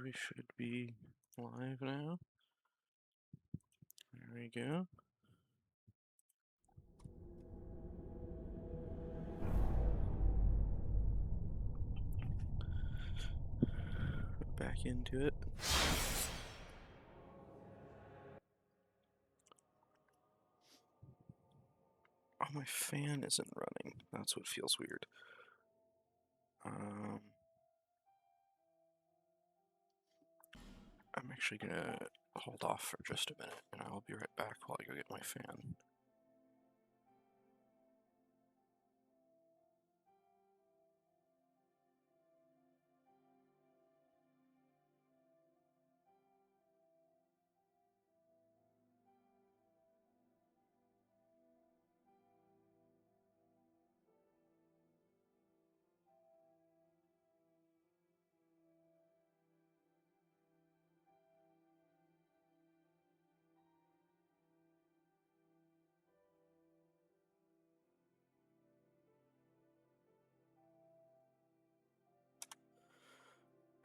we should be live now. There we go. Back into it. Oh, my fan isn't running. That's what feels weird. I'm actually gonna hold off for just a minute, and I'll be right back while I go get my fan.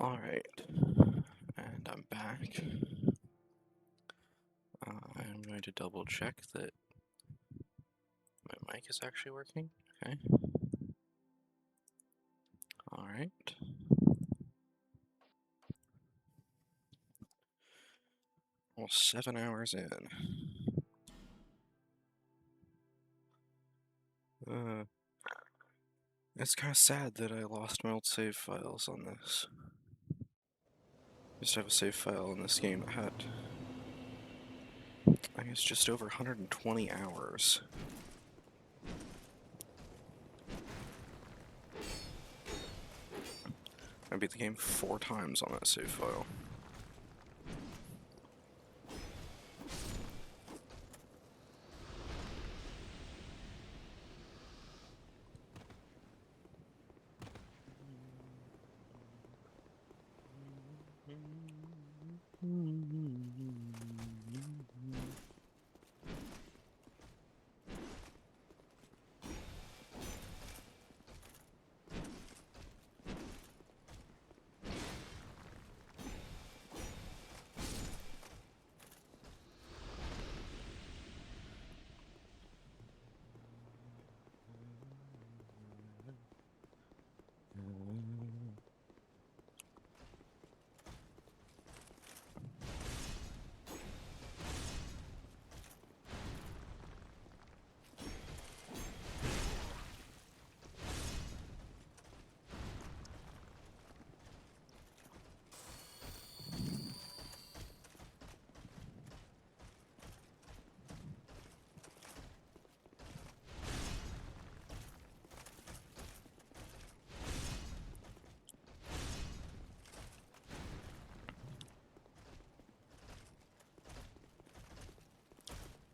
Alright, and I'm back. I'm going to double check that my mic is actually working. Okay. Alright. Almost 7 hours in. It's kind of sad that I lost my old save files on this. I used to have a save file in this game that had, I guess, just over 120 hours. I beat the game 4 times on that save file.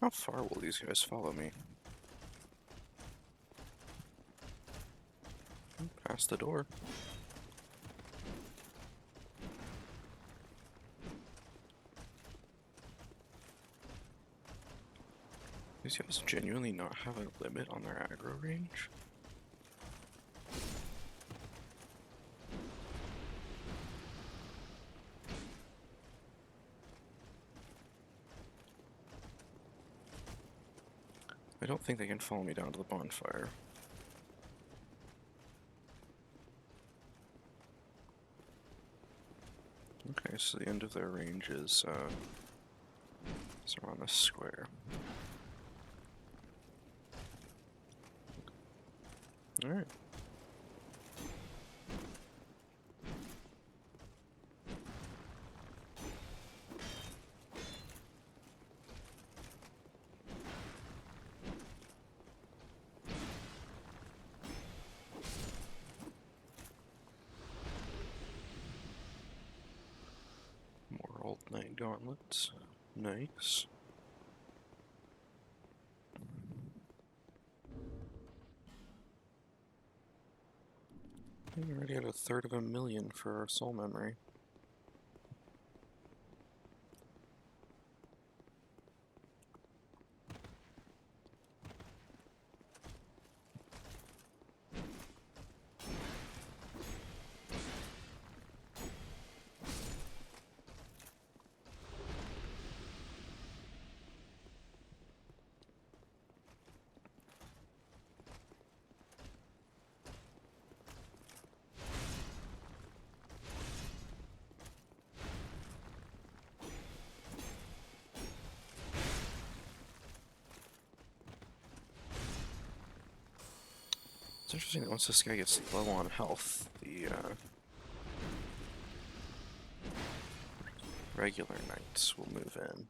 How far will these guys follow me? Past the door. These guys genuinely not have a limit on their aggro range? I don't think they can follow me down to the bonfire. Okay, so the end of their range is around this square. Alright. More old knight gauntlets. Nice. We already had 1/3 of a million for our soul memory. interesting that once this guy gets low on health, the regular knights will move in.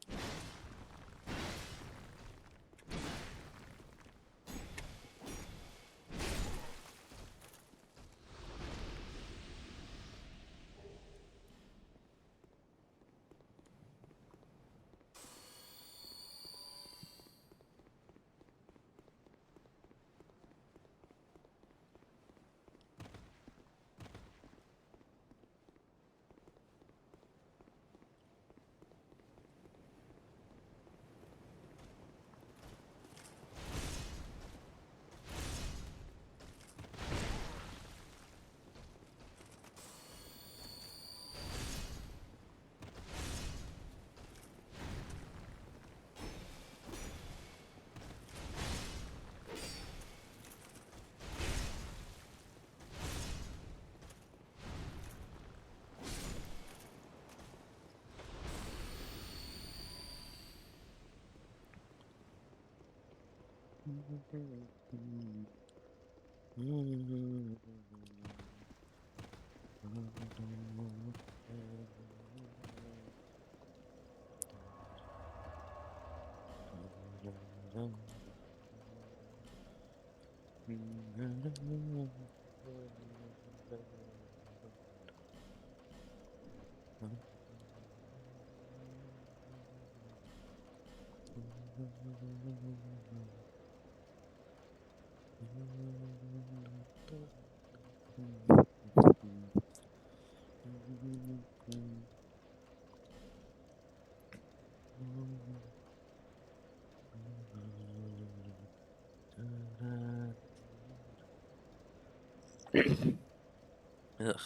Ugh.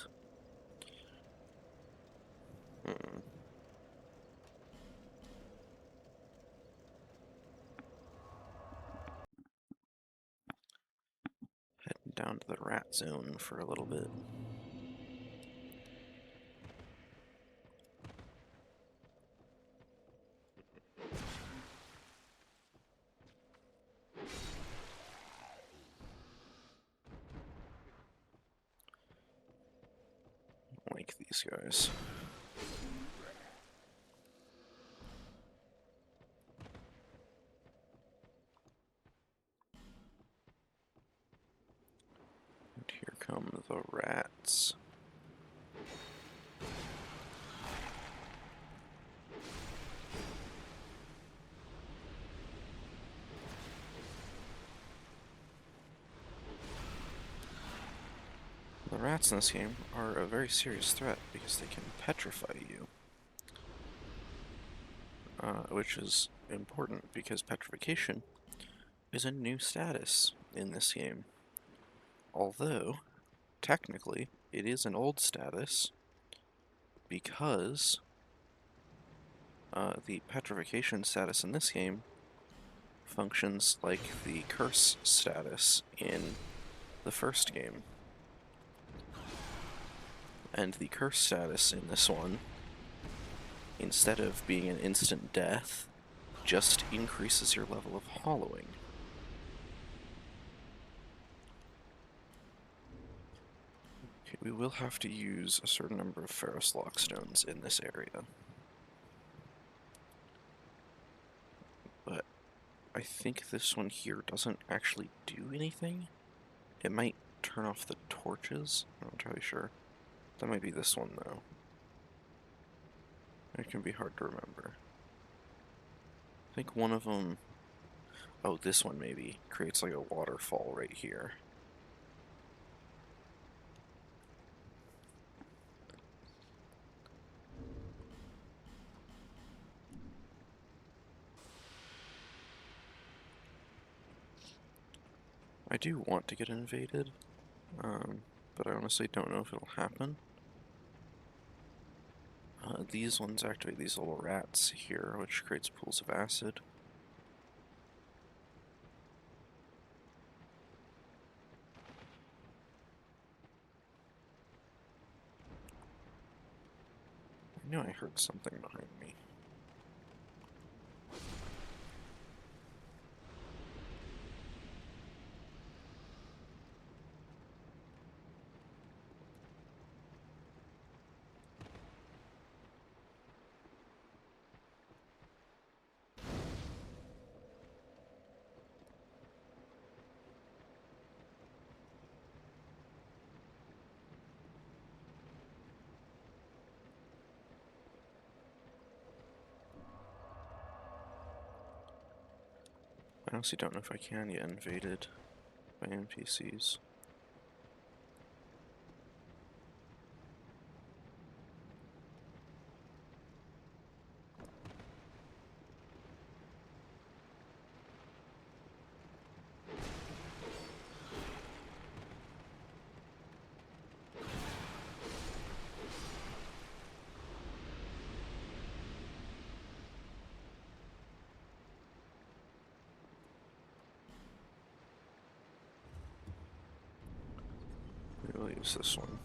Heading down to the rat zone for a little bit. Like these guys. And here come the rats. The rats in this game are a very serious threat because they can petrify you. Which is important because petrification is a new status in this game. Although, technically, it is an old status because the petrification status in this game functions like the curse status in the first game. And the curse status in this one, instead of being an instant death, just increases your level of hollowing. Okay, we will have to use a certain number of ferrous lockstones in this area. But I think this one here doesn't actually do anything. It might turn off the torches. I'm not entirely sure. That might be this one, though. It can be hard to remember. I think one of them... Oh, this one maybe. Creates like a waterfall right here. I do want to get invaded, but I honestly don't know if it'll happen. These ones activate these little rats here, which creates pools of acid. I knew I heard something behind me. I honestly don't know if I can get invaded by NPCs. We'll use this one.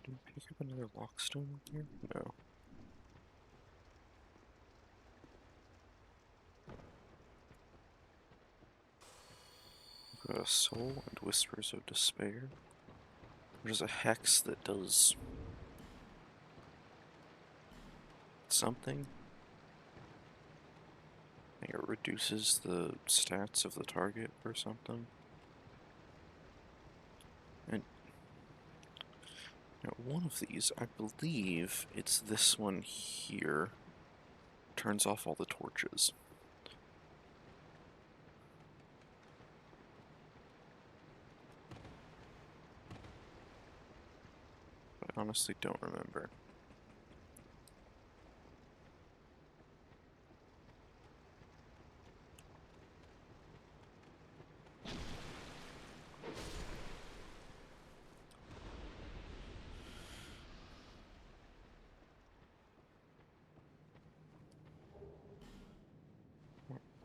Did we pick up another lockstone here? No. We've got a soul and whispers of despair. There's a hex that does something. I think it reduces the stats of the target or something. And now one of these, I believe it's this one here, turns off all the torches. But I honestly don't remember.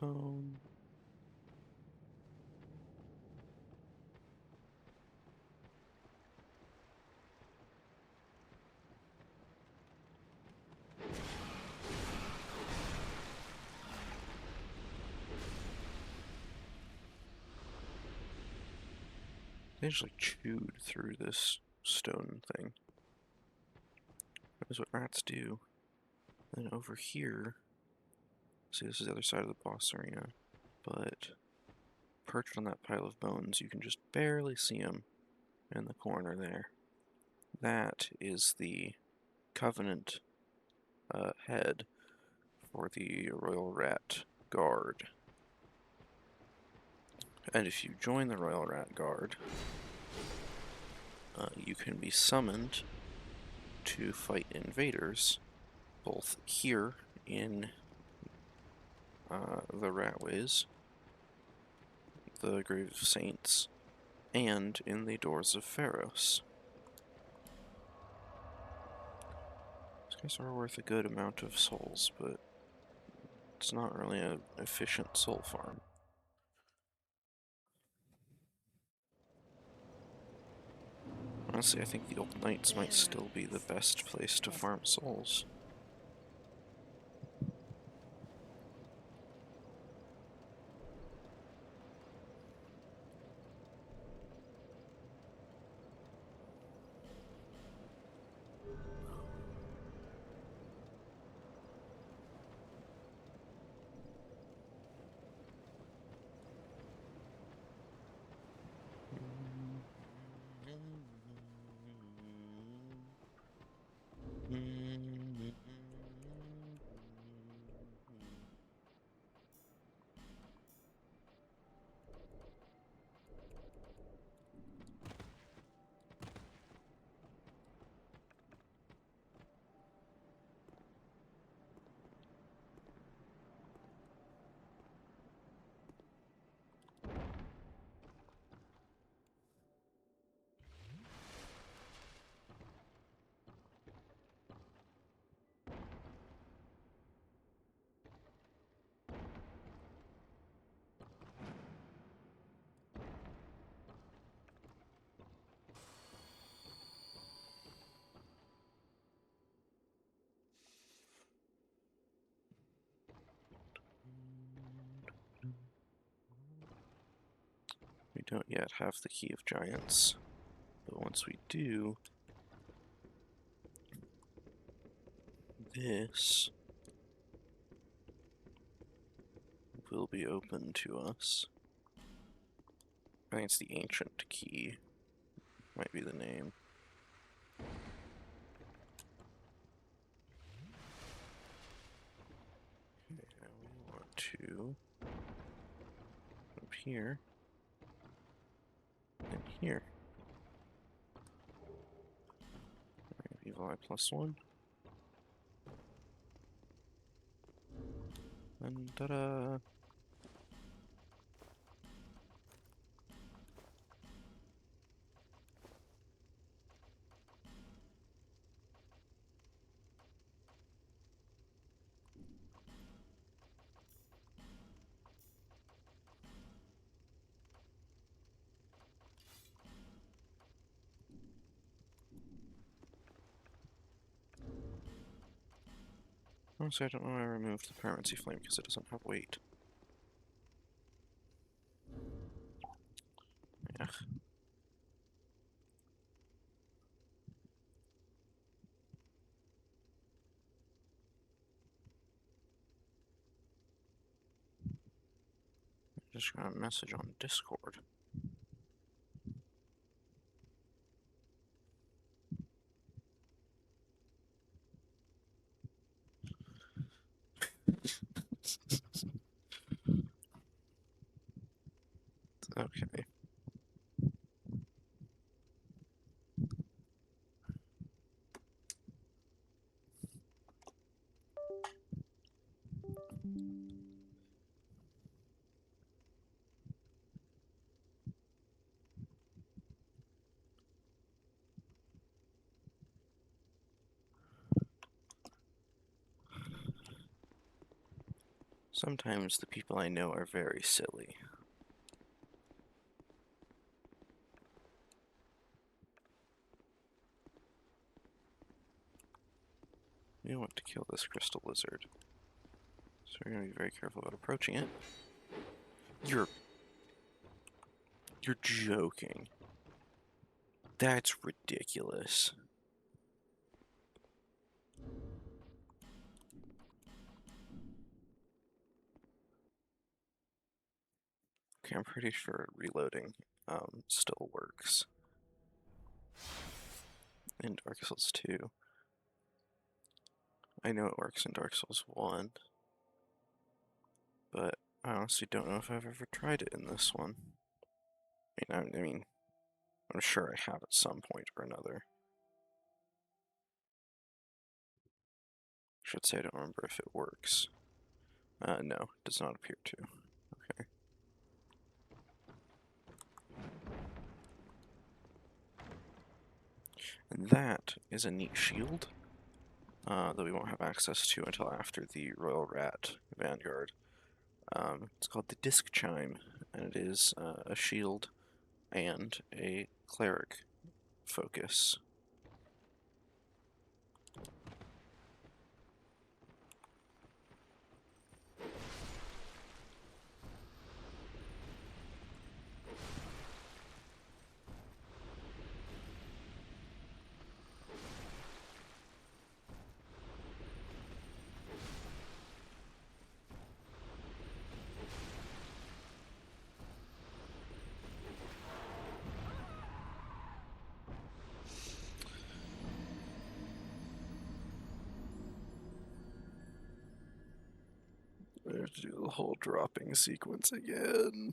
Um, they just like chewed through this stone thing. That is what rats do. Then over here, see, this is the other side of the boss arena, but perched on that pile of bones, you can just barely see him in the corner there. That is the Covenant head for the Royal Rat Guard. And if you join the Royal Rat Guard, you can be summoned to fight invaders, both here in the Ratways, the Grave of Saints, and in the Doors of Pharos. These guys are worth a good amount of souls, but it's not really an efficient soul farm. Honestly, I think the Old Knights might still be the best place to farm souls. don't yet have the Key of Giants, but once we do, this will be open to us. I think it's the Ancient Key, might be the name. Okay, now we want to up here and here. Evil Eye +1. And ta-da! Honestly, I don't know why I removed the Permanency Flame because it doesn't have weight. Yeah. Just got a message on Discord. Okay. Sometimes the people I know are very silly. We want to kill this crystal lizard, so we're going to be very careful about approaching it. You're joking. That's ridiculous. Okay, I'm pretty sure reloading still works. In Dark Souls 2. I know it works in Dark Souls 1, but I honestly don't know if I've ever tried it in this one. I mean, I'm sure I have at some point or another. Should say I don't remember if it works. No, it does not appear to. Okay. And that is a neat shield that we won't have access to until after the Royal Rat Vanguard. It's called the Disc Chime, and it is a shield and a cleric focus. We have to do the whole dropping sequence again.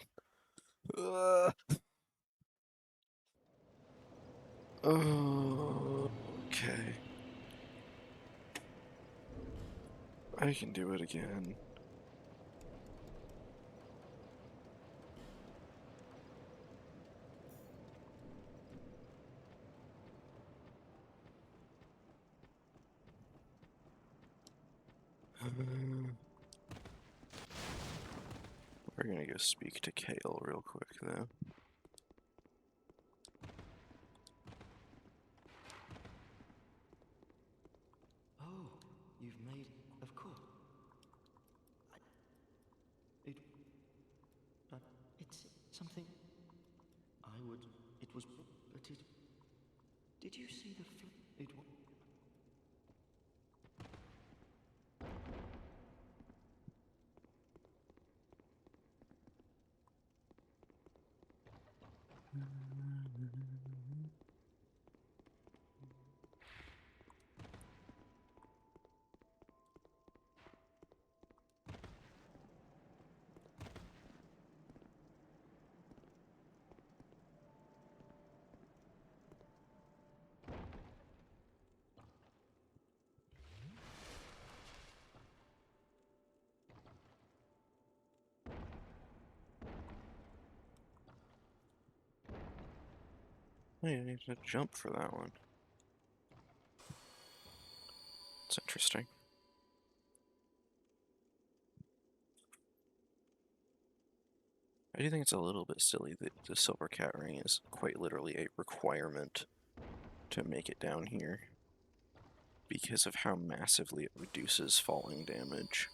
Oh, okay. I can do it again. We're gonna go speak to Kale real quick, though. Oh, you've made, of course. It's something. Did you see the it was... Wait, I need to jump for that one. It's interesting. I do think it's a little bit silly that the silver cat ring is quite literally a requirement to make it down here because of how massively it reduces falling damage.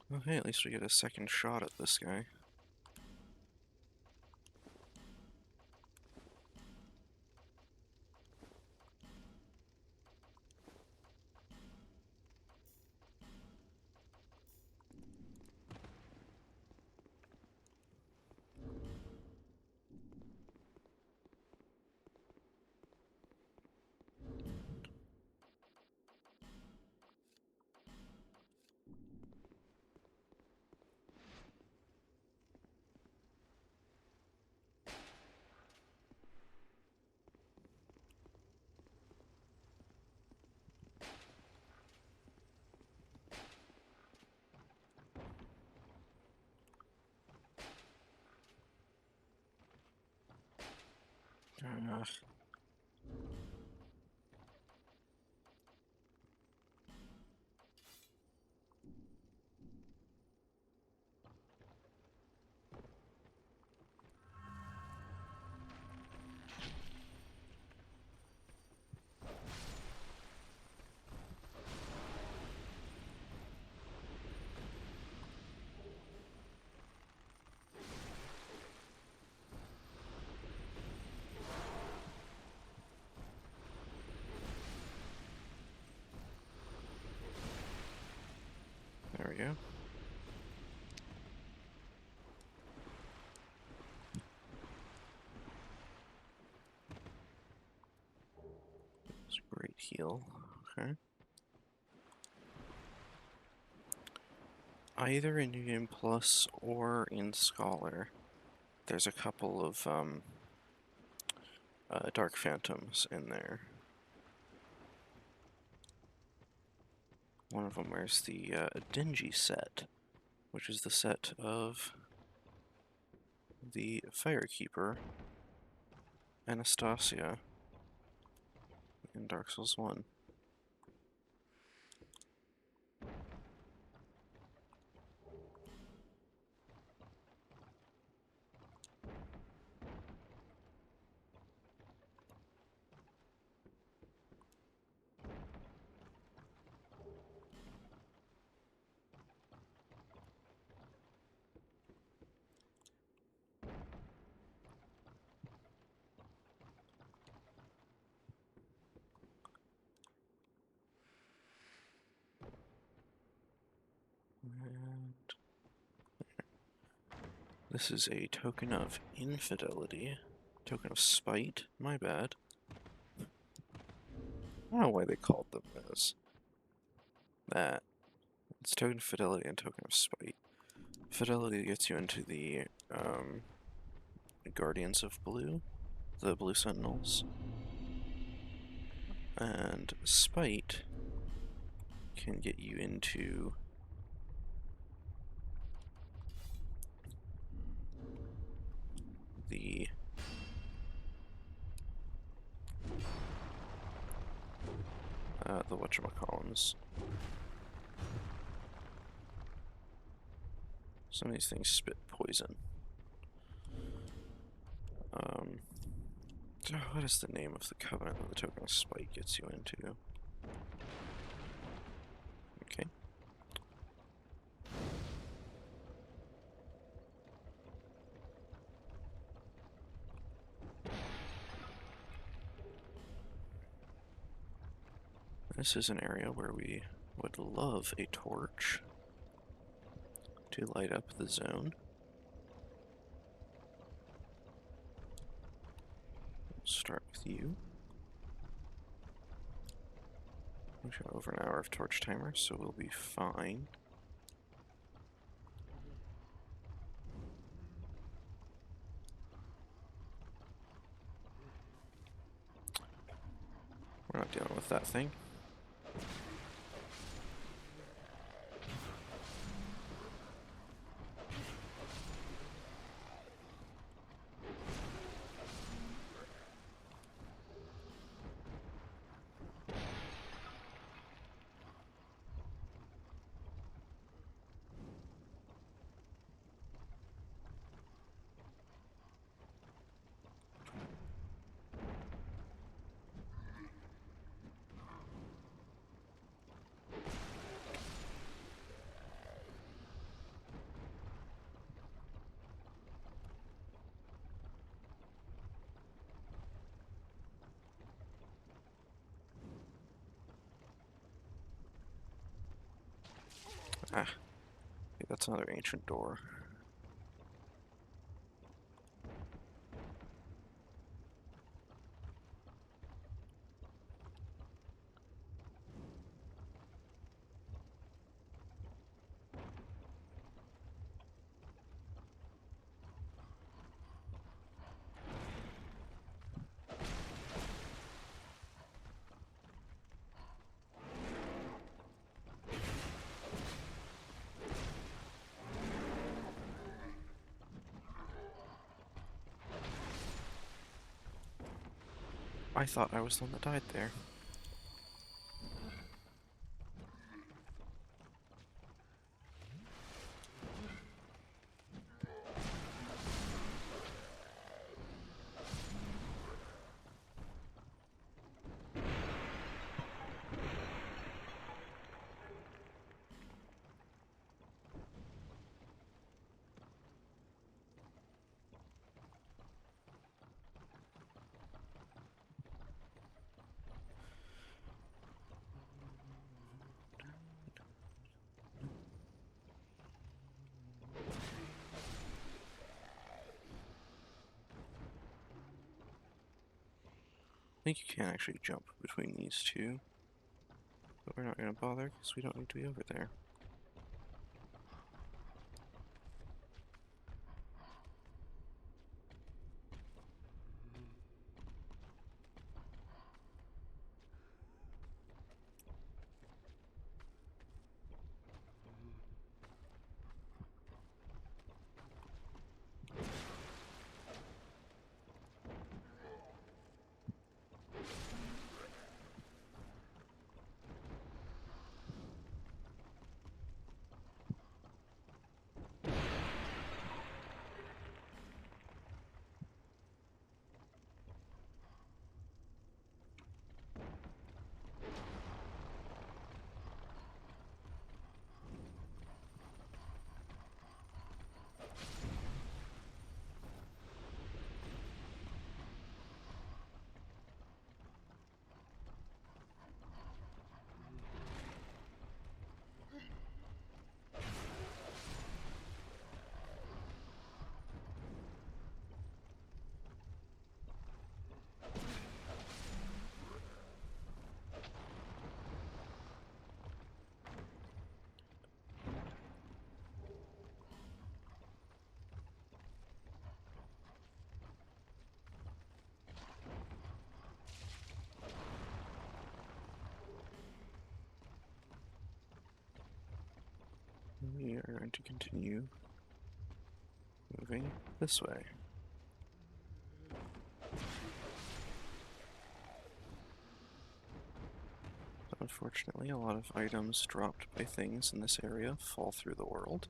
Well, hey, at least we get a second shot at this guy. Uh, there we go. It's a great heal. Okay. Either in New Game Plus or in Scholar, there's a couple of Dark Phantoms in there. One of them wears the Dingy set, which is the set of the Firekeeper, Anastasia, in Dark Souls 1. And this is a token of infidelity. Token of spite, my bad. I don't know why they called them this. That. It's token of fidelity and token of spite. Fidelity gets you into the Guardians of Blue, the Blue Sentinels. And spite can get you into the whatchamacallums. Some of these things spit poison. Um, so what is the name of the covenant that the token of spite gets you into? Okay. This is an area where we would love a torch to light up the zone. We'll start with you. We've got over an hour of torch timer, so we'll be fine. We're not dealing with that thing. Ah, okay, that's another ancient door. I thought I was the one that died there. I think you can actually jump between these two, but we're not going to bother because we don't need to be over there. We are going to continue moving this way. Unfortunately, a lot of items dropped by things in this area fall through the world.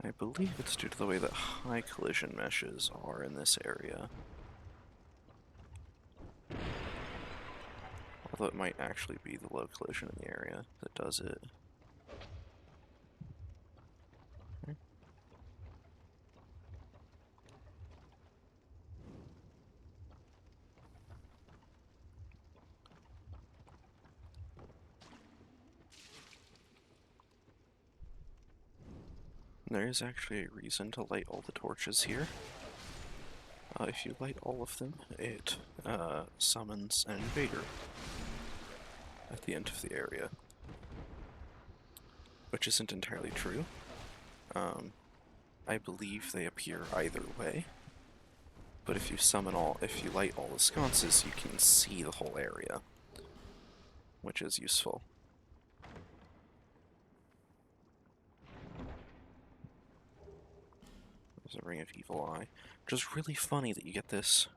I believe it's due to the way that high collision meshes are in this area. Although it might actually be the low collision in the area that does it. Okay. There is actually a reason to light all the torches here. If you light all of them, it summons an invader at the end of the area. Which isn't entirely true. I believe they appear either way. But if you light all the sconces, you can see the whole area, which is useful. There's a Ring of Evil Eye, which is really funny that you get this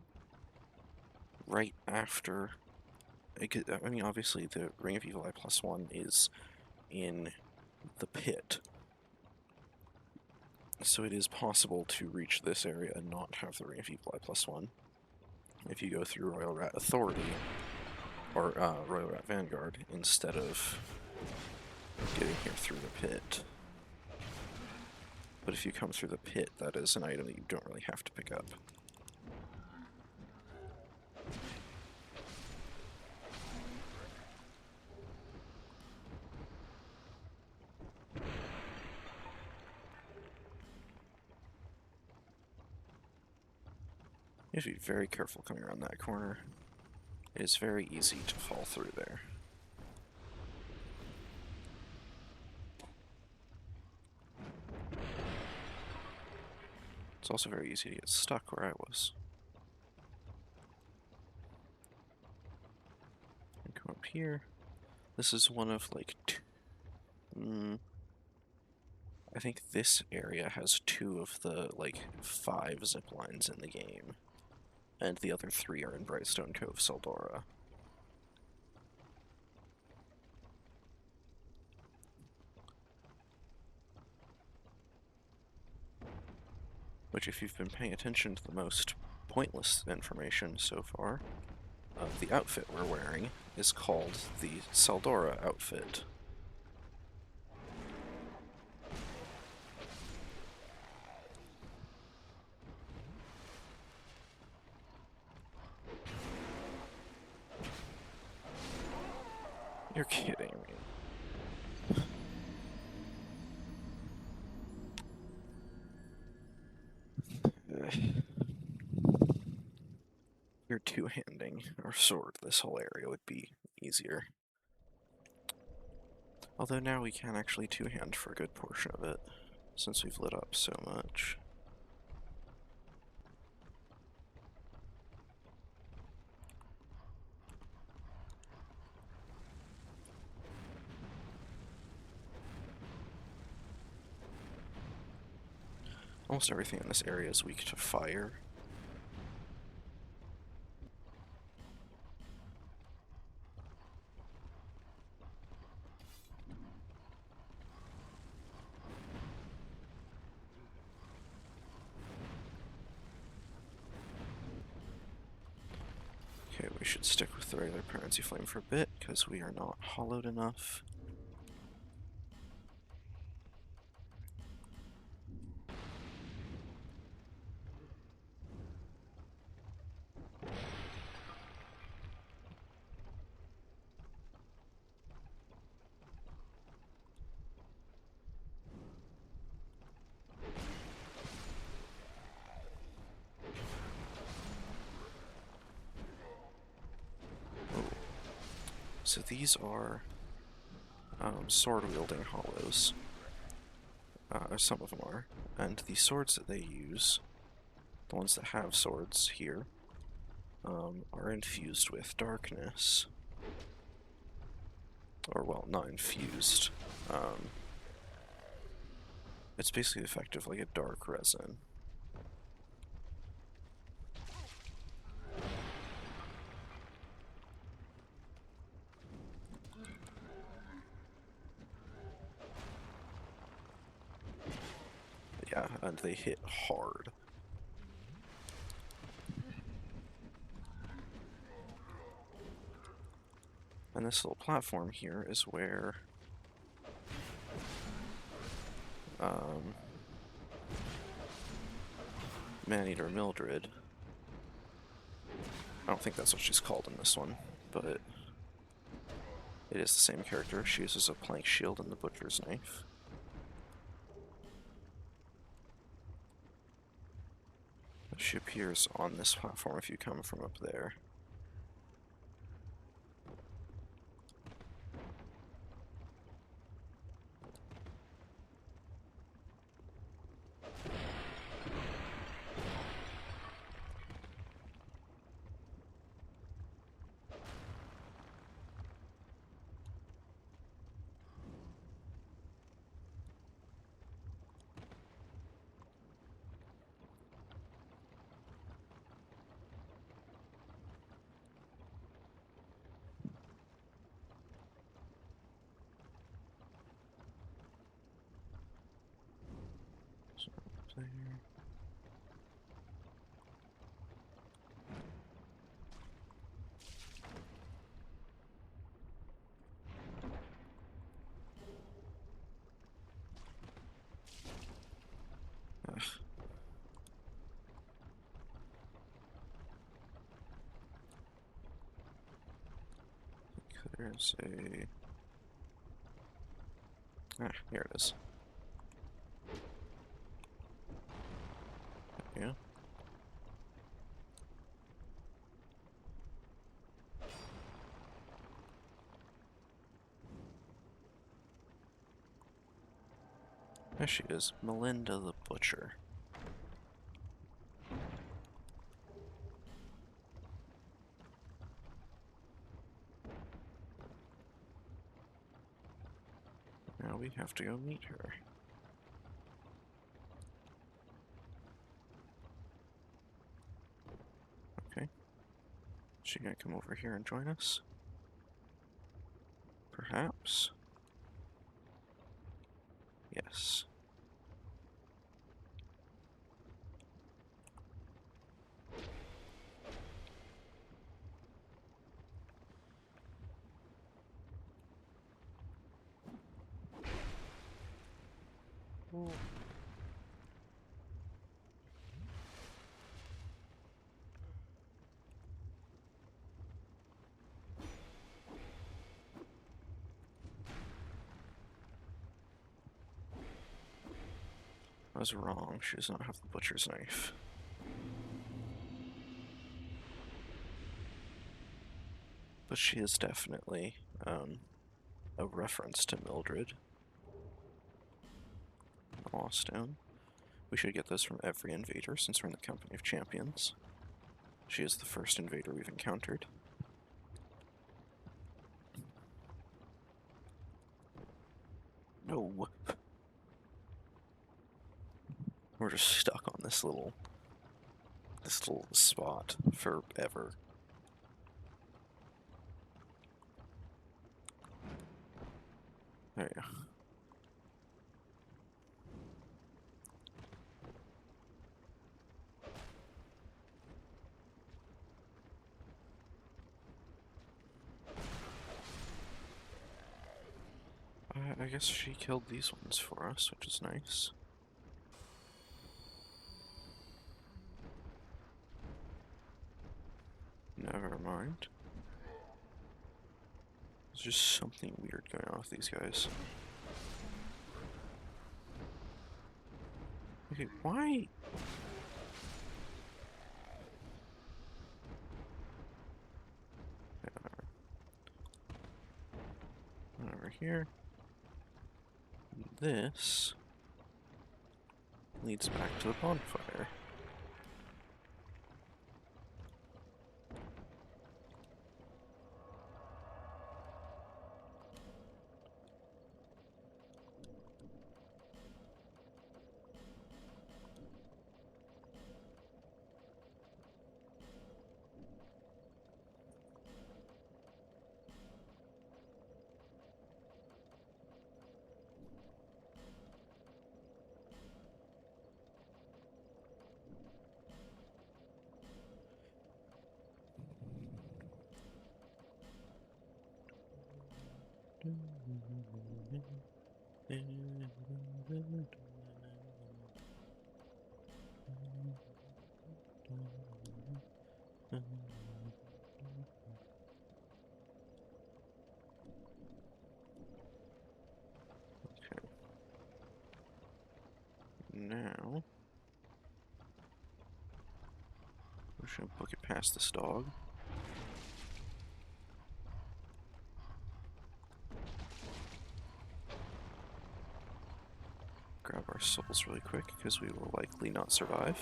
right after. I mean, obviously, the Ring of Evil Eye +1 is in the pit, so it is possible to reach this area and not have the Ring of Evil Eye +1 if you go through Royal Rat Authority or Royal Rat Vanguard instead of getting here through the pit. But if you come through the pit, that is an item that you don't really have to pick up. You have to be very careful coming around that corner. It is very easy to fall through there. It's also very easy to get stuck where I was. And come up here. This is one of like two. I think this area has 2 of the like 5 zip lines in the game, and the other 3 are in Brightstone Cove, Seldora. Which, if you've been paying attention to the most pointless information so far, the outfit we're wearing is called the Seldora outfit. You're kidding me. You're two-handing our sword. This whole area would be easier. Although now we can actually two-hand for a good portion of it, since we've lit up so much. Almost everything in this area is weak to fire. Okay, we should stick with the regular Parency Flame for a bit, because we are not hollowed enough. So these are sword-wielding hollows. Some of them are. And the swords that they use, the ones that have swords here, are infused with darkness. Or, well, not infused. It's basically effective like a dark resin. Yeah, and they hit hard. And this little platform here is where Maneater Mildred, I don't think that's what she's called in this one, but it is the same character. She uses a plank shield and the butcher's knife. She appears on this platform if you come from up there. So up there. Ugh. There's a... Ah, here it is. Yeah. There she is, Melinda the Butcher. Now we have to go meet her. Okay. Is she gonna come over here and join us? Perhaps? Yes. Ooh. I was wrong. She does not have the butcher's knife. But she is definitely a reference to Mildred. Awstone. We should get this from every invader since we're in the company of champions. She is the first invader we've encountered. No. We're just stuck on this little spot forever. There you go. I guess she killed these ones for us, which is nice. Never mind. There's just something weird going on with these guys. Okay, why? Over here. This leads back to the bonfire. Now, we should book it past this dog. Grab our souls really quick, because we will likely not survive.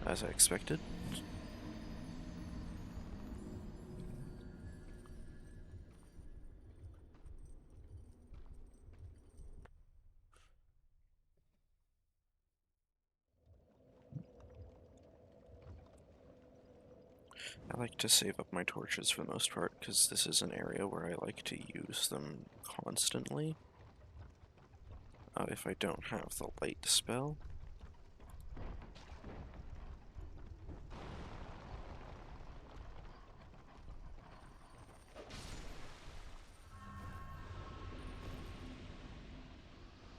As I expected. I like to save up my torches for the most part, because this is an area where I like to use them constantly. If I don't have the light spell.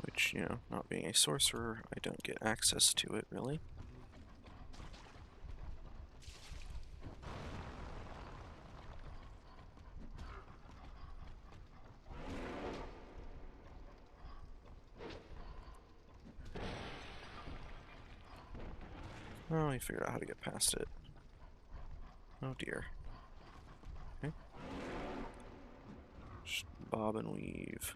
Which, you know, not being a sorcerer, I don't get access to it, really. Oh, I figured out how to get past it. Oh dear. Okay. Just bob and weave.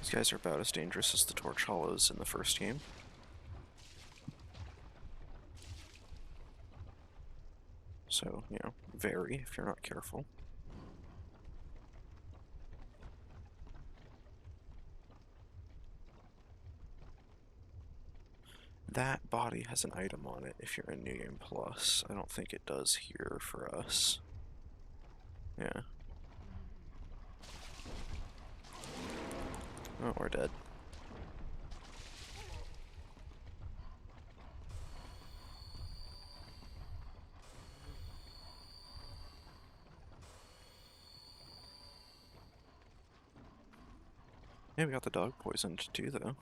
These guys are about as dangerous as the Torch Hollows in the first game. So, you know, vary if you're not careful. That body has an item on it if you're in New Game Plus. I don't think it does here for us. Yeah. Oh, we're dead. Yeah, we got the dog poisoned too, though.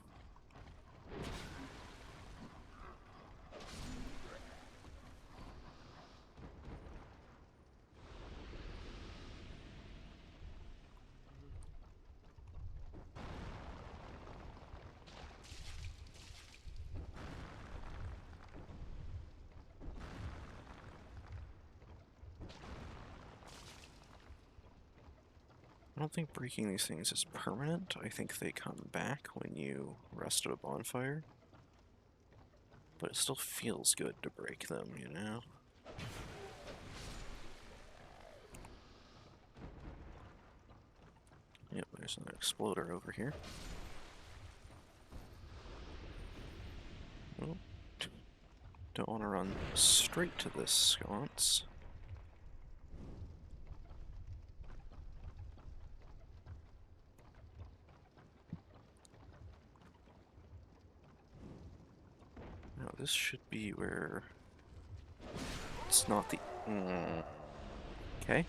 I don't think breaking these things is permanent. I think they come back when you rest at a bonfire. But it still feels good to break them, you know? Yep, there's an exploder over here. Well, don't want to run straight to this sconce. No, this should be where... It's not the... Okay.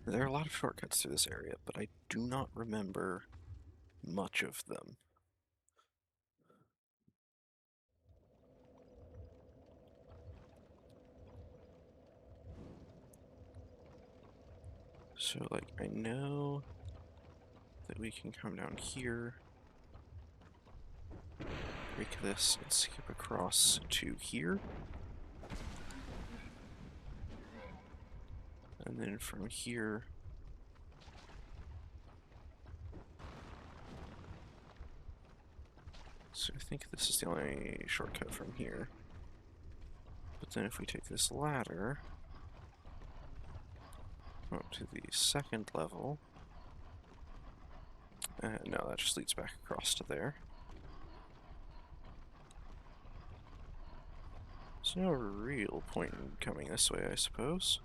There are a lot of shortcuts through this area, but I do not remember much of them. So, like, I know that we can come down here, break this, and skip across to here. And then from here... So I think this is the only shortcut from here. But then if we take this ladder up to the second level... no, that just leads back across to there. There's no real point in coming this way, I suppose.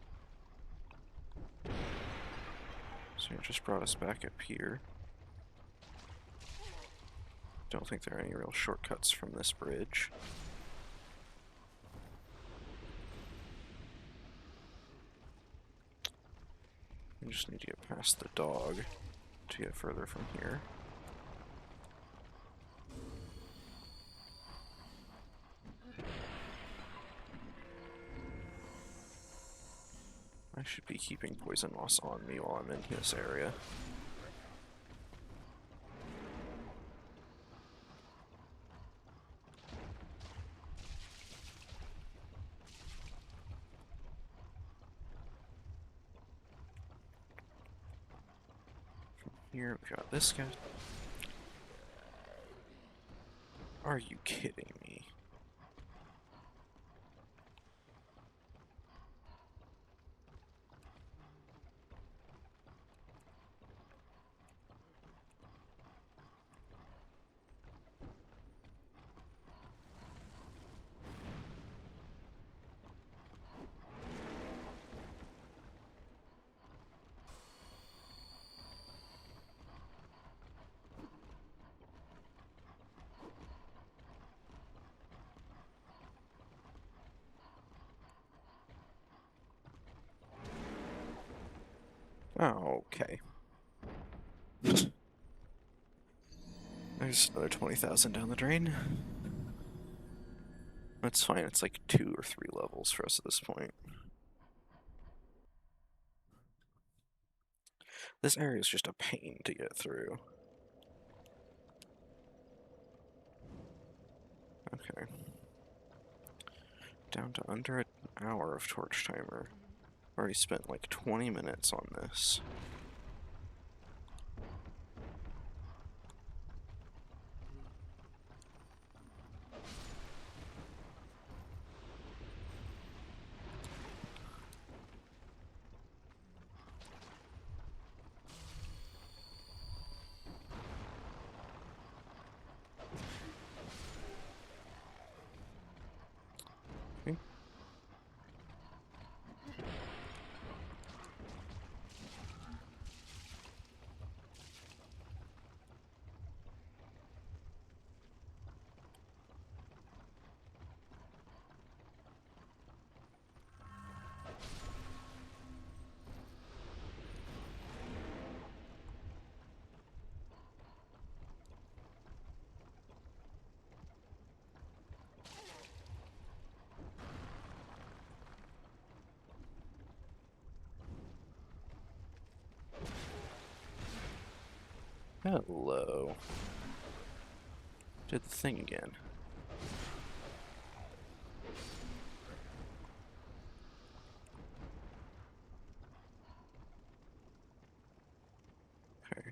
So it just brought us back up here. Don't think there are any real shortcuts from this bridge. We just need to get past the dog to get further from here. I should be keeping poison moss on me while I'm in this area. Here we got this guy. Are you kidding me? Oh, okay. There's another 20,000 down the drain. That's fine, it's like 2 or 3 levels for us at this point. This area is just a pain to get through. Okay. Down to under an hour of torch timer. Already spent like 20 minutes on this. Okay. Hello. Did the thing again. Okay.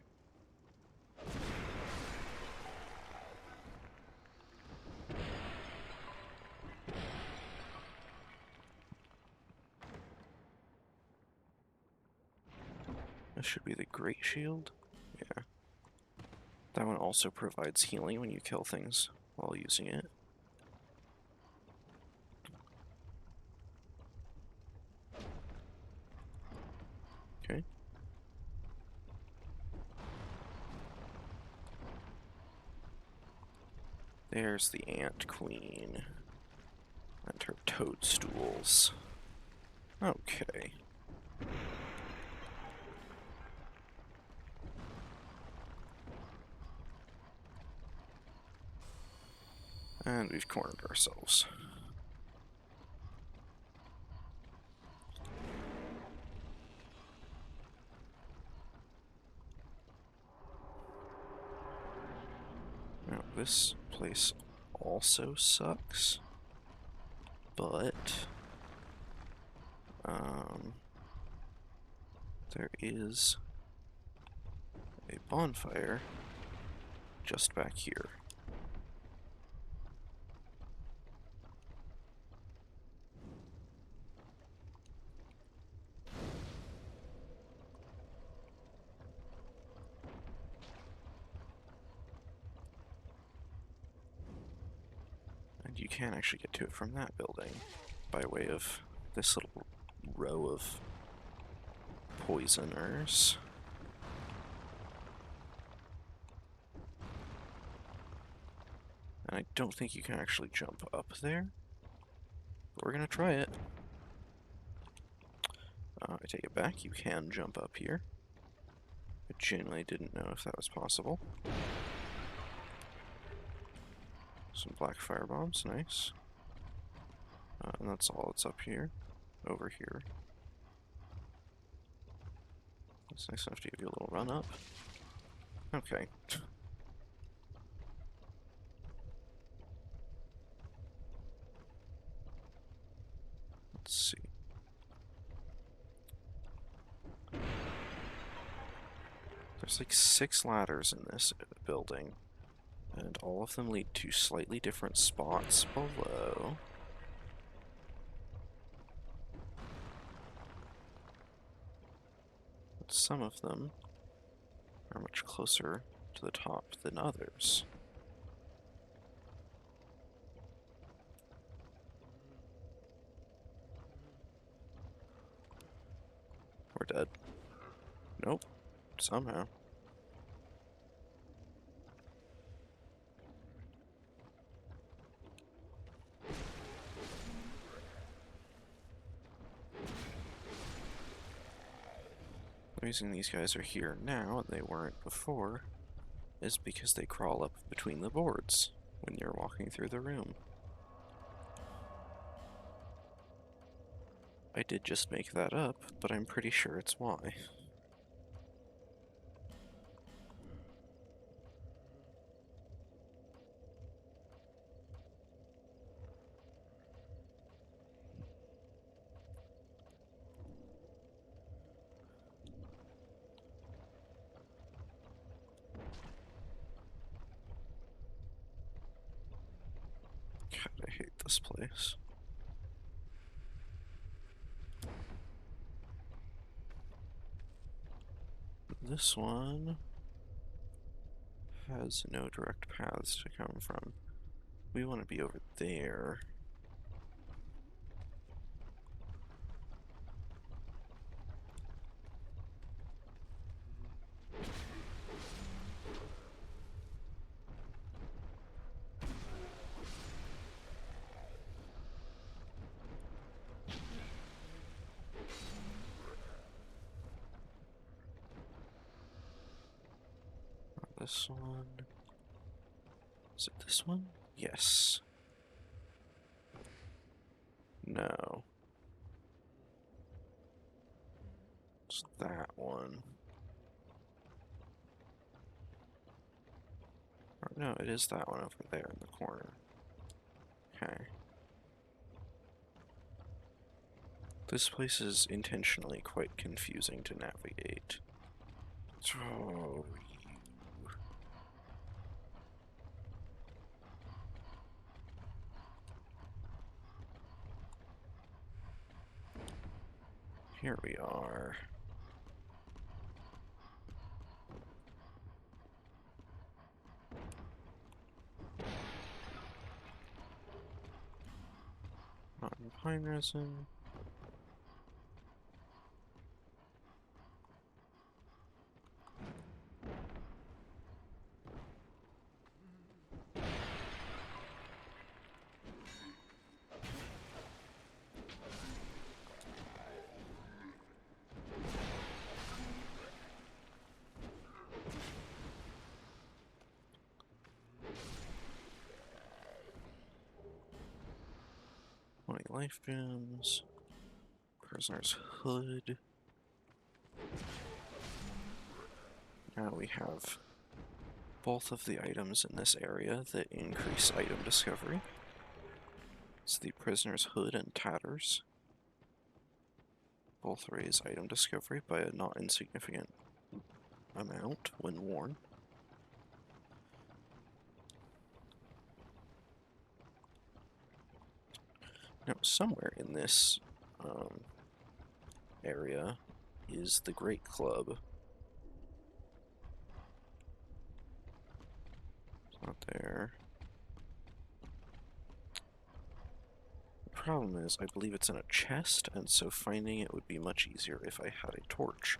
This should be the Great Shield. Yeah. That one also provides healing when you kill things while using it. Okay. There's the Ant Queen and her toadstools. Okay. And we've cornered ourselves. Now, this place also sucks, but there is a bonfire just back here. And you can actually get to it from that building by way of this little row of poisoners. And I don't think you can actually jump up there. But we're gonna try it. I take it back, you can jump up here. I genuinely didn't know if that was possible. Some black fire bombs, nice. And that's all that's up here. Over here. It's nice enough to give you a little run up. Okay. Let's see. There's like 6 ladders in this building, and all of them lead to slightly different spots below. But some of them are much closer to the top than others. We're dead. Nope. Somehow. The reason these guys are here now and they weren't before is because they crawl up between the boards when you're walking through the room. I did just make that up, but I'm pretty sure it's why. God, I hate this place. This one has no direct paths to come from. We want to be over there. This one. Is it this one? Yes. No. It's that one. Or no, it is that one over there in the corner. Okay. This place is intentionally quite confusing to navigate. Oh, you. Here we are. Rotten pine resin. Life booms. Prisoner's hood. Now we have both of the items in this area that increase item discovery. It's the prisoner's hood and tatters. Both raise item discovery by a not insignificant amount when worn. Now, somewhere in this area is the Great Club. It's not there. The problem is, I believe it's in a chest, and so finding it would be much easier if I had a torch.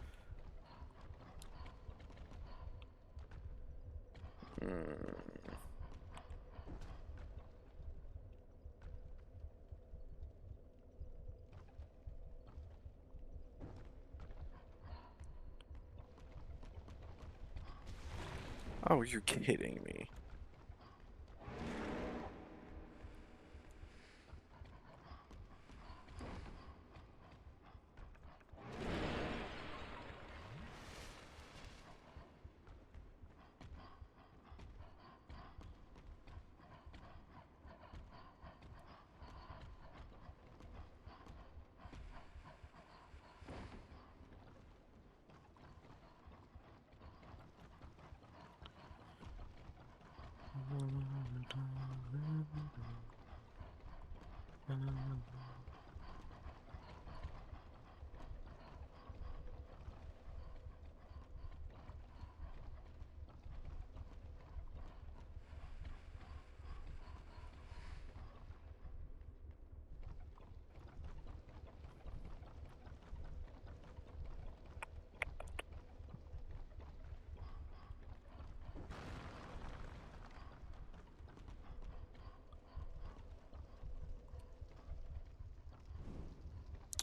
Oh, you're kidding me.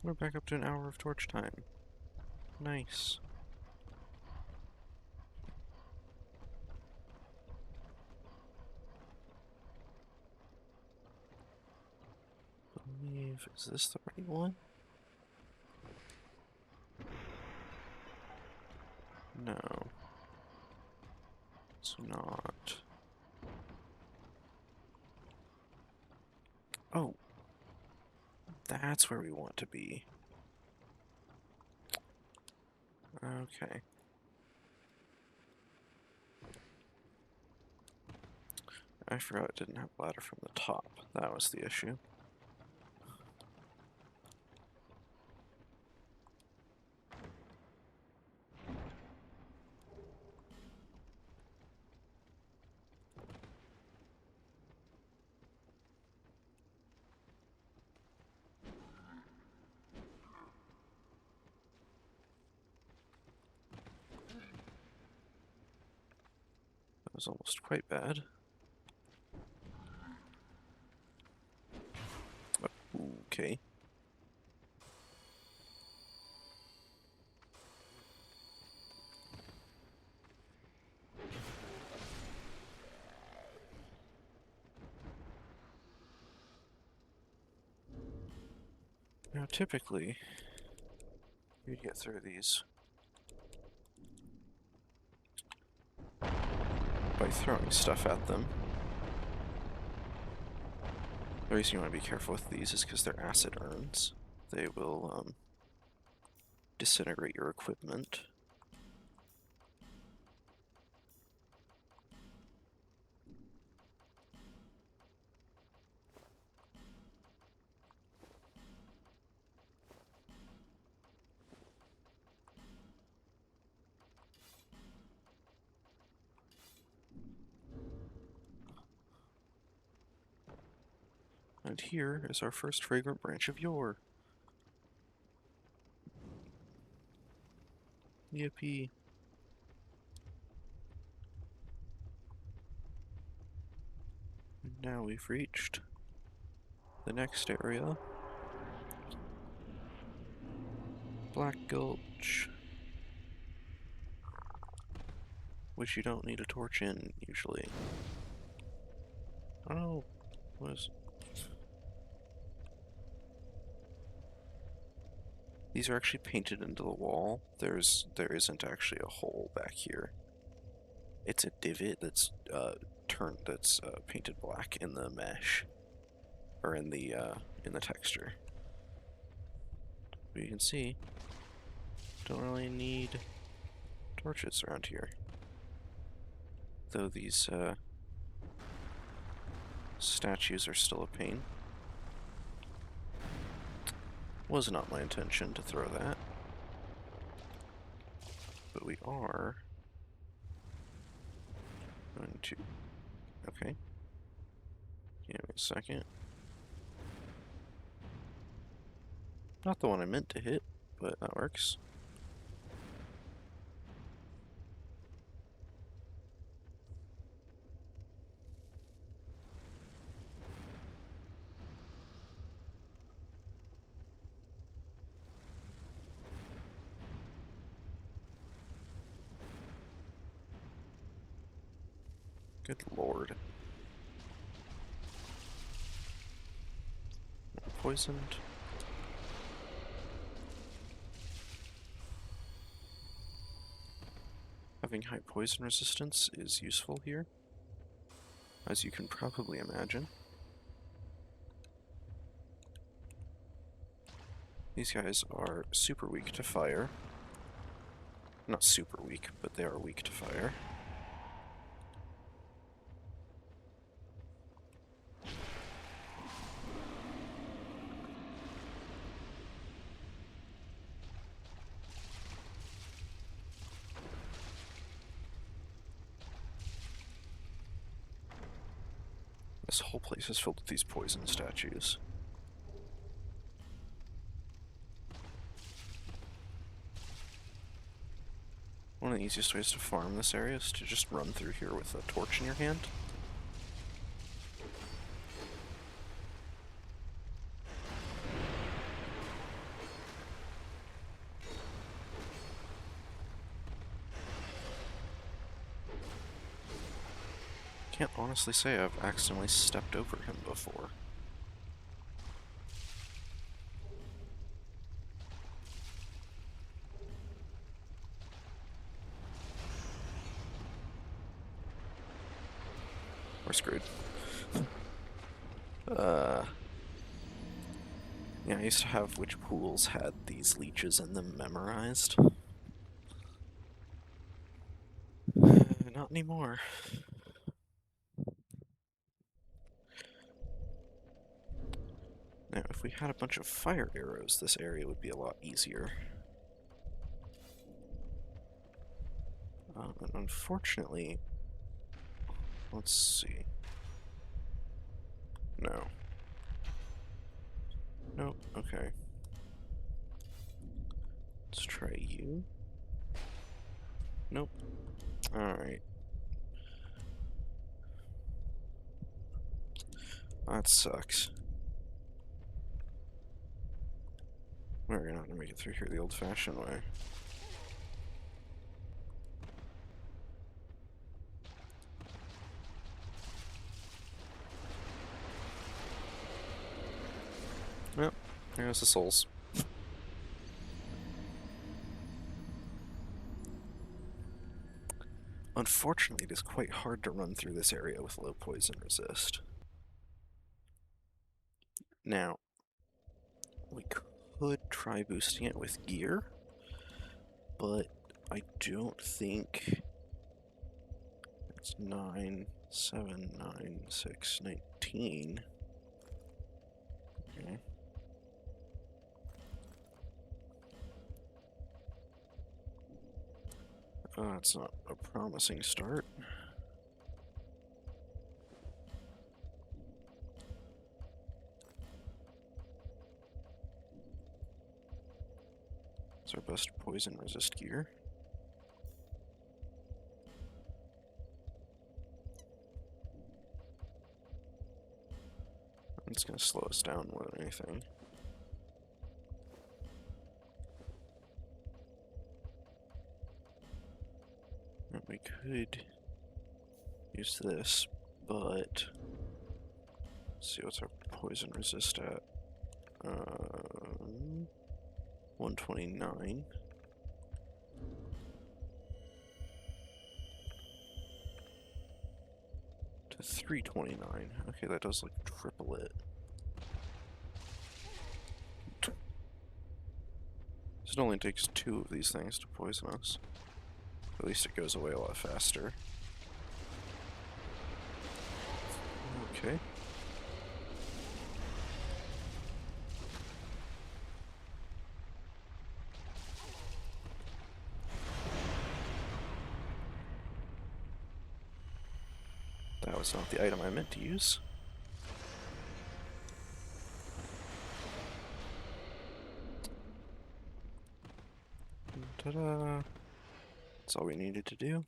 We're back up to an hour of torch time. Nice. Is this the right one? No. It's not. Oh. That's where we want to be. Okay. I forgot it didn't have a ladder from the top. That was the issue. That was almost quite bad. Okay. Now, typically, you'd get through these by throwing stuff at them. The reason you want to be careful with these is because they're acid urns. They will disintegrate your equipment. And here is our first fragrant branch of yore. Yippee. And now we've reached the next area. Black Gulch. Which you don't need a torch in, usually. Oh, what is... These are actually painted into the wall. There isn't actually a hole back here. It's a divot that's painted black in the mesh, or in the texture. But you can see, don't really need torches around here. Though these statues are still a pain. Was not my intention to throw that. But we are going to... Okay. Give me a second. Not the one I meant to hit, but that works. Good lord. Poisoned. Having high poison resistance is useful here, as you can probably imagine. These guys are super weak to fire. Not super weak, but they are weak to fire. This whole place is filled with these poison statues. One of the easiest ways to farm this area is to just run through here with a torch in your hand. Can't honestly say I've accidentally stepped over him before. We're screwed. Yeah, I used to have which pools had these leeches in them memorized. Not anymore. Now, if we had a bunch of fire arrows, this area would be a lot easier. And unfortunately, let's see. No. Nope, okay. Let's try you. Nope. Alright. That sucks. We're not gonna make it through here the old-fashioned way. Yep, there goes the souls. Unfortunately, it is quite hard to run through this area with low poison resist. Now, we could try boosting it with gear, but I don't think it's 9, 7, 9, 6, 19. Okay. That's not a promising start. It's our best poison resist gear. It's gonna slow us down more than anything. And we could use this, but let's see what's our poison resist at. 129. To 329. Okay, that does like triple it. It only takes 2 of these things to poison us. At least it goes away a lot faster. Okay. That was not the item I meant to use. Ta-da! That's all we needed to do.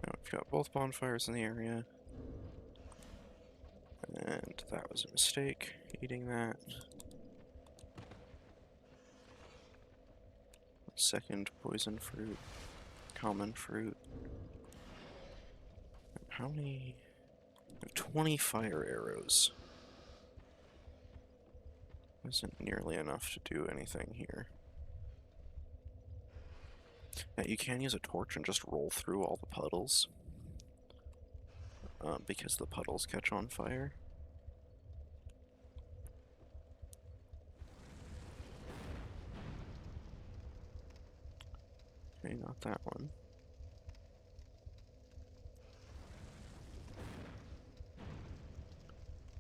Now we've got both bonfires in the area. And that was a mistake, eating that. second poison fruit, common fruit. How many? 20 fire arrows. Isn't nearly enough to do anything here. Yeah, you can use a torch and just roll through all the puddles. Because the puddles catch on fire. Okay, not that one.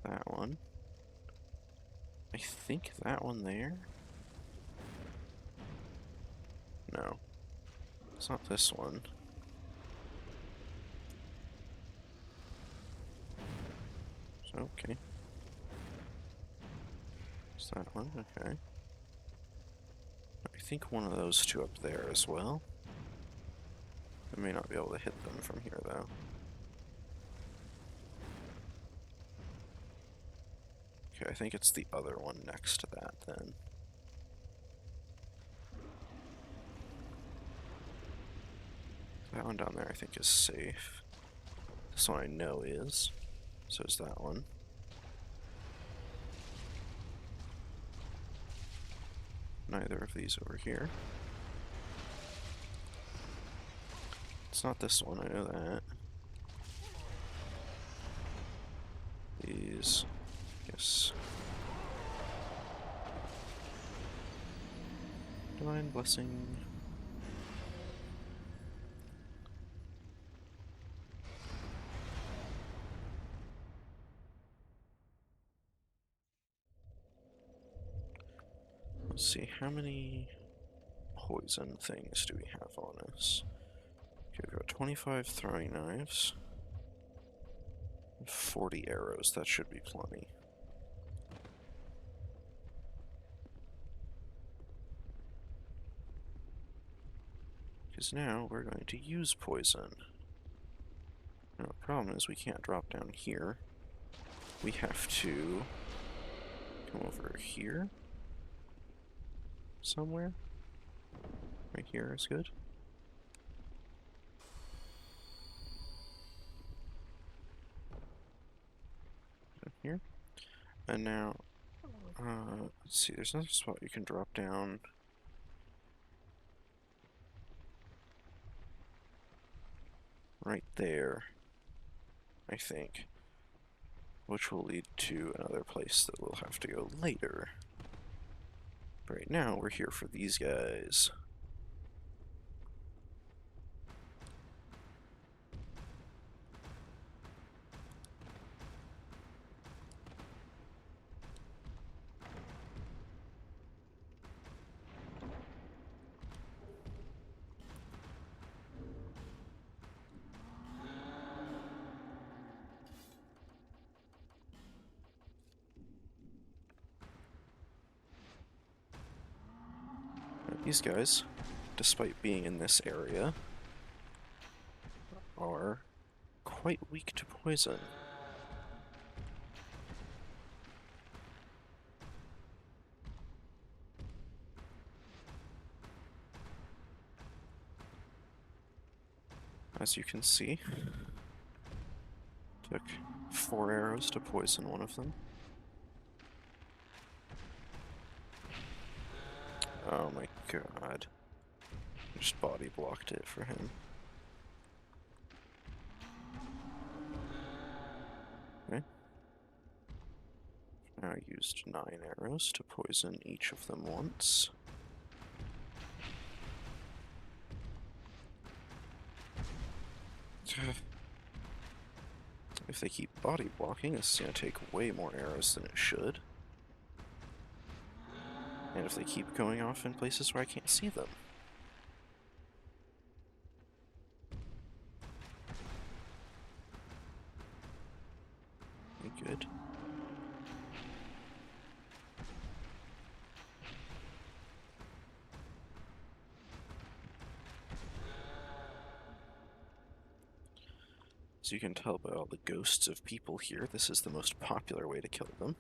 That one. I think that one there? No. It's not this one. So, okay. It's that one, okay. I think one of those two up there as well. I may not be able to hit them from here, though. Okay, I think it's the other one next to that, then. That one down there I think is safe. This one I know is. So is that one. Neither of these over here. It's not this one, I know that. These. Yes. Divine Blessing. Let's see, how many poison things do we have on us? Okay, we've got 25 throwing knives. 40 arrows, that should be plenty. Because now we're going to use poison. Now the problem is we can't drop down here. We have to come over here somewhere. Right here is good. Down here. And now, let's see, there's another spot you can drop down. Right there, I think. Which will lead to another place that we'll have to go later. But right now, we're here for these guys. These guys, despite being in this area, are quite weak to poison. As you can see, took 4 arrows to poison one of them. Oh my god. Just body blocked it for him. Okay. Now I used 9 arrows to poison each of them once. If they keep body blocking, this is going to take way more arrows than it should. And if they keep going off in places where I can't see them. Good. As you can tell by all the ghosts of people here, this is the most popular way to kill them.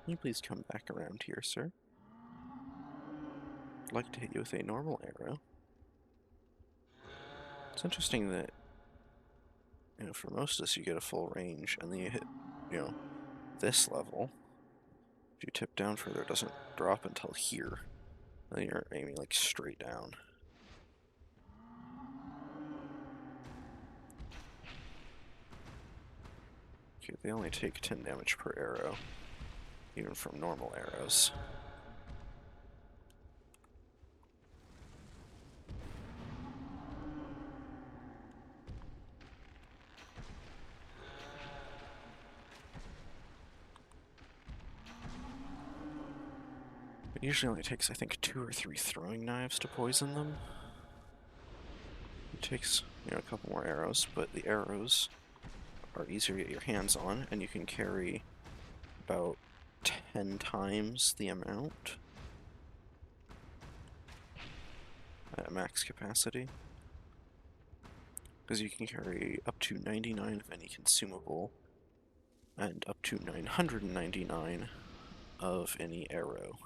you please come back around here, sir? I'd like to hit you with a normal arrow. It's interesting that, for most of this you get a full range, and then you hit, this level. If you tip down further, it doesn't drop until here. Then you're aiming, like, straight down. Okay, they only take 10 damage per arrow, even from normal arrows. It usually only takes, I think, 2 or 3 throwing knives to poison them. It takes, a couple more arrows, but the arrows are easier to get your hands on, and you can carry about 10 times the amount at max capacity. Because you can carry up to 99 of any consumable, and up to 999 of any arrow.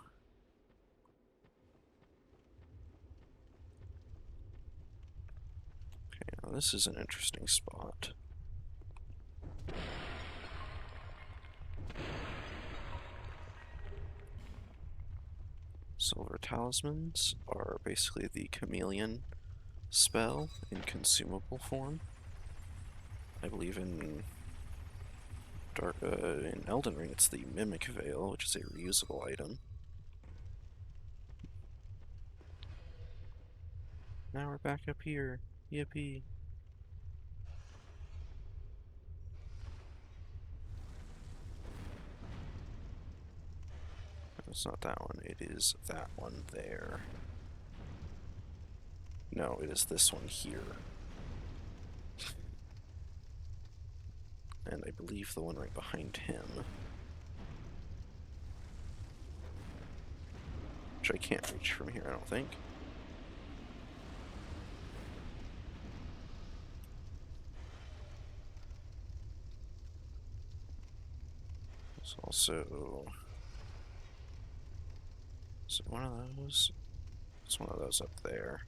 Okay, now this is an interesting spot. Silver talismans are basically the chameleon spell in consumable form. I believe in Elden Ring it's the Mimic Veil, which is a reusable item. Now we're back up here. Yippee. It's not that one, it is that one there. No, it is this one here. And I believe the one right behind him. Which I can't reach from here, I don't think. There's also... Is it one of those? It's one of those up there.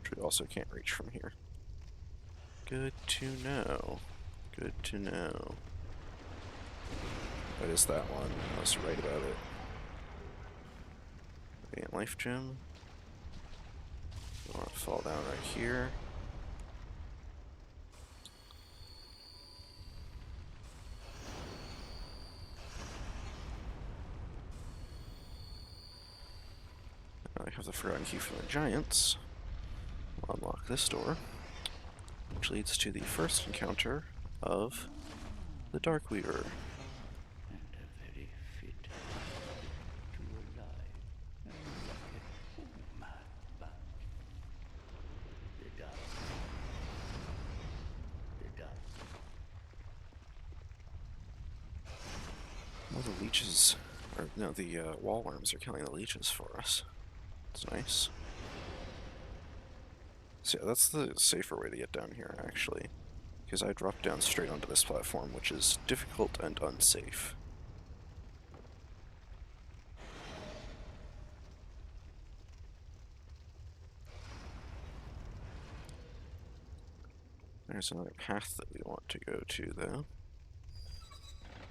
Which we also can't reach from here. Good to know. Good to know. What is that one? I was right about it. Radiant Life Gem. I want to fall down right here. Now I have the Forgotten Key from the Giants. We'll unlock this door, which leads to the first encounter of the Dark Weaver. Well, the leeches, or no, the wall worms are killing the leeches for us. It's nice. So yeah, that's the safer way to get down here, actually. Because I dropped down straight onto this platform, which is difficult and unsafe. There's another path that we want to go to, though.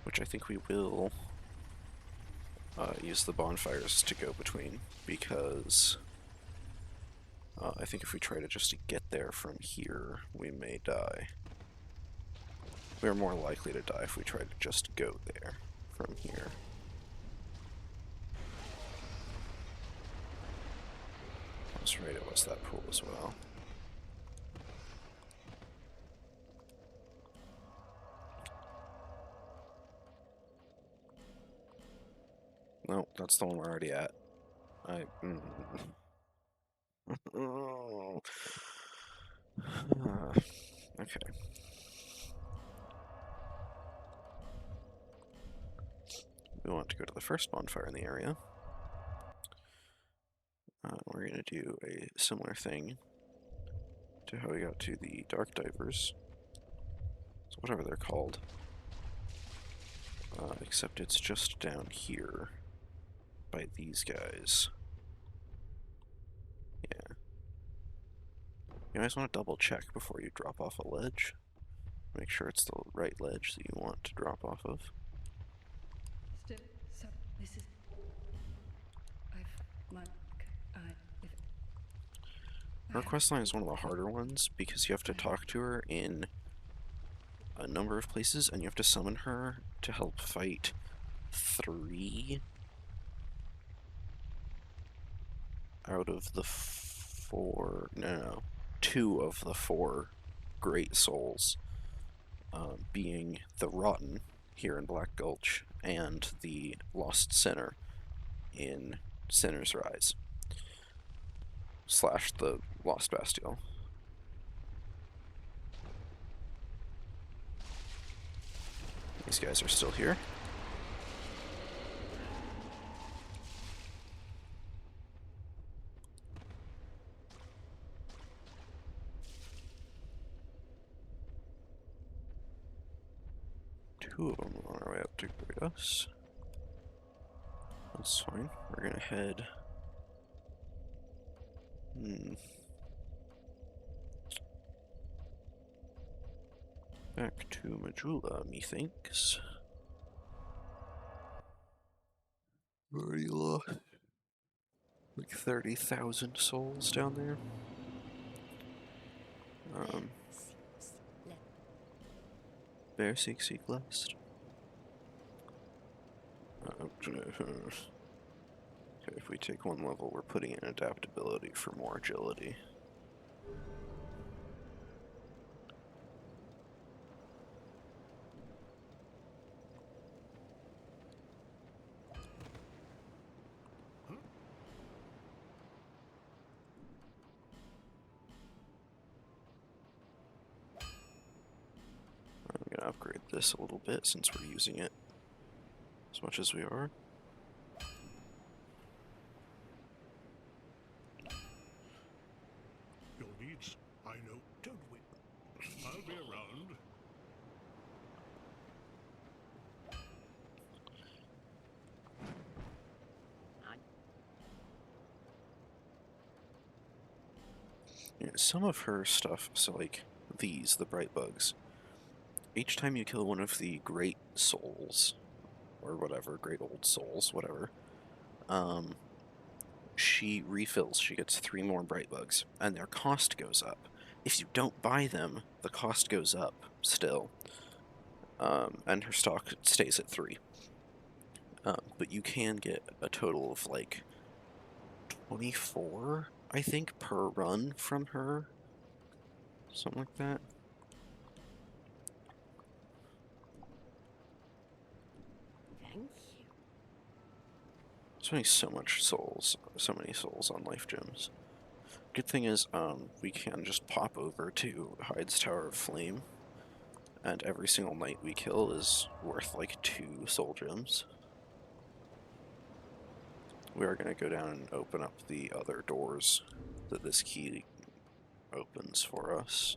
Which I think we will use the bonfires to go between, because I think if we try to just get there from here, we may die. We're more likely to die if we try to just go there from here. I was right, it was that pool as well. No, that's the one we're already at. Oh. Okay. We want to go to the first bonfire in the area. We're going to do a similar thing to how we got to the Dark Divers. So whatever they're called. except it's just down here by these guys. Yeah. You always want to double check before you drop off a ledge. Make sure it's the right ledge that you want to drop off of. Still, so this is. If Her quest line is one of the harder ones because you have to talk to her in a number of places and you have to summon her to help fight 3 out of the 4, no, 2 of the 4 great souls, being the Rotten here in Black Gulch and the Lost Sinner in Sinner's Rise, / the Lost Bastille. These guys are still here. Two of them are on our way up to greet us. That's fine. We're gonna head. Back to Majula, methinks. Already lost like 30,000 souls down there. Bear seek last. Okay, if we take 1 level, we're putting in adaptability for more agility. I'm gonna upgrade this a little bit since we're using it as much as we are. Your needs, I know, don't we? I'll be around. Yeah, some of her stuff, so like these, the bright bugs, each time you kill one of the great souls, or whatever, great old souls, whatever, she refills. She gets 3 more bright bugs, and their cost goes up. If you don't buy them, the cost goes up still, and her stock stays at 3. But you can get a total of like 24, I think, per run from her. Something like that. Thank you. There's only so many souls on life gems. Good thing is, we can just pop over to Hyde's Tower of Flame, and every single knight we kill is worth like 2 soul gems. We are going to go down and open up the other doors that this key opens for us.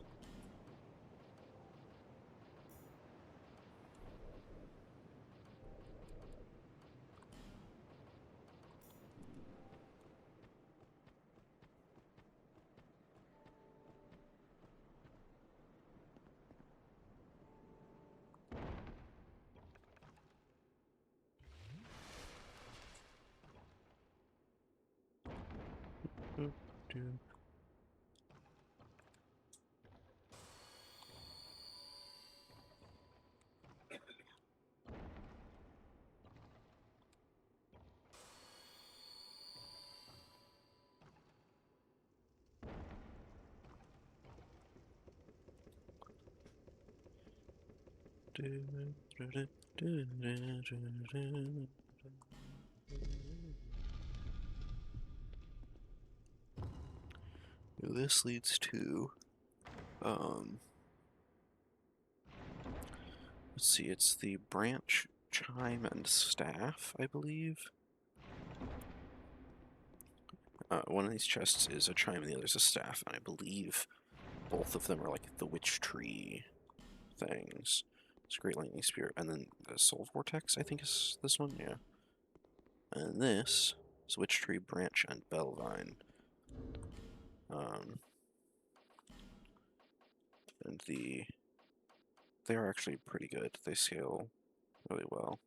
This leads to, let's see, it's the branch, chime, and staff, I believe. One of these chests is a chime and the other's a staff, and I believe both of them are like the witch tree things. It's Great Lightning Spear. And then the Soul Vortex, I think, is this one? Yeah. And this is Witch Tree, Branch, and Bellvine. And they are actually pretty good. They scale really well.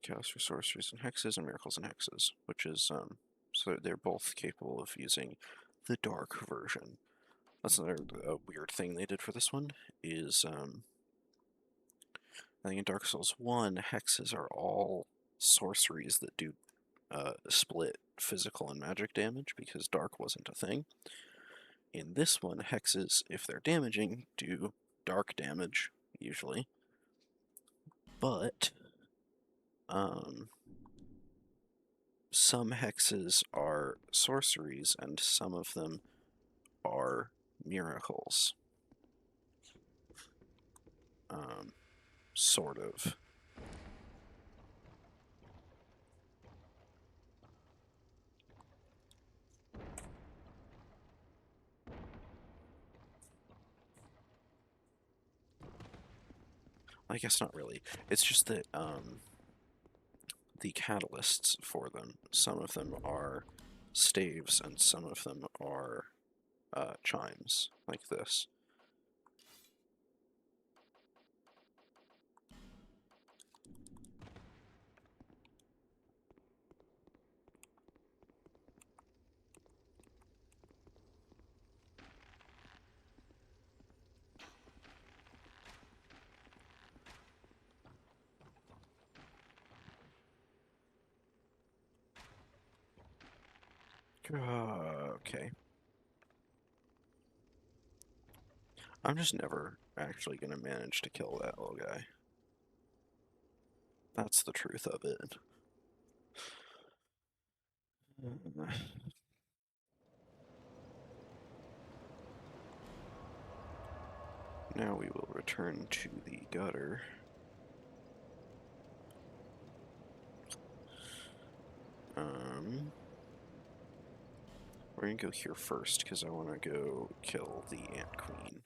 Chaos for sorceries and hexes, and miracles and hexes, which is so they're both capable of using the dark version. That's another weird thing they did for this one is I think in Dark Souls 1, hexes are all sorceries that do split physical and magic damage because dark wasn't a thing. In this one, hexes, if they're damaging, do dark damage, usually. But some hexes are sorceries and some of them are miracles. Sort of. I guess not really. It's just that the catalysts for them, some of them are staves and some of them are chimes, like this. Okay. I'm just never actually gonna manage to kill that little guy. That's the truth of it. Now we will return to the gutter. We're gonna go here first because I want to go kill the Ant Queen.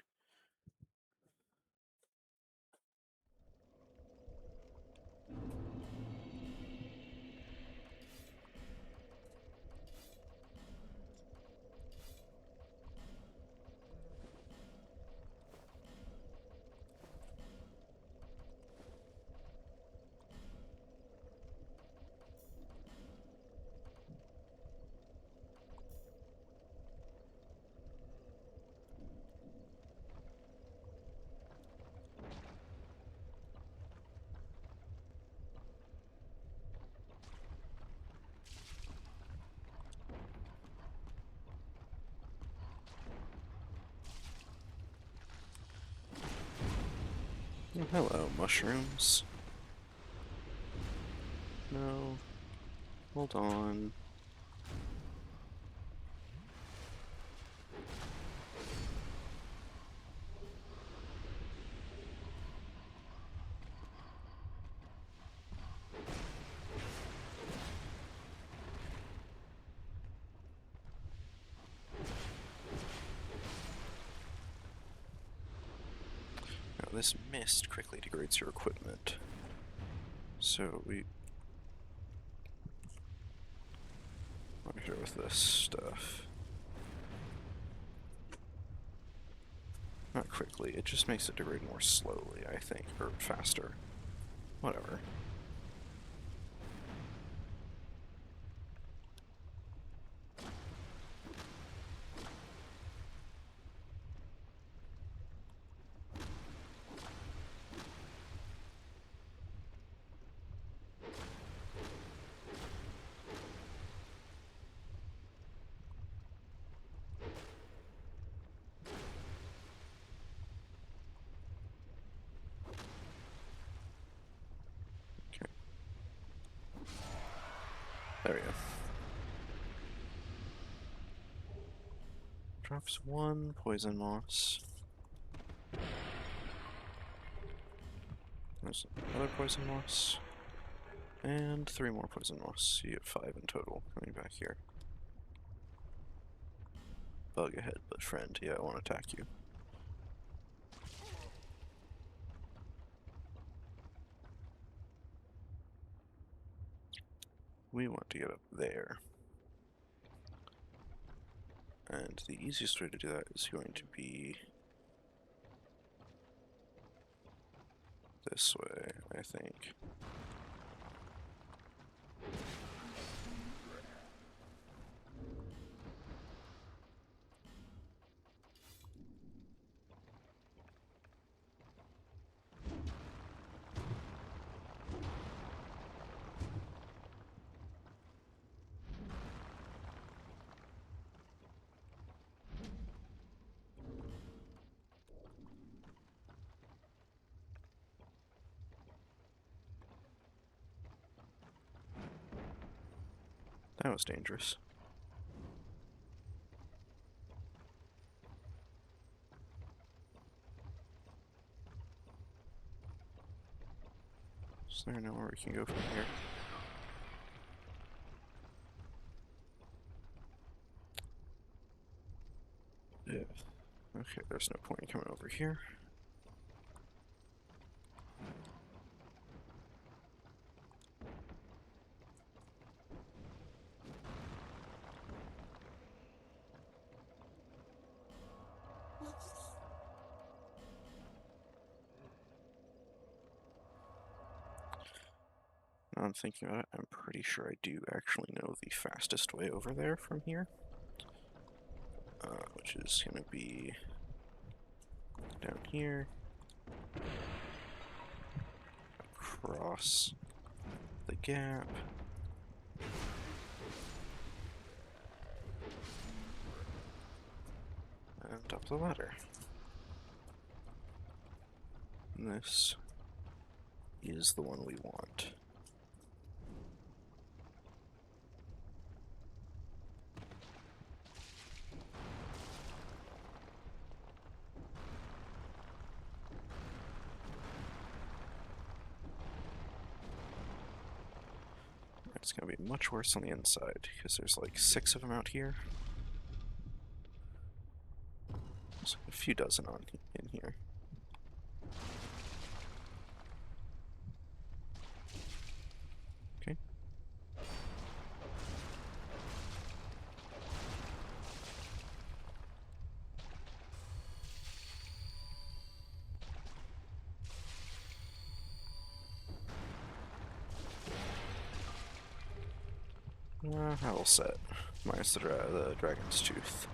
Oh, hello, mushrooms. No. Hold on. Now, this mist quickly degrades your equipment. So we want to here with this stuff. Not quickly, it just makes it degrade more slowly, I think, or faster. Whatever. There we go. Drops one poison moss. There's another poison moss. And 3 more poison moss. So you get 5 in total coming back here. bug ahead, but friend, yeah, I want to attack you. We want to get up there. And the easiest way to do that is going to be this way, I think. That was dangerous. Is there nowhere we can go from here? Yeah. Okay, there's no point in coming over here. Now I'm thinking about it, I'm pretty sure I do actually know the fastest way over there from here. Which is going to be down here, across the gap, and up the ladder. And this is the one we want. It's going to be much worse on the inside, because there's like 6 of them out here. There's a few dozen in here. Okay. I will set. Minus the dragon's tooth.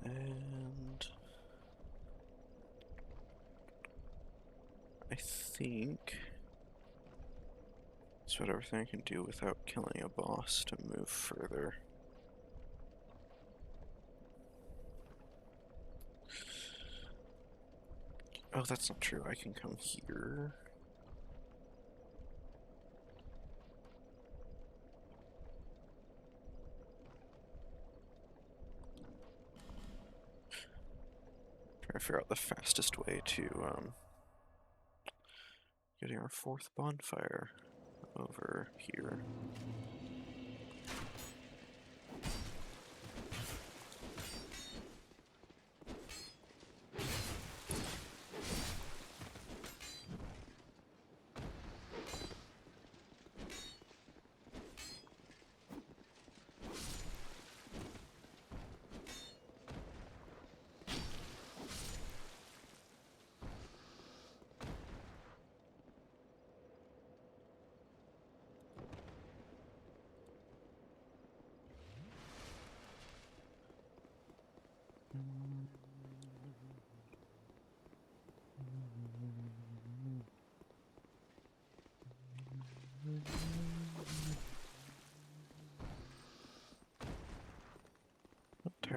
And I think that's about everything I can do without killing a boss to move further. Oh, that's not true. I can come here. Trying to figure out the fastest way to getting our 4th bonfire over here.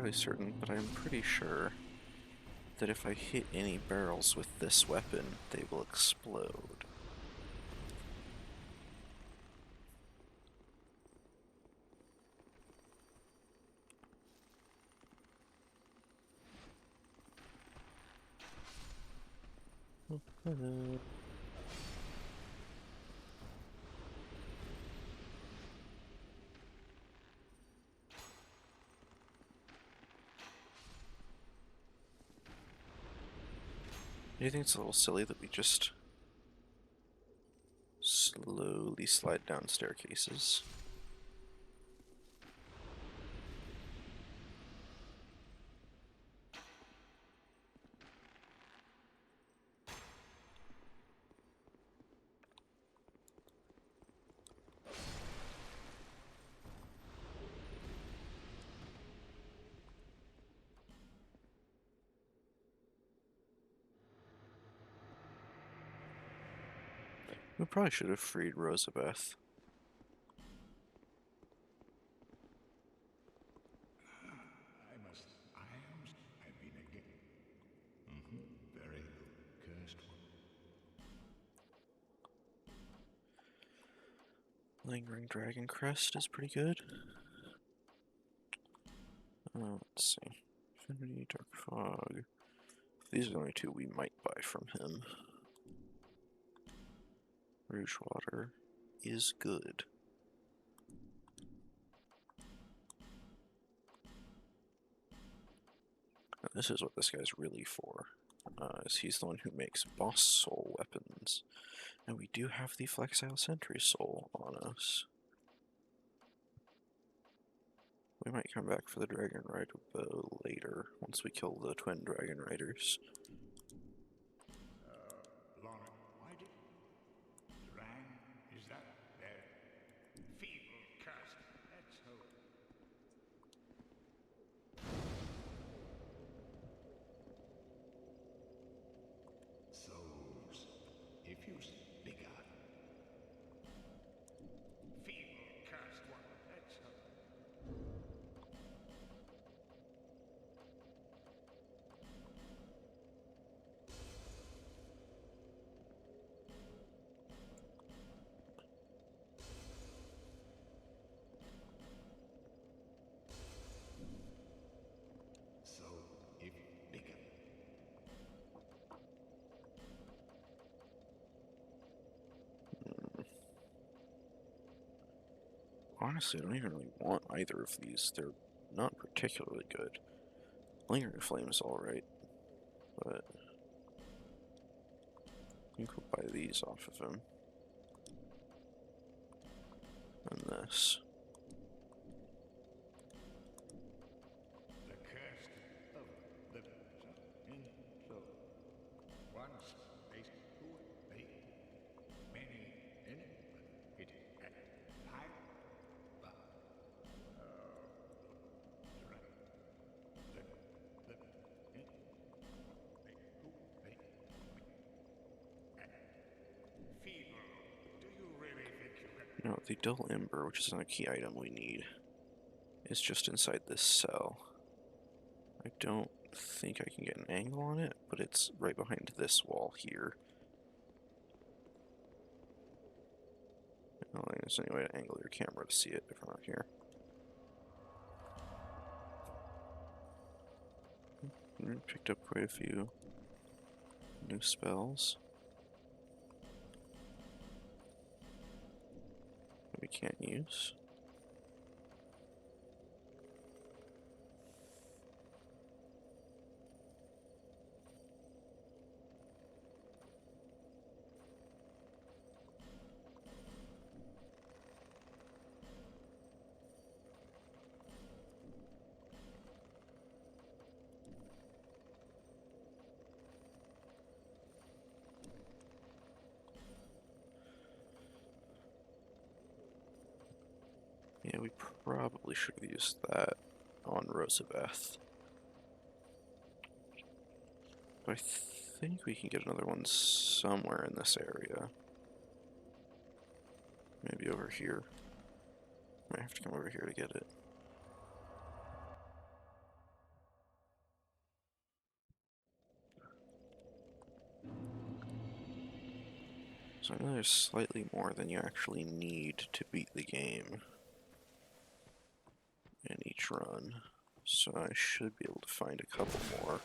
entirely certain, but I'm pretty sure that if I hit any barrels with this weapon, they will explode. Do you think it's a little silly that we just slowly slide down staircases? We probably should have freed Rosabeth. I mean again. Very cursed one. Lingering Dragon Crest is pretty good. Let's see. Infinity, Dark Fog. These are the only two we might buy from him. Rouge Water is good. Now, this is what this guy's really for. Is he's the one who makes boss soul weapons. And we do have the Flexile Sentry Soul on us. We might come back for the Dragon Rider bow later, once we kill the twin Dragon Riders. Lorna, why did Drang, is that their feeble cast? Let's hope. Souls, if you speak out. Feeble cast one, let's hope. So, if bigger. Honestly, I don't even really want either of these. They're not particularly good. Lingering Flame is alright, but I think we'll buy these off of him. And this. The curse of the in so once they stood they many in it at high but the in they feeble. Do you really think you can? No, the Dull Ember, which is another key item we need, is just inside this cell. I don't think I can get an angle on it, but it's right behind this wall here. I don't think there's any way to angle your camera to see it if I'm not here. We picked up quite a few new spells that we can't use. Yeah, we probably should have used that on Rosabeth. But I think we can get another one somewhere in this area. Maybe over here. Might have to come over here to get it. So I know there's slightly more than you actually need to beat the game in each run. So I should be able to find a couple more.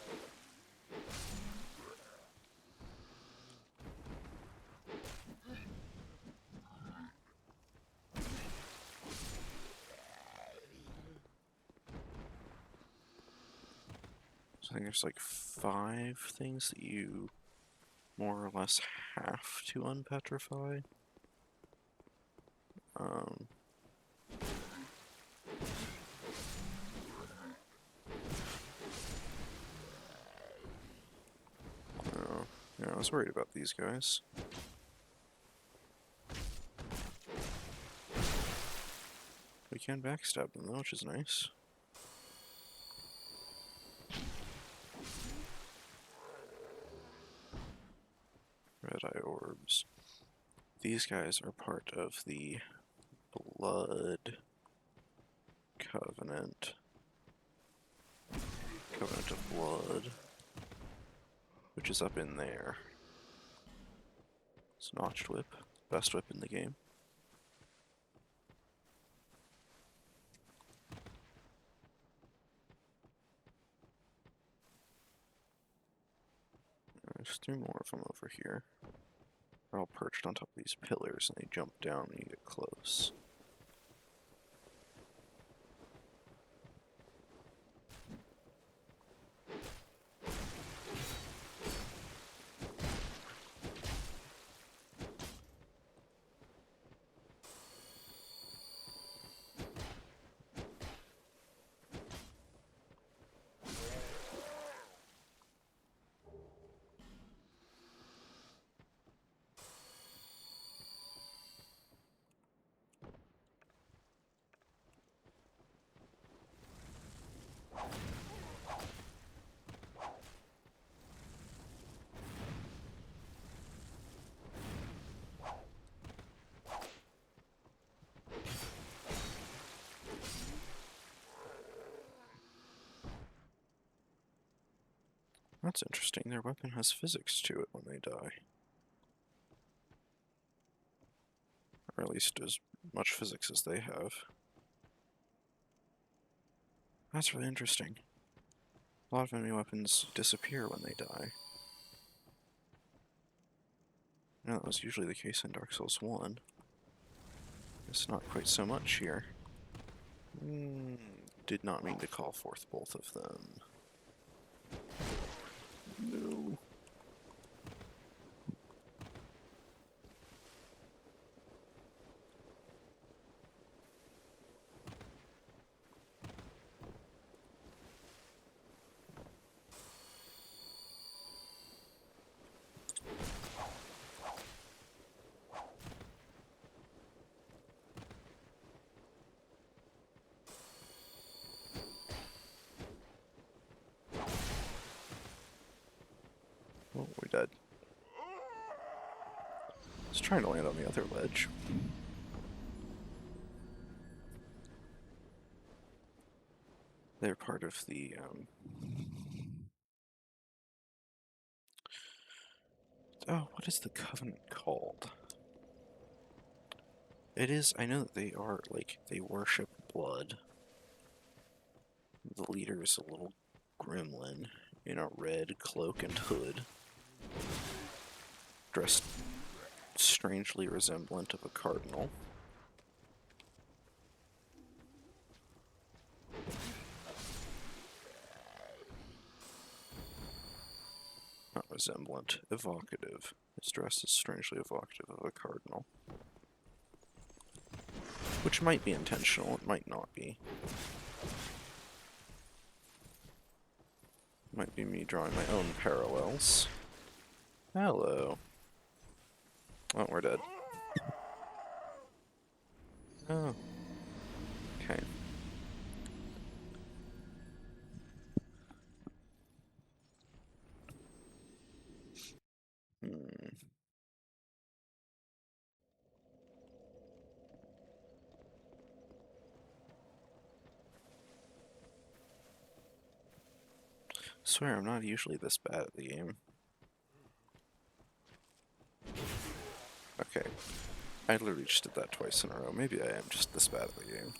So I think there's like 5 things that you more or less have to unpetrify. Oh, yeah, I was worried about these guys. We can backstab them though, which is nice. Red eye orbs. These guys are part of the Blood Covenant. Covenant of Blood. Which is up in there. It's Notched Whip. Best whip in the game. There's 3 more of them over here. They're all perched on top of these pillars and they jump down when you get close. That's interesting. Their weapon has physics to it when they die. Or at least as much physics as they have. That's really interesting. A lot of enemy weapons disappear when they die. No, that was usually the case in Dark Souls 1. It's not quite so much here. Did not mean to call forth both of them. No. Oh, we're dead. I was trying to land on the other ledge. They're part of the, oh, what is the Covenant called? It is, I know that they are, like, they worship blood. The leader is a little gremlin in a red cloak and hood, dressed strangely resemblant of a cardinal. Not resemblant, evocative. It's dressed as strangely evocative of a cardinal. Which might be intentional, it might not be. Might be me drawing my own parallels. Hello. Oh, we're dead. Oh. Okay. Swear, I'm not usually this bad at the game. Okay. I literally just did that twice in a row. Maybe I am just this bad at the game.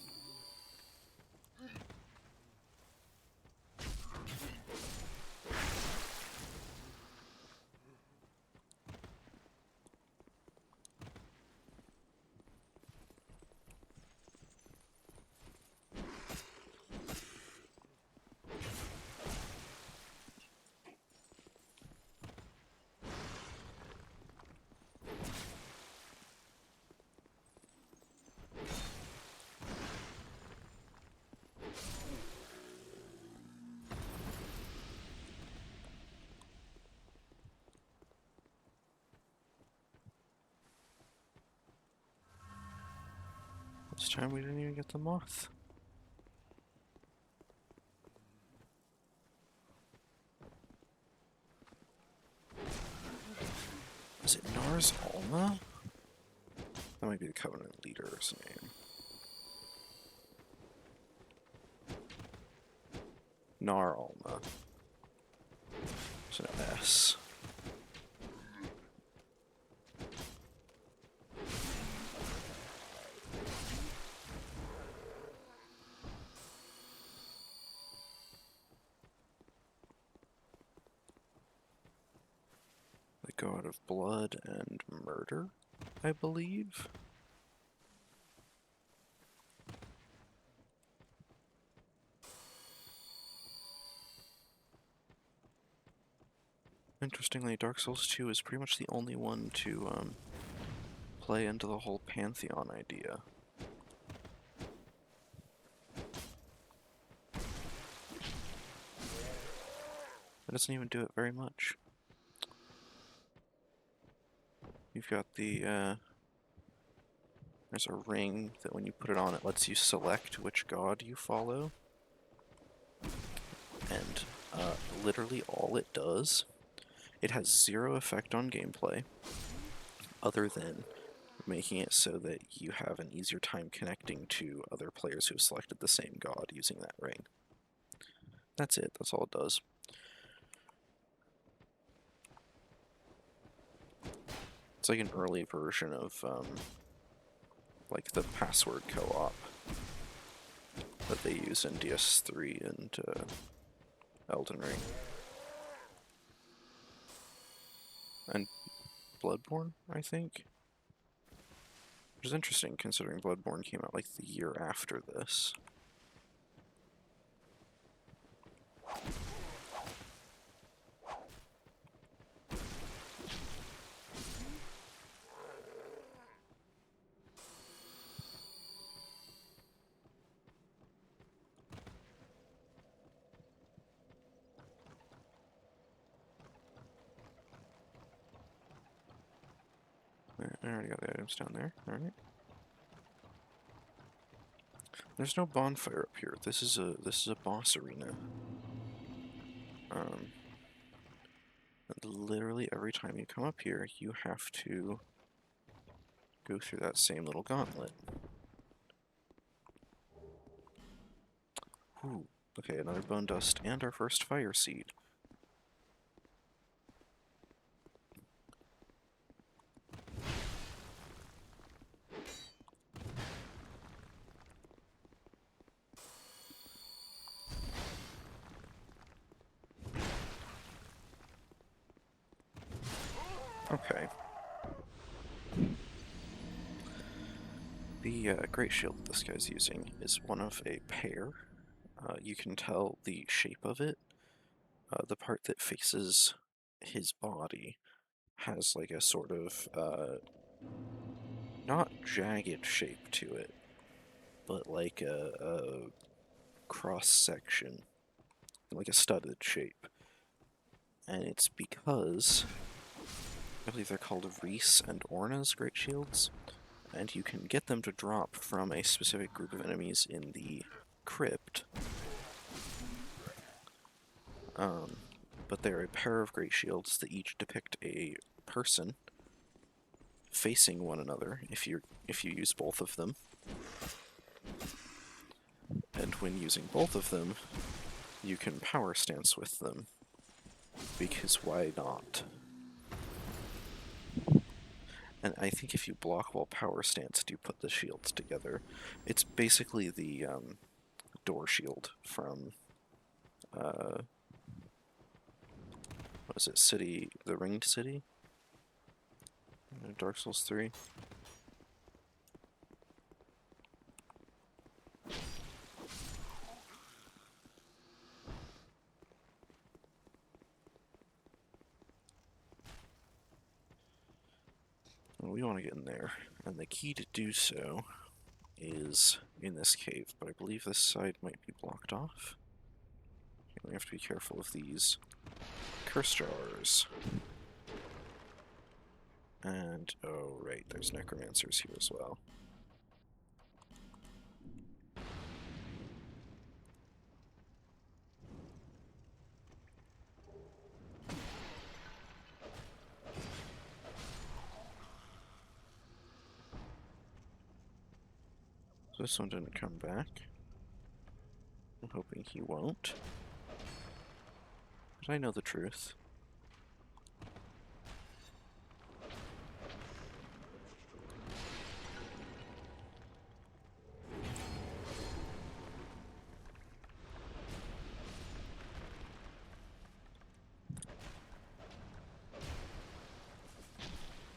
This time we didn't even get the moth. Is it Nars Alma? That might be the Covenant leader's name. Nar Alma. It's an S. The god of blood and murder, I believe. Interestingly, Dark Souls 2 is pretty much the only one to play into the whole Pantheon idea. It doesn't even do it very much. You've got the, there's a ring that when you put it on, it lets you select which god you follow. And, literally all it does, it has zero effect on gameplay, other than making it so that you have an easier time connecting to other players who have selected the same god using that ring. That's it, that's all it does. It's like an early version of, like the password co-op that they use in DS3 and Elden Ring. And Bloodborne, I think? Which is interesting considering Bloodborne came out like the year after this. I already got the items down there, alright. There's no bonfire up here. This is a boss arena. Literally every time you come up here, you have to go through that same little gauntlet. Ooh, okay, another bone dust and our first fire seed. Okay. The great shield that this guy's using is one of a pair. You can tell the shape of it. The part that faces his body has like a sort of, not jagged shape to it, but like a cross-section, like a studded shape. And it's because, I believe they're called Reese and Orna's Great Shields, and you can get them to drop from a specific group of enemies in the crypt. But they're a pair of Great Shields that each depict a person facing one another if you use both of them. And when using both of them, you can power stance with them. Because why not? And I think if you block while power stance, do put the shields together. It's basically the door shield from what is it? City, the Ringed City, Dark Souls 3. Well, we want to get in there, and the key to do so is in this cave, but I believe this side might be blocked off. Okay, we have to be careful of these curse jars. And, oh right, there's necromancers here as well. So this one didn't come back. I'm hoping he won't. But I know the truth.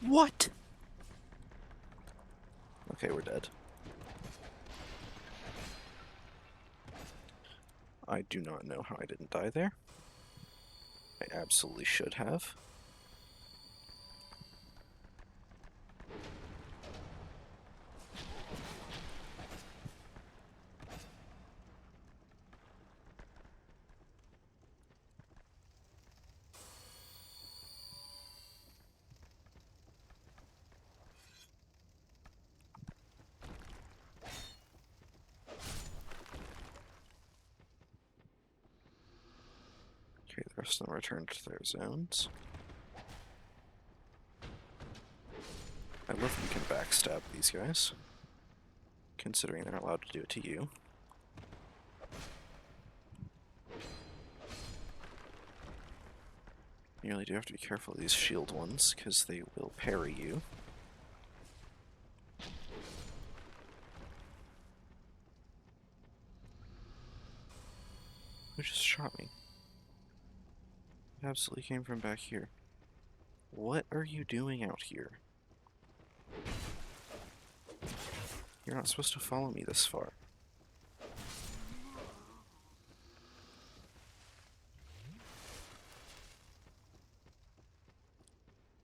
What? Okay, we're dead. I do not know how I didn't die there. I absolutely should have. Okay, the rest of them returned to their zones. I love that you can backstab these guys, considering they're allowed to do it to you. You really do have to be careful of these shield ones, because they will parry you. Who just shot me? It absolutely came from back here. What are you doing out here? You're not supposed to follow me this far.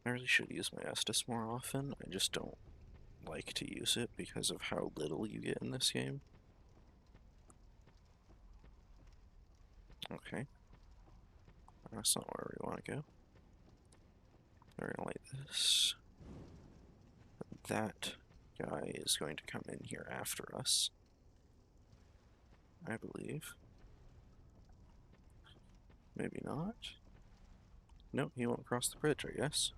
I really should use my Estus more often. I just don't like to use it because of how little you get in this game. Okay. That's not where we want to go. We're gonna light this. That guy is going to come in here after us, I believe. Maybe not. No, he won't cross the bridge, I guess.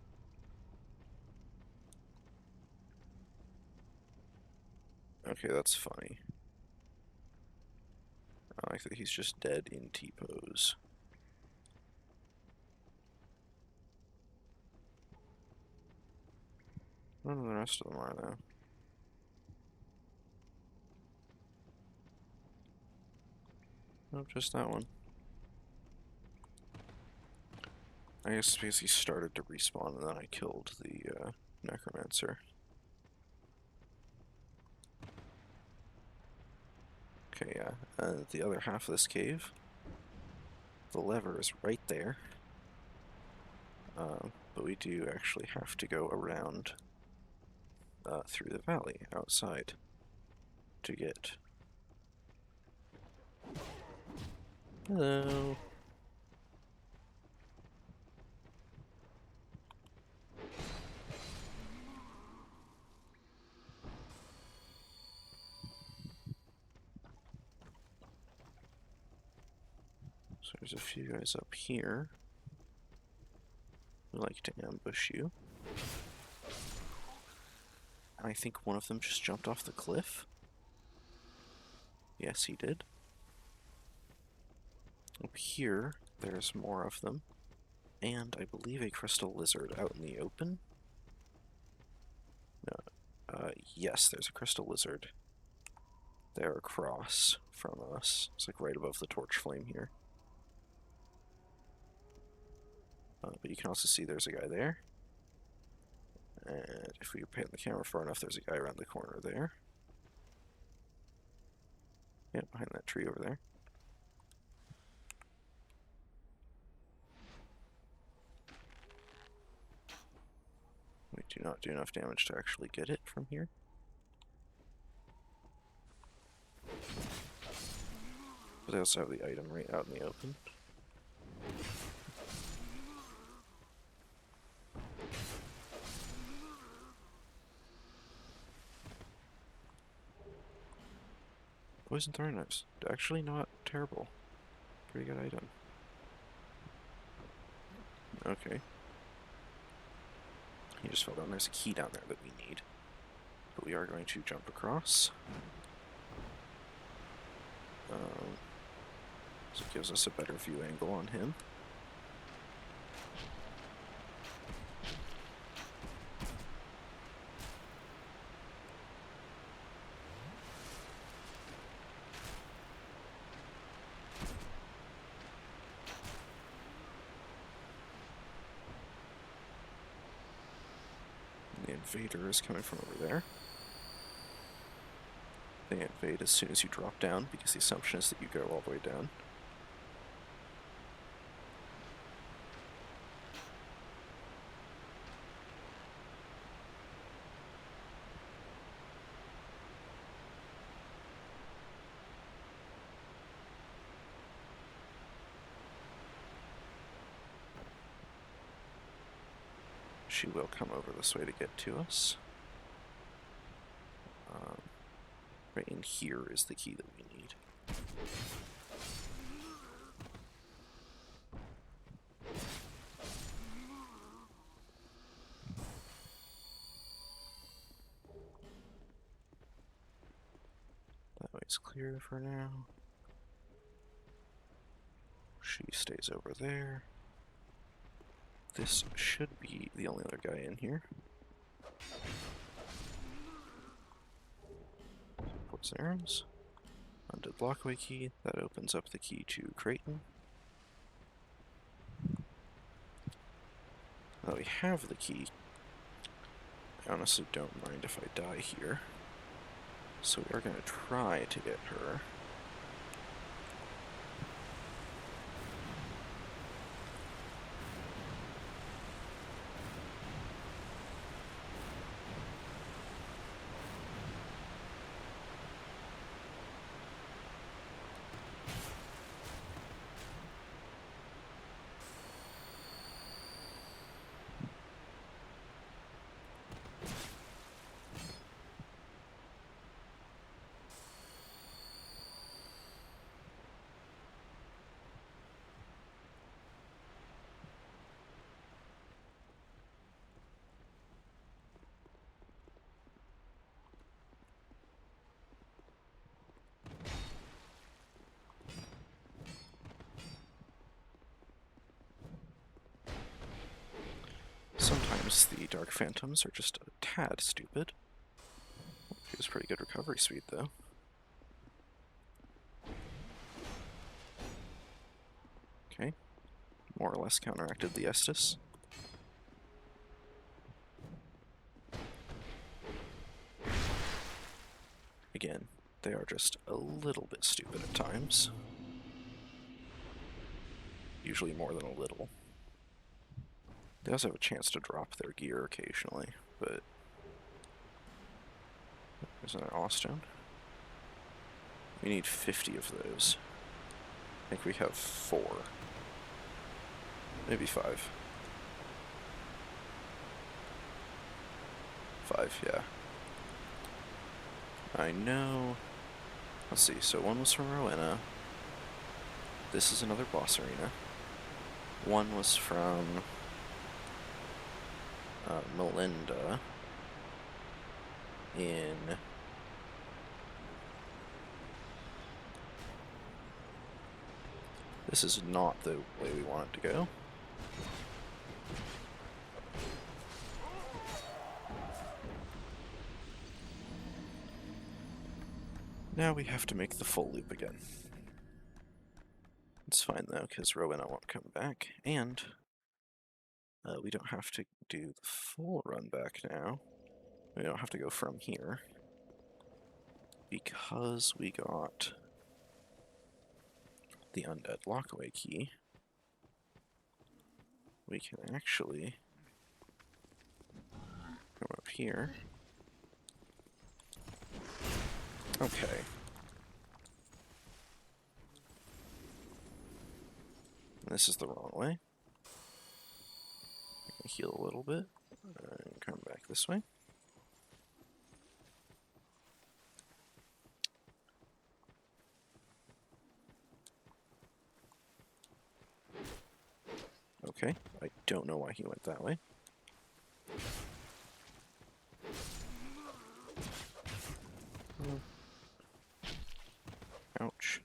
Okay, that's funny. I like that he's just dead in T-pose. None of the rest of them are, though. Nope, just that one. I guess because he started to respawn and then I killed the necromancer. Okay, yeah. The other half of this cave, the lever is right there. But we do actually have to go around through the valley outside to get. Hello. So there's a few guys up here who like to ambush you. I think one of them just jumped off the cliff. Yes, he did. Up here, there's more of them. And I believe a crystal lizard out in the open. Yes, there's a crystal lizard. They're across from us. It's like right above the torch flame here. But you can also see there's a guy there. And if we pan the camera far enough, there's a guy around the corner there. Yeah, behind that tree over there. We do not do enough damage to actually get it from here. But they also have the item right out in the open. Poison throwing knives. Actually not terrible. Pretty good item. Okay. He just fell down. There's a key down there that we need. But we are going to jump across. So it gives us a better view angle on him. The invader is coming from over there. They invade as soon as you drop down, because the assumption is that you go all the way down. She will come over this way to get to us. Right in here is the key that we need. That way's clear for now. She stays over there. This should be the only other guy in here. Poison arrows. Undead blockway key. That opens up the key to Creighton. Now we have the key. I honestly don't mind if I die here. So we are going to try to get her. Sometimes the Dark Phantoms are just a tad stupid. It was pretty good recovery speed, though. Okay. More or less counteracted the Estus. Again, they are just a little bit stupid at times. Usually more than a little. They also have a chance to drop their gear occasionally, but... There's another Awestone. We need 50 of those. I think we have 4. Maybe 5. 5, yeah. I know... Let's see, so one was from Rowena. This is another boss arena. One was from... Melinda in this is not the way we want it to go. Now we have to make the full loop again. It's fine though, because Rowena won't come back, and we don't have to do the full run back now. We don't have to go from here, because we got the undead lockaway key. We can actually go up here. Okay. This is the wrong way. Heal a little bit, and come back this way. Okay, I don't know why he went that way. Ouch.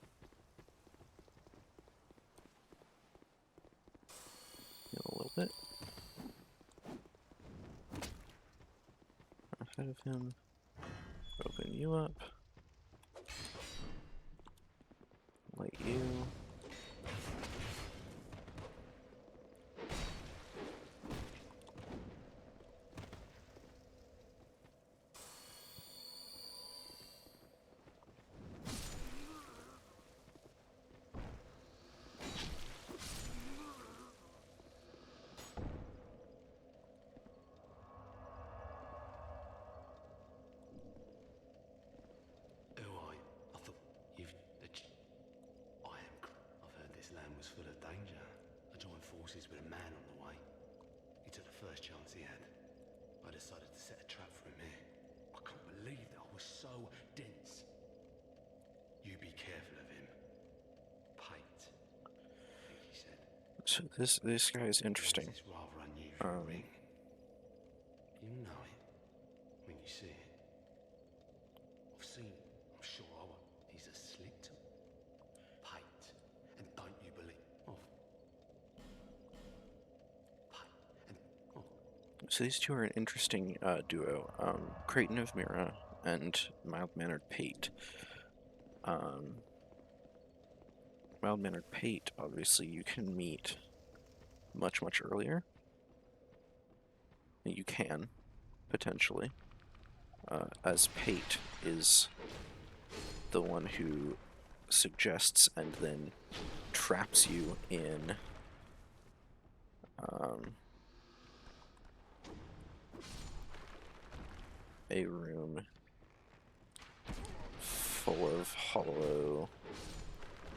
Heal a little bit. Ahead of him. Open you up. Light you. Who are you? I thought you've... I've heard this land was full of danger. I joined forces with a man on the way. He took the first chance he had. I decided to set a trap for him here. I can't believe that I was so dense. You be careful of him. Pate, I think he said. So this guy is interesting. This rather unusual ring. You know it when you see it. I've seen it. I'm sure I will. He's a slit. Pate. And don't you believe... Oh. Pate. And... Oh. So these two are an interesting duo. Creighton of Mira and Mild-Mannered Pate. Mild-Mannered Pate, obviously, you can meet much, much earlier. You can, potentially. As Pate is the one who suggests and then traps you in a room full of hollow,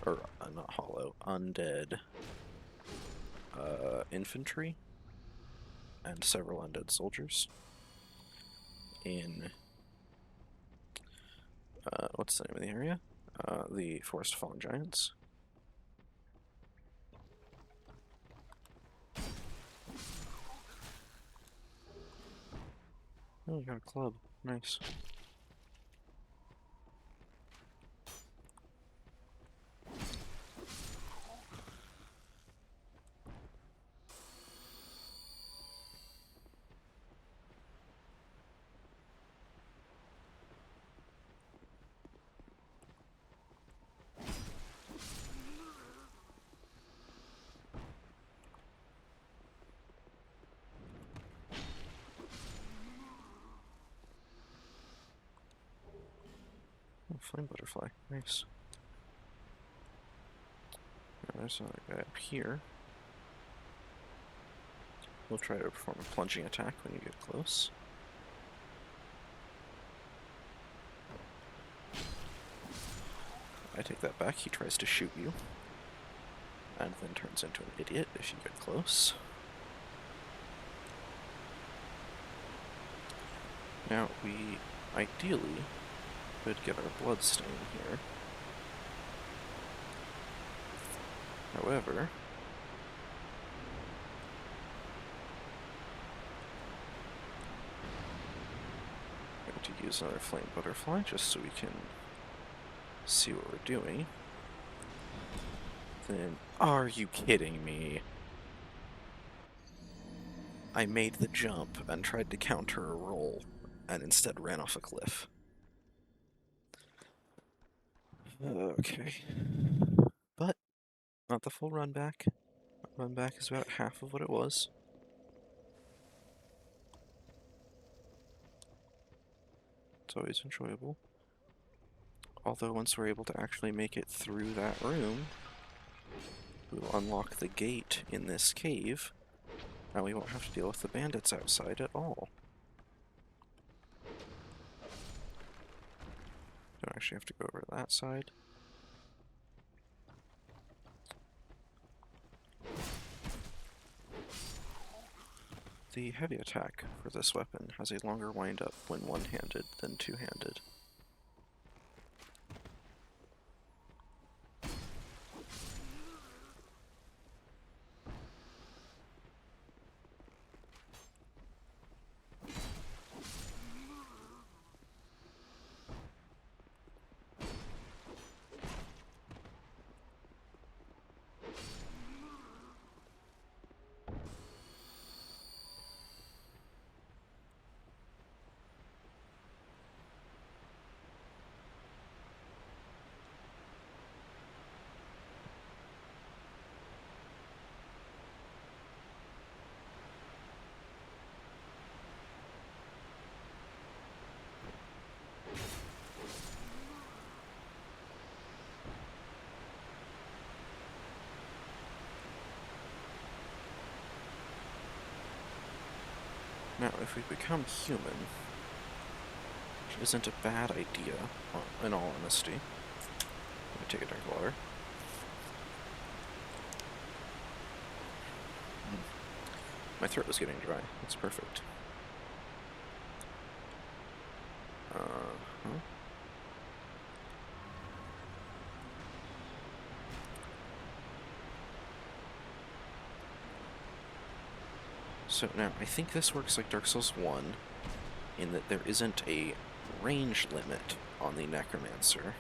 or not hollow, undead infantry and several undead soldiers in what's the name of the area? The Forest of Fallen Giants. Oh, you got a club. Nice. Oh, flame butterfly. Nice. Now, there's another guy up here. We'll try to perform a plunging attack when you get close. I take that back. He tries to shoot you. And then turns into an idiot if you get close. Now, we ideally could get our bloodstain here. However, I'm going to use another flame butterfly just so we can see what we're doing. Then, are you kidding me? I made the jump and tried to counter a roll and instead ran off a cliff. Okay. But not the full run back. Run back is about half of what it was. It's always enjoyable. Although once we're able to actually make it through that room, we'll unlock the gate in this cave, and we won't have to deal with the bandits outside at all. Don't actually have to go over to that side. The heavy attack for this weapon has a longer wind-up when one-handed than two-handed. Now, if we become human, which isn't a bad idea, in all honesty. Let me take a drink of water. My throat was getting dry. That's perfect. Uh-huh. So now, I think this works like Dark Souls 1, in that there isn't a range limit on the Necromancer.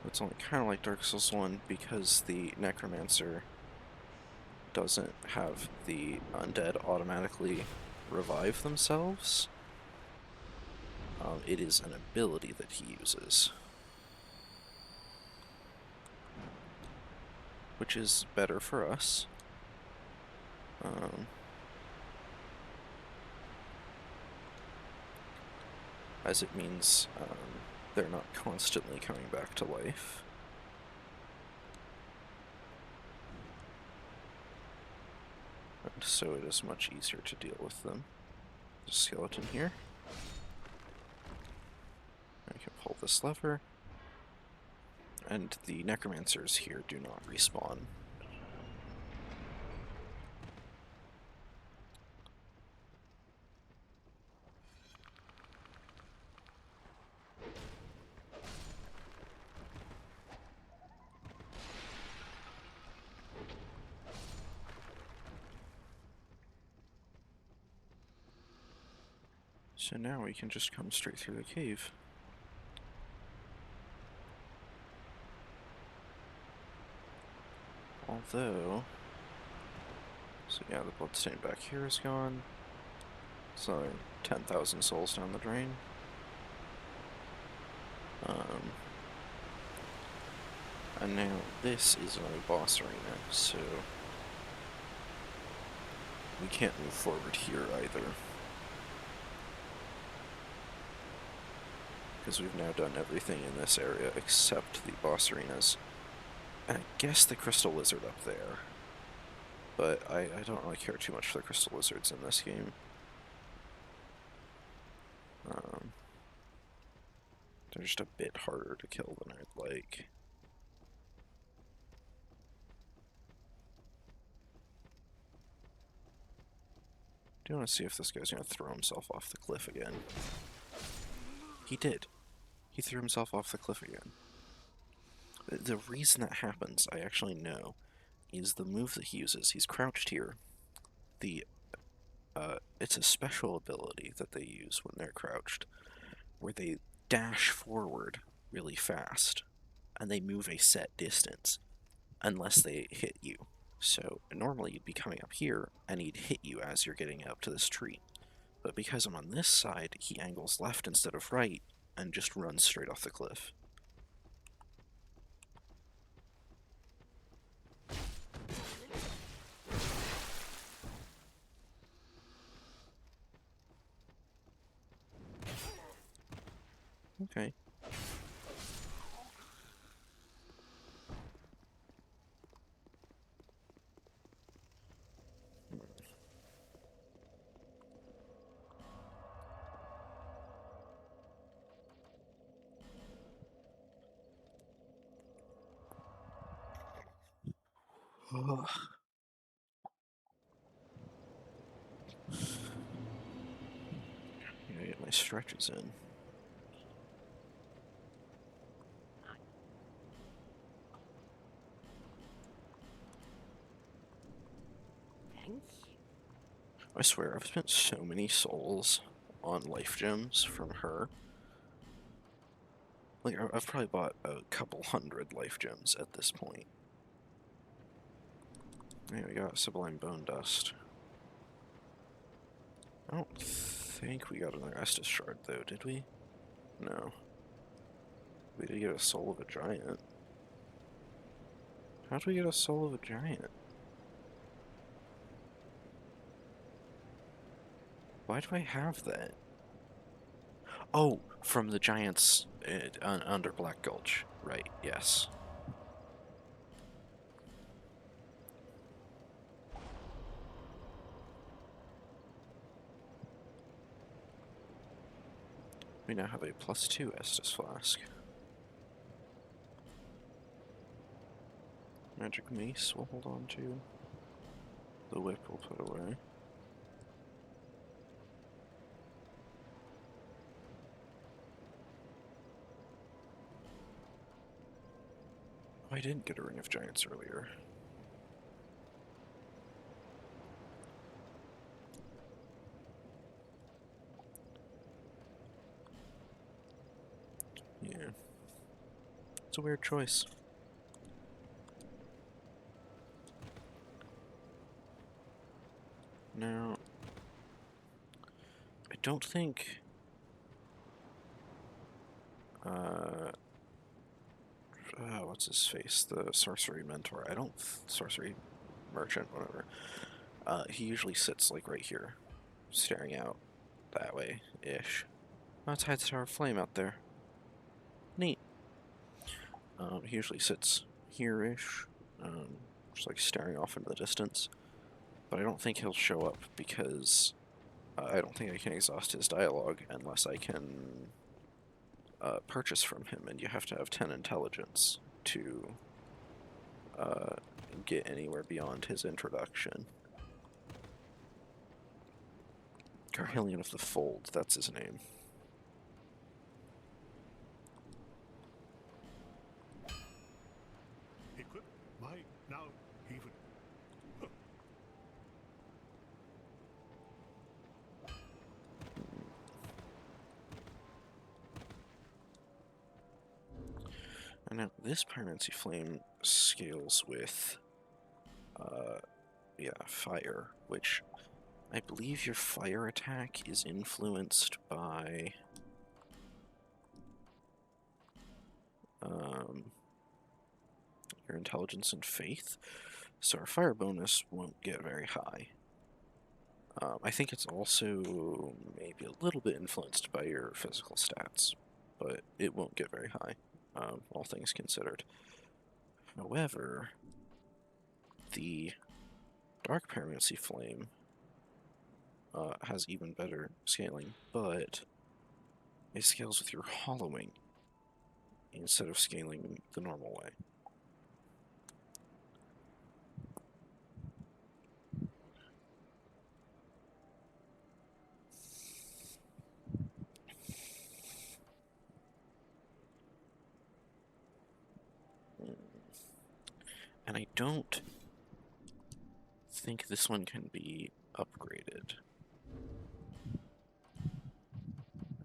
It's only kind of like Dark Souls 1 because the Necromancer doesn't have the undead automatically revive themselves. It is an ability that he uses, which is better for us. As it means they're not constantly coming back to life. And so it is much easier to deal with them. There's a skeleton here. I can pull this lever. And the necromancers here do not respawn. So now we can just come straight through the cave. Although... So yeah, the bloodstain back here is gone. So 10,000 souls down the drain. And now this is my boss arena, so we can't move forward here either. Because we've now done everything in this area except the boss arenas. And I guess the crystal lizard up there. But I don't really care too much for the crystal lizards in this game. They're just a bit harder to kill than I'd like. Do want to see if this guy's going to throw himself off the cliff again. He did. He threw himself off the cliff again. The reason that happens, I actually know, is the move that he uses. He's crouched here. It's a special ability that they use when they're crouched, where they dash forward really fast, and they move a set distance, unless they hit you. So normally you'd be coming up here, and he'd hit you as you're getting up to this tree. But because I'm on this side, he angles left instead of right and just runs straight off the cliff. Okay. Ugh. Gotta get my stretches in. Thank you. I swear, I've spent so many souls on life gems from her. Like, I've probably bought a couple hundred life gems at this point. Yeah, we got Sublime Bone Dust. I don't think we got an Estus Shard, though, did we? No. We did get a Soul of a Giant. How did we get a Soul of a Giant? Why do I have that? Oh, from the Giants under Black Gulch. Right, yes. We now have a +2 Estus Flask. Magic Mace we'll hold on to. The Whip we'll put away. Oh, I didn't get a Ring of Giants earlier. Yeah. It's a weird choice. Now, I don't think... what's his face? The Sorcery Mentor. I don't... Sorcery Merchant, whatever. He usually sits, like, right here. Staring out that way-ish. Oh, it's High Tower of Flame out there. Neat. He usually sits here-ish. Just, like, staring off into the distance. But I don't think he'll show up because... I don't think I can exhaust his dialogue unless I can purchase from him, and you have to have 10 intelligence to get anywhere beyond his introduction. Carhillion of the Fold, that's his name. Equip might now even. And now this Pyromancy Flame scales with, yeah, fire, which I believe your fire attack is influenced by, your intelligence and faith, so our fire bonus won't get very high. I think it's also maybe a little bit influenced by your physical stats, but it won't get very high, all things considered. However, the Dark Pyromancy Flame has even better scaling, but it scales with your hollowing instead of scaling the normal way. And I don't think this one can be upgraded.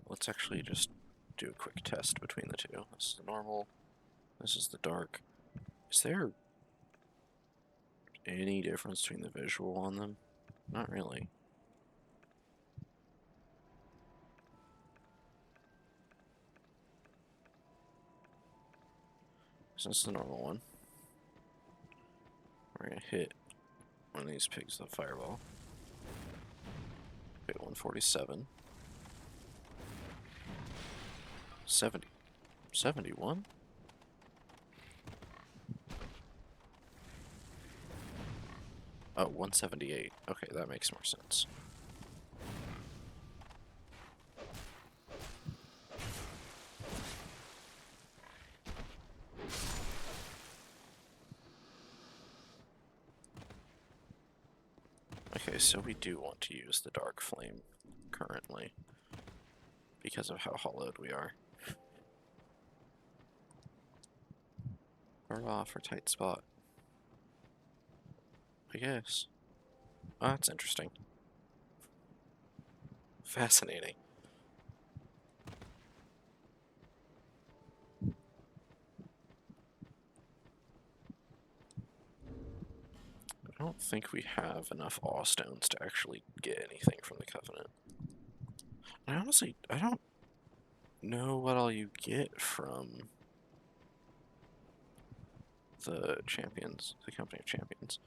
Let's actually just do a quick test between the two. This is the normal, this is the dark. Is there any difference between the visual on them? Not really. So this is the normal one. We're gonna hit one of these pigs with a fireball. Hit 147. 70. 71? Oh, 178. Okay, that makes more sense. Okay, so we do want to use the Dark Flame currently because of how hollowed we are. Hurrah for tight spot. I guess. Oh, that's interesting. Fascinating. I don't think we have enough awe stones to actually get anything from the Covenant. I honestly, I don't know what all you get from the champions, the Company of Champions.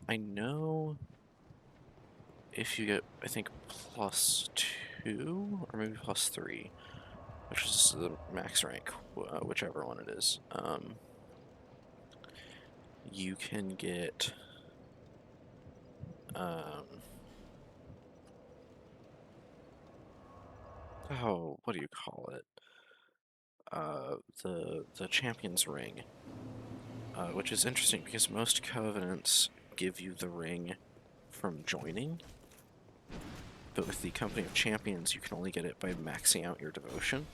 I know if you get, I think, +2 or maybe +3, which is the max rank, whichever one it is. You can get oh, what do you call it? The Champion's Ring, which is interesting because most covenants give you the ring from joining, but with the Company of Champions, you can only get it by maxing out your devotion.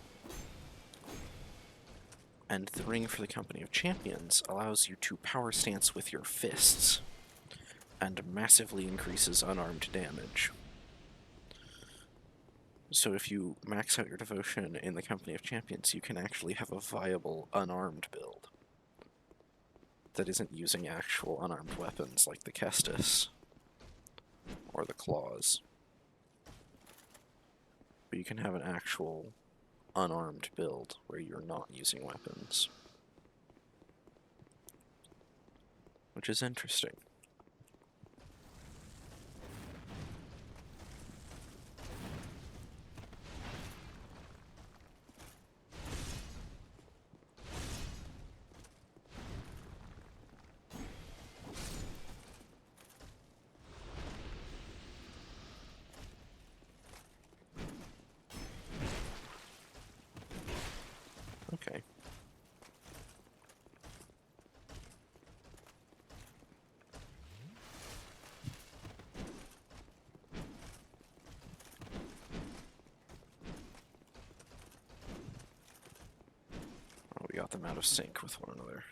And the ring for the Company of Champions allows you to power stance with your fists, and massively increases unarmed damage. So if you max out your devotion in the Company of Champions, you can actually have a viable unarmed build that isn't using actual unarmed weapons like the Kestis or the Claws. But you can have an actual unarmed build where you're not using weapons. Which is interesting. Okay. Oh, we got them out of sync with one another.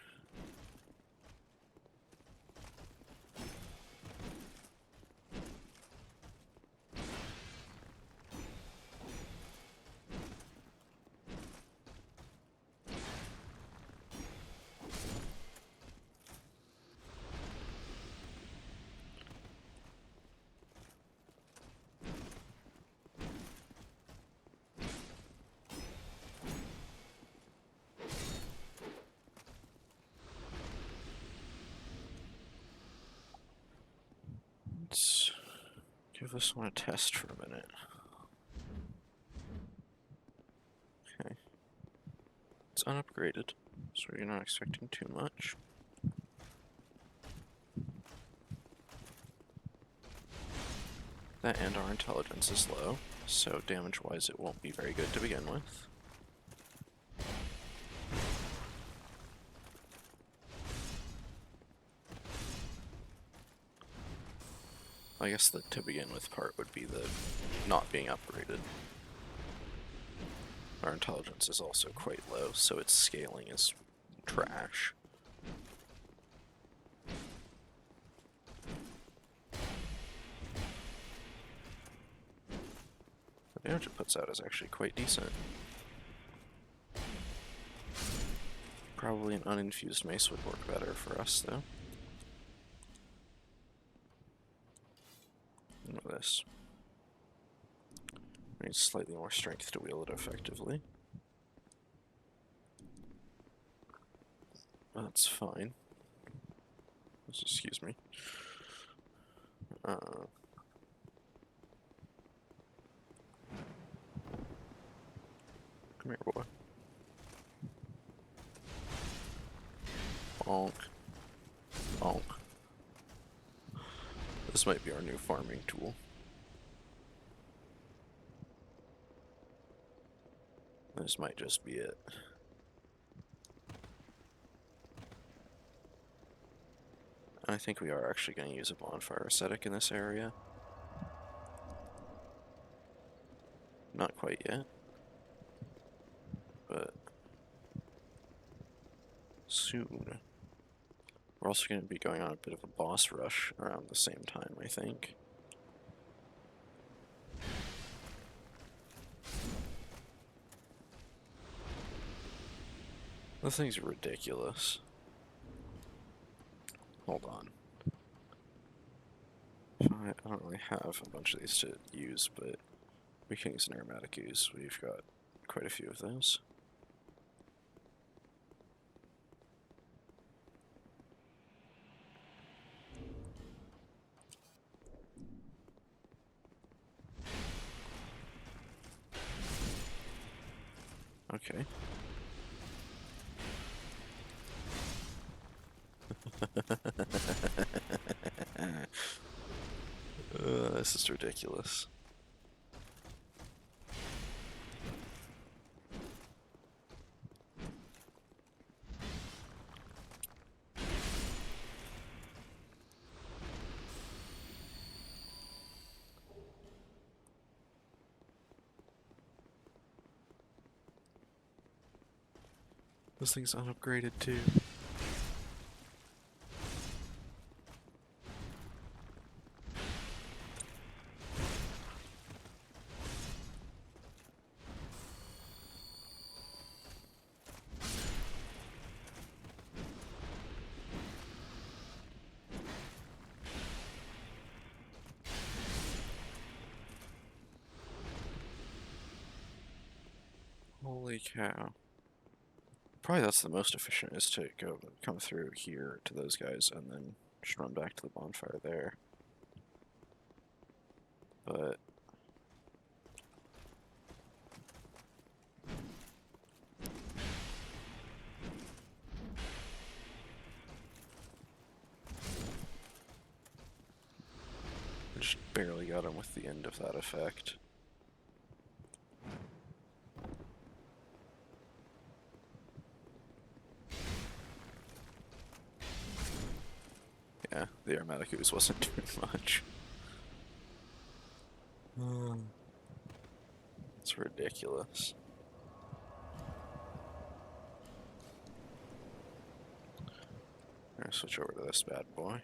Let's give this one a test for a minute. Okay. It's unupgraded, so you're not expecting too much. That and our intelligence is low, so damage-wise it won't be very good to begin with. I guess the to begin with part would be the not being upgraded. Our intelligence is also quite low, so its scaling is trash. The damage it puts out is actually quite decent. Probably an uninfused mace would work better for us, though. Look at this. Needs slightly more strength to wield it effectively. That's fine. Excuse me. Come here, boy. Bonk. Bonk. This might be our new farming tool. This might just be it. I think we are actually going to use a bonfire ascetic in this area. Not quite yet, but soon. We're also going to be going on a bit of a boss rush around the same time, I think. This thing's ridiculous. Hold on. I don't really have a bunch of these to use, but we can use an aromatic ooze. We've got quite a few of those. Okay. This is ridiculous. This thing's unupgraded too. Holy cow. Probably that's the most efficient, is to come through here to those guys and then just run back to the bonfire there. But I just barely got him with the end of that effect. Yeah, the aromatic ooze wasn't doing much. It's ridiculous. I'm gonna switch over to this bad boy.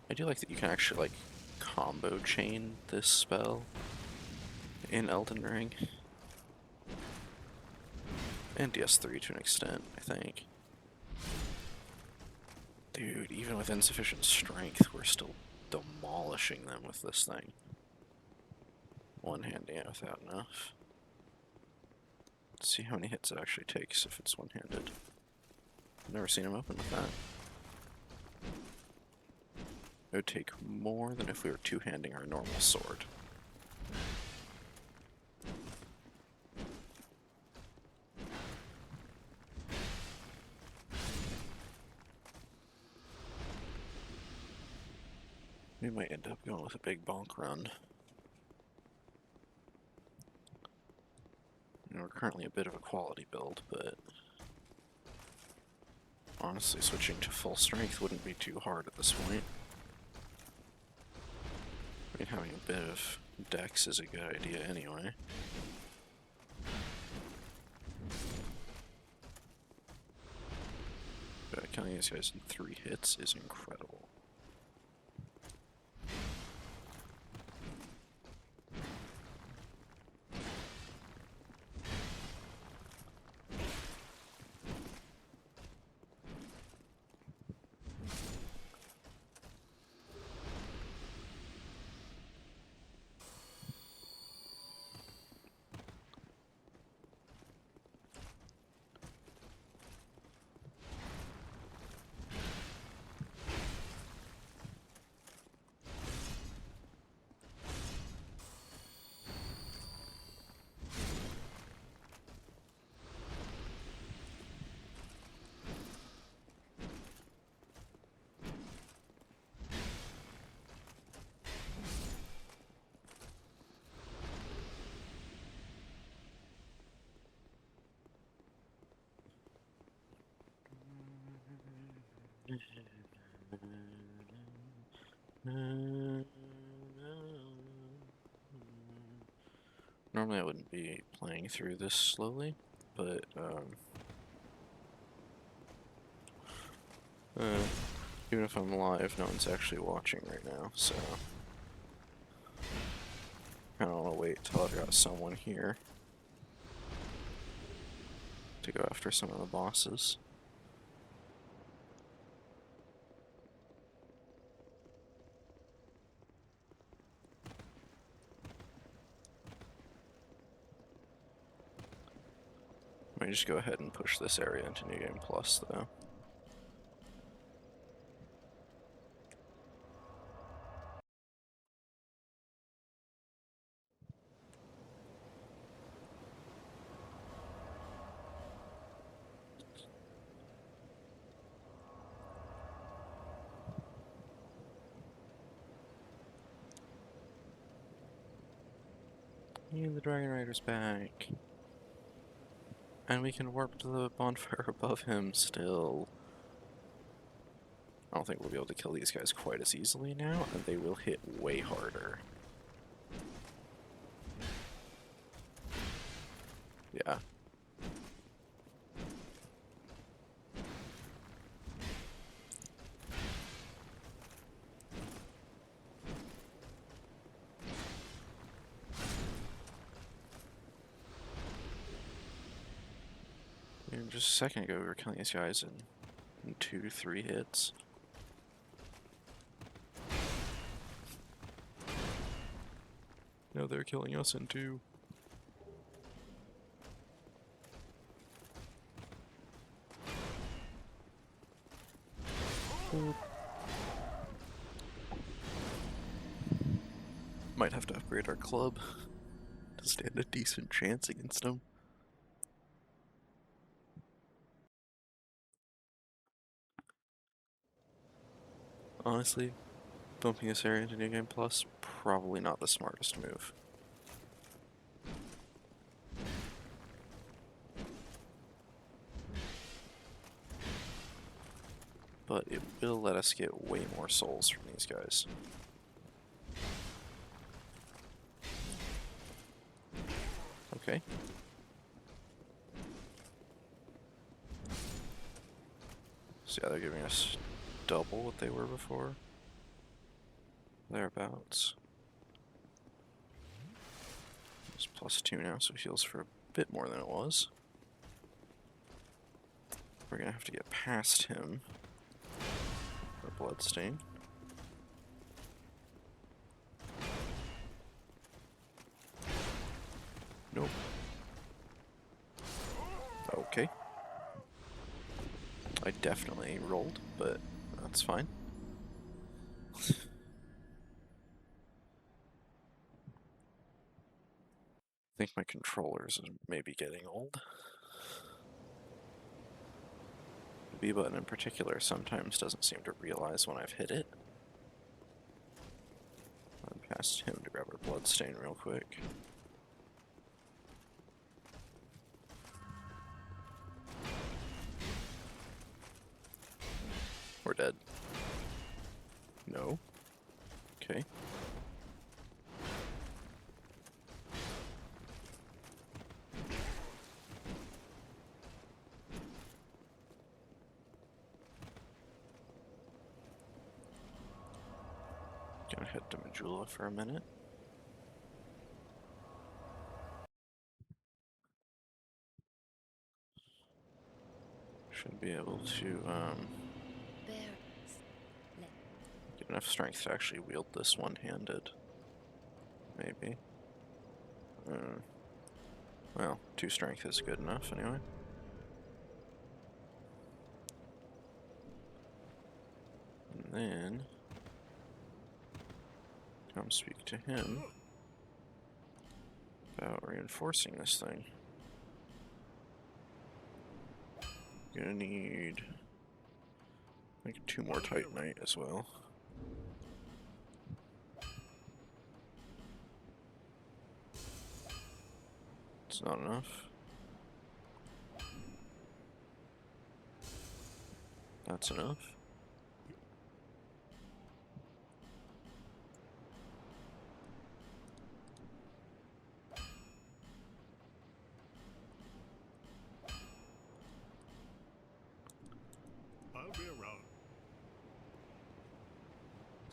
I do like that you can actually, like, combo chain this spell in Elden Ring. And DS3 to an extent, I think. Dude, even with insufficient strength, we're still demolishing them with this thing. One-handing it without enough. Let's see how many hits it actually takes if it's one-handed. Never seen him open with that. It would take more than if we were two-handing our normal sword. We might end up going with a big bonk run. You know, we're currently a bit of a quality build, but honestly, switching to full strength wouldn't be too hard at this point. I mean, having a bit of dex is a good idea anyway. But killing these guys in 3 hits is incredible. Normally I wouldn't be playing through this slowly, but even if I'm live, no one's actually watching right now, so I don't want to wait till I've got someone here to go after some of the bosses. Let me just go ahead and push this area into New Game Plus, though. The Dragon Rider's back. And we can warp to the bonfire above him still. I don't think we'll be able to kill these guys quite as easily now, and they will hit way harder. Yeah. And just a second ago, we were killing these guys in 2-3 hits. No, they're killing us in 2. Might have to upgrade our club to stand a decent chance against them. Honestly, bumping this area into New Game Plus, probably not the smartest move. But it will let us get way more souls from these guys. Okay. So yeah, they're giving us double what they were before. Thereabouts. It's +2 now, so it heals for a bit more than it was. We're gonna have to get past him. A bloodstain. Nope. Okay. I definitely rolled, but that's fine. I think my controllers are maybe getting old. The B button in particular sometimes doesn't seem to realize when I've hit it. I'm past him to grab our bloodstain real quick. We're dead. No. Okay. Gonna head to Majula for a minute. Should be able to get enough strength to actually wield this one-handed. Maybe. Well, 2 strength is good enough anyway. And then come speak to him about reinforcing this thing. Gonna need like 2 more Titanite as well. It's not enough. That's enough.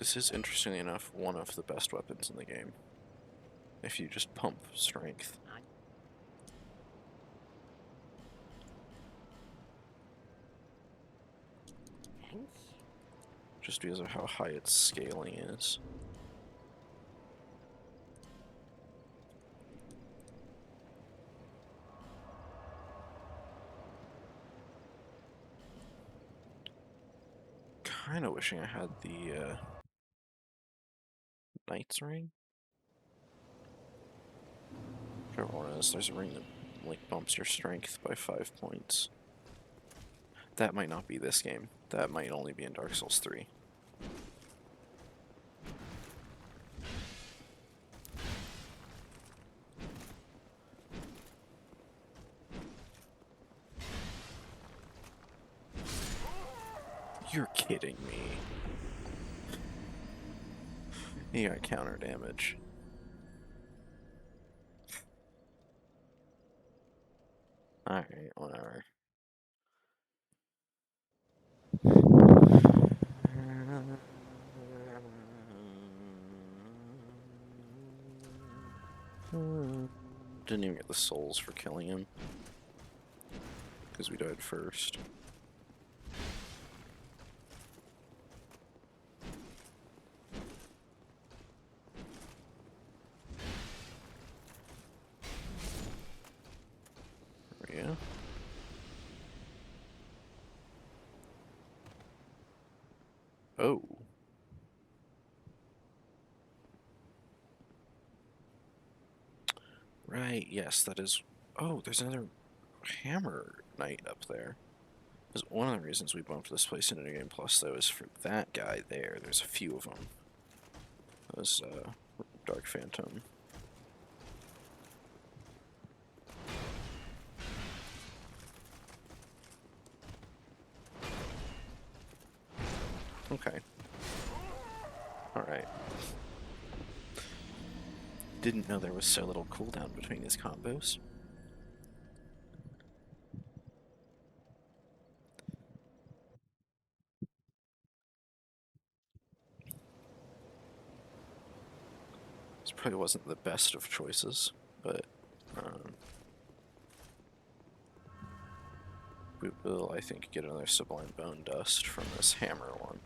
This is, interestingly enough, one of the best weapons in the game. If you just pump strength. Thanks. Just because of how high its scaling is. Kinda wishing I had the Knight's Ring. Whichever one it is, there's a ring that like bumps your strength by 5 points. That might not be this game. That might only be in Dark Souls 3. You're kidding me. He got counter damage. Alright, whatever. Didn't even get the souls for killing him. Because we died first. Yeah. Oh. Right, yes, that is... Oh, there's another hammer knight up there. Because one of the reasons we bumped this place into New Game Plus, though, is for that guy there. There's a few of them. Those, Dark Phantom. Okay. Alright. Didn't know there was so little cooldown between these combos. This probably wasn't the best of choices, but we will, I think, get another Sublime Bone Dust from this hammer one.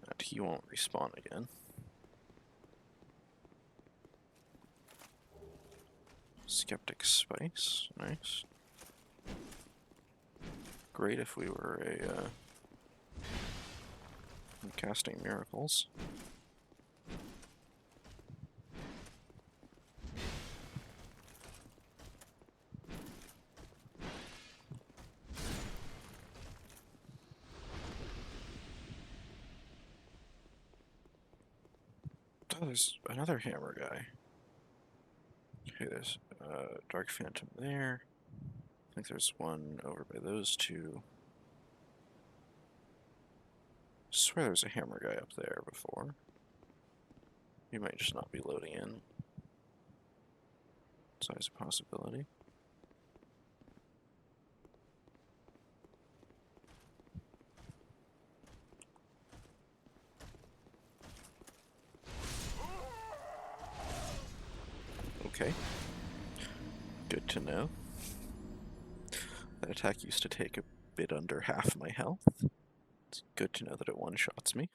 And he won't respawn again. Skeptic Spice, nice. Great if we were casting miracles. Oh, there's another hammer guy. Okay, there's Dark Phantom there. I think there's one over by those two. I swear there's a hammer guy up there before. He might just not be loading in. It's always a possibility. Okay. Good to know. That attack used to take a bit under half my health. It's good to know that it one-shots me.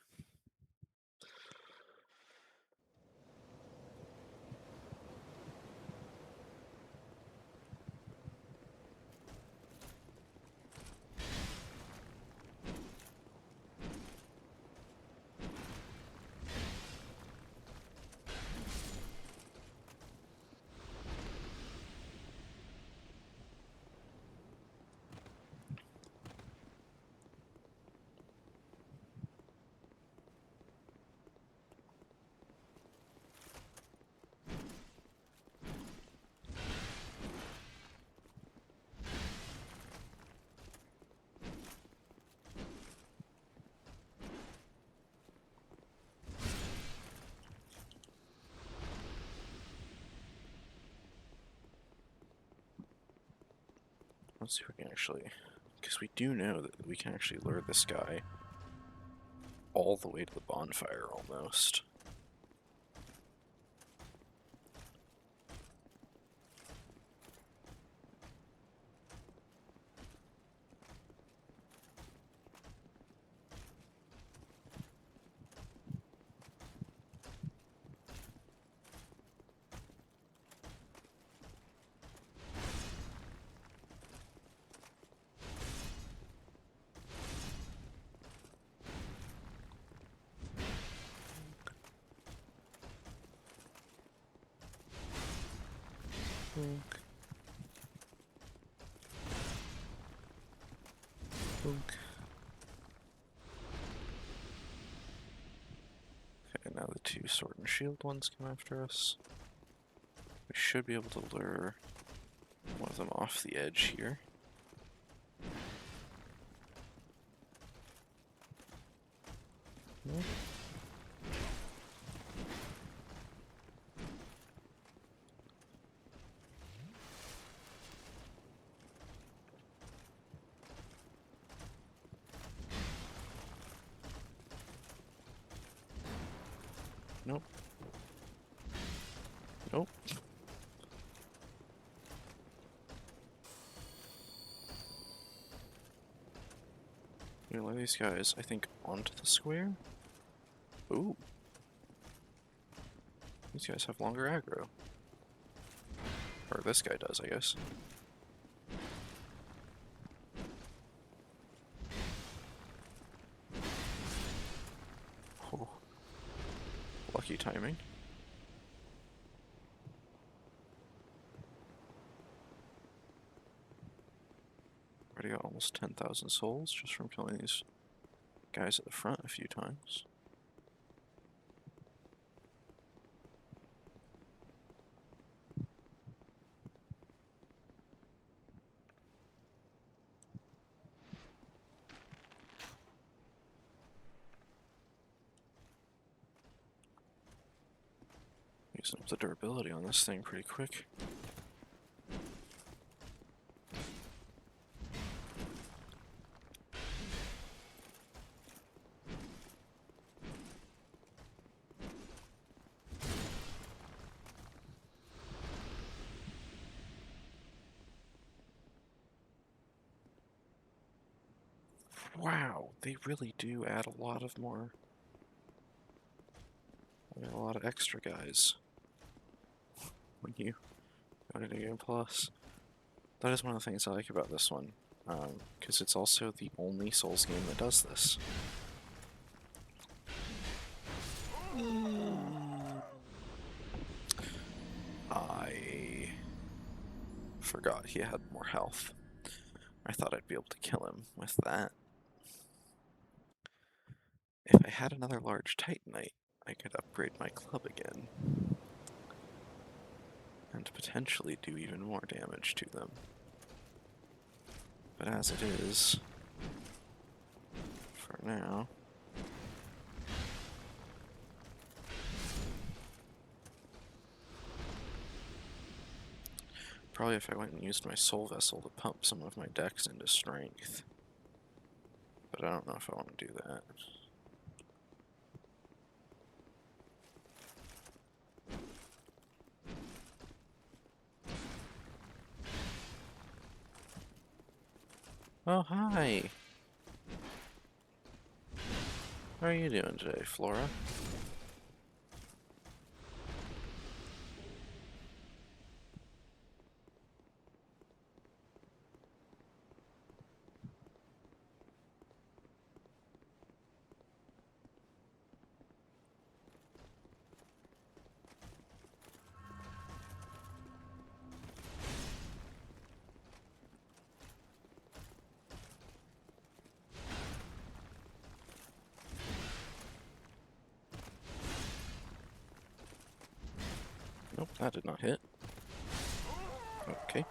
Let's see if we can actually, because we do know that we can actually lure this guy all the way to the bonfire almost. Boink. Boink. Okay, now the two sword and shield ones come after us. We should be able to lure one of them off the edge here. Nope. Nope. Nope. We lure these guys, I think, onto the square. Ooh. These guys have longer aggro. Or this guy does, I guess. Oh. Lucky timing. Already got almost 10,000 souls just from killing these guys at the front a few times. Using up the durability on this thing pretty quick. Wow, they really do add a lot of more. A lot of extra guys when you go to New Game Plus. That is one of the things I like about this one, because it's also the only Souls game that does this. I forgot he had more health. I thought I'd be able to kill him with that. If I had another large Titanite, I could upgrade my club again. And potentially do even more damage to them. But as it is, for now, probably if I went and used my soul vessel to pump some of my decks into strength. But I don't know if I want to do that. Oh, hi! How are you doing today, Flora? Nope, that did not hit. Okay.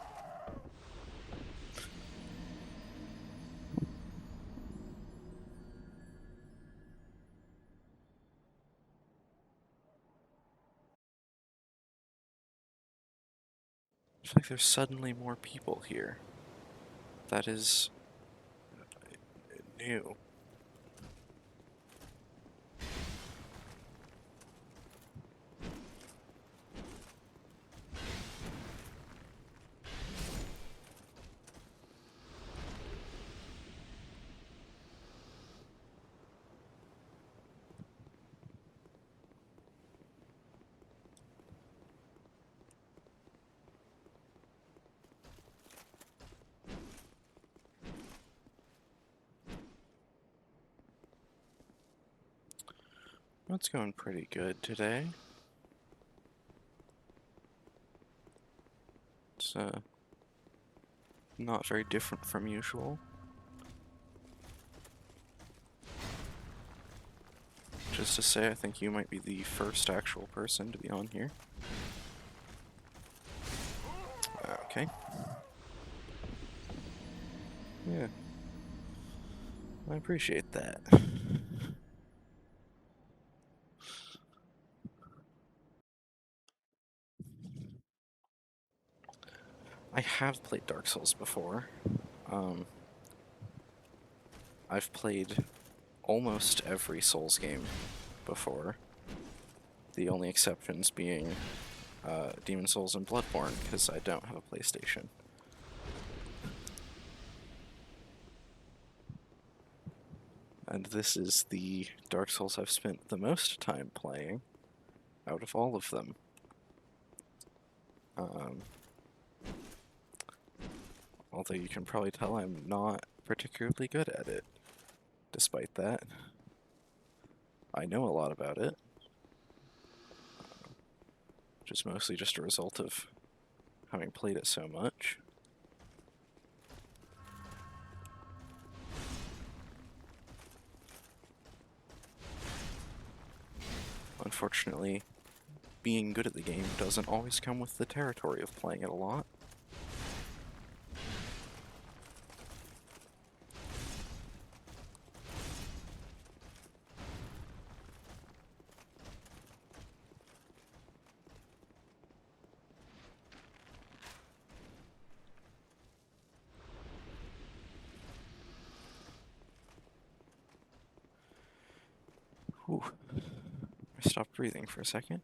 It's like there's suddenly more people here. That is new. That's going pretty good today. It's not very different from usual. Just to say, I think you might be the first actual person to be on here. Okay. Yeah. I appreciate that. I have played Dark Souls before. I've played almost every Souls game before. The only exceptions being Demon Souls and Bloodborne, because I don't have a PlayStation. And this is the Dark Souls I've spent the most time playing out of all of them. Although you can probably tell I'm not particularly good at it. Despite that, I know a lot about it, which is mostly just a result of having played it so much. Unfortunately, being good at the game doesn't always come with the territory of playing it a lot. Whew. I stopped breathing for a second.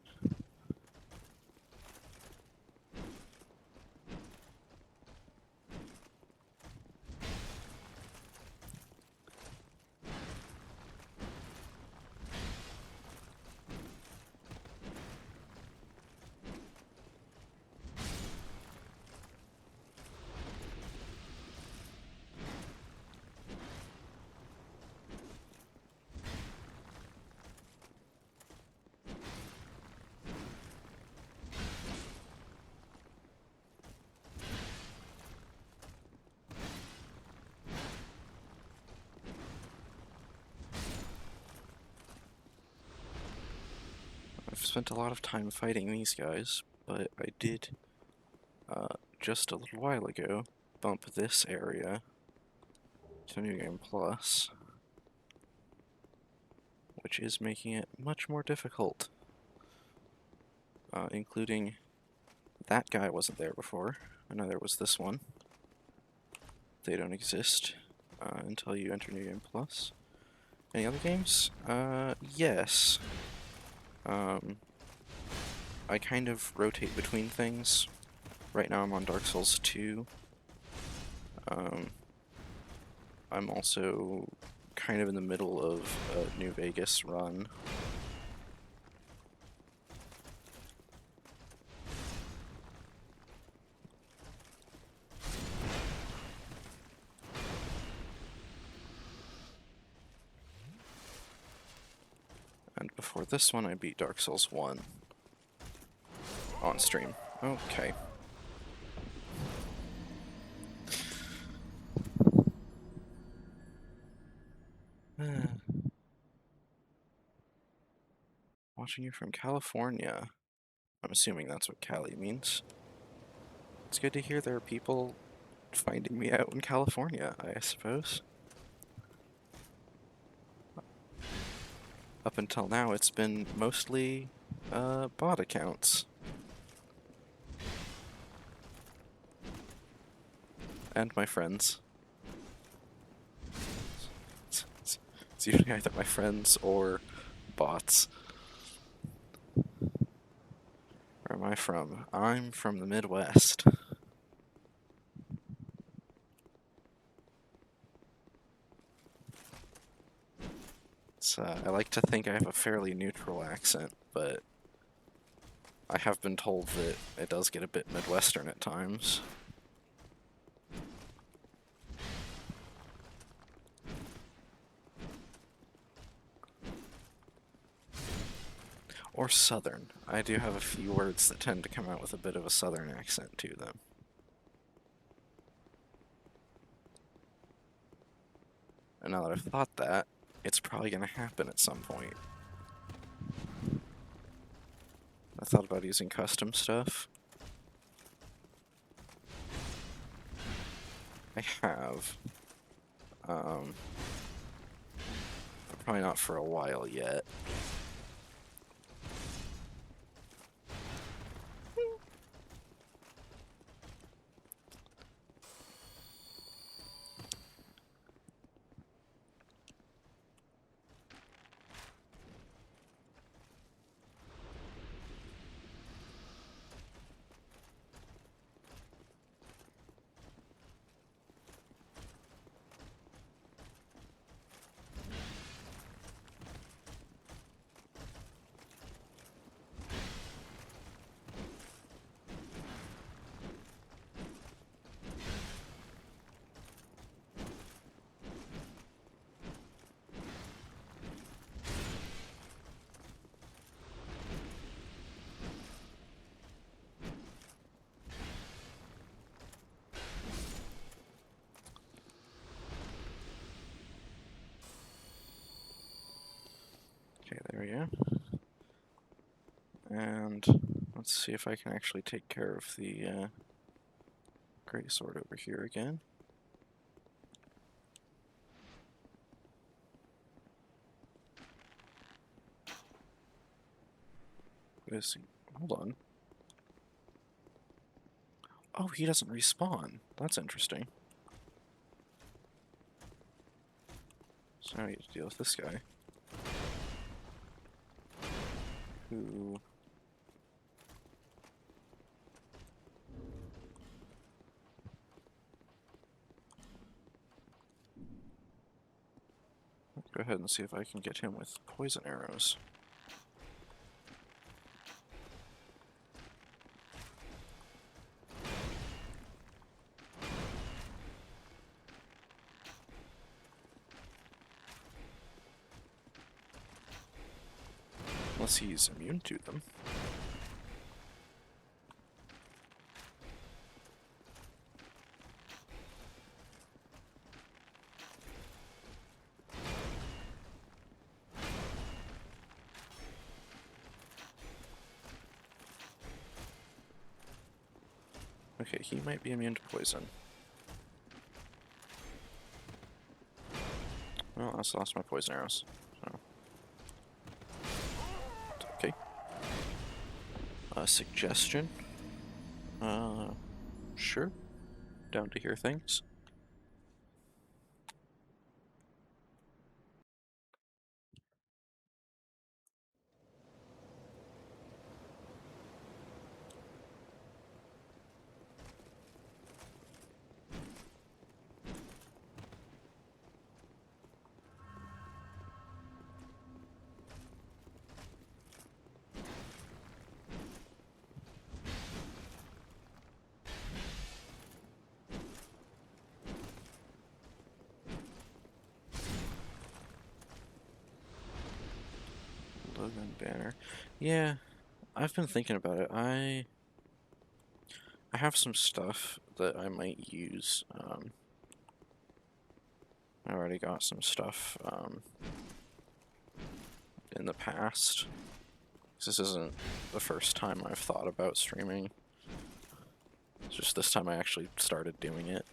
I've spent a lot of time fighting these guys, but I did, just a little while ago, bump this area to New Game Plus, which is making it much more difficult. Including that guy wasn't there before. I know there was this one. They don't exist until you enter New Game Plus. Any other games? Yes. I kind of rotate between things. Right now I'm on Dark Souls 2. I'm also kind of in the middle of a New Vegas run. And before this one, I beat Dark Souls 1 on stream. Okay. Watching you from California. I'm assuming that's what Cali means. It's good to hear there are people finding me out in California, I suppose. Up until now, it's been mostly bot accounts. And my friends. It's usually either my friends or bots. Where am I from? I'm from the Midwest. I like to think I have a fairly neutral accent, but I have been told that it does get a bit Midwestern at times. Or Southern. I do have a few words that tend to come out with a bit of a Southern accent to them. And now that I've thought that, it's probably going to happen at some point. I thought about using custom stuff. I have. But probably not for a while yet. Okay, there we go. And let's see if I can actually take care of the greatsword over here again. Hold on. Oh, he doesn't respawn. That's interesting. So now I get to deal with this guy. Who... Let's go ahead and see if I can get him with poison arrows. Unless he's immune to them. Okay, he might be immune to poison. Well, I also lost my poison arrows. So. Okay. Suggestion? Sure. Down to hear things. Logo and banner. Yeah, I've been thinking about it. I have some stuff that I might use. I already got some stuff in the past. This isn't the first time I've thought about streaming. It's just this time I actually started doing it.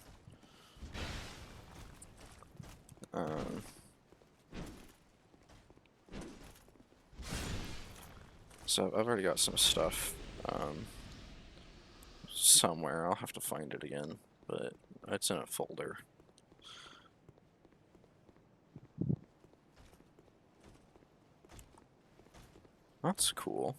So I've already got some stuff somewhere. I'll have to find it again, but it's in a folder. That's cool.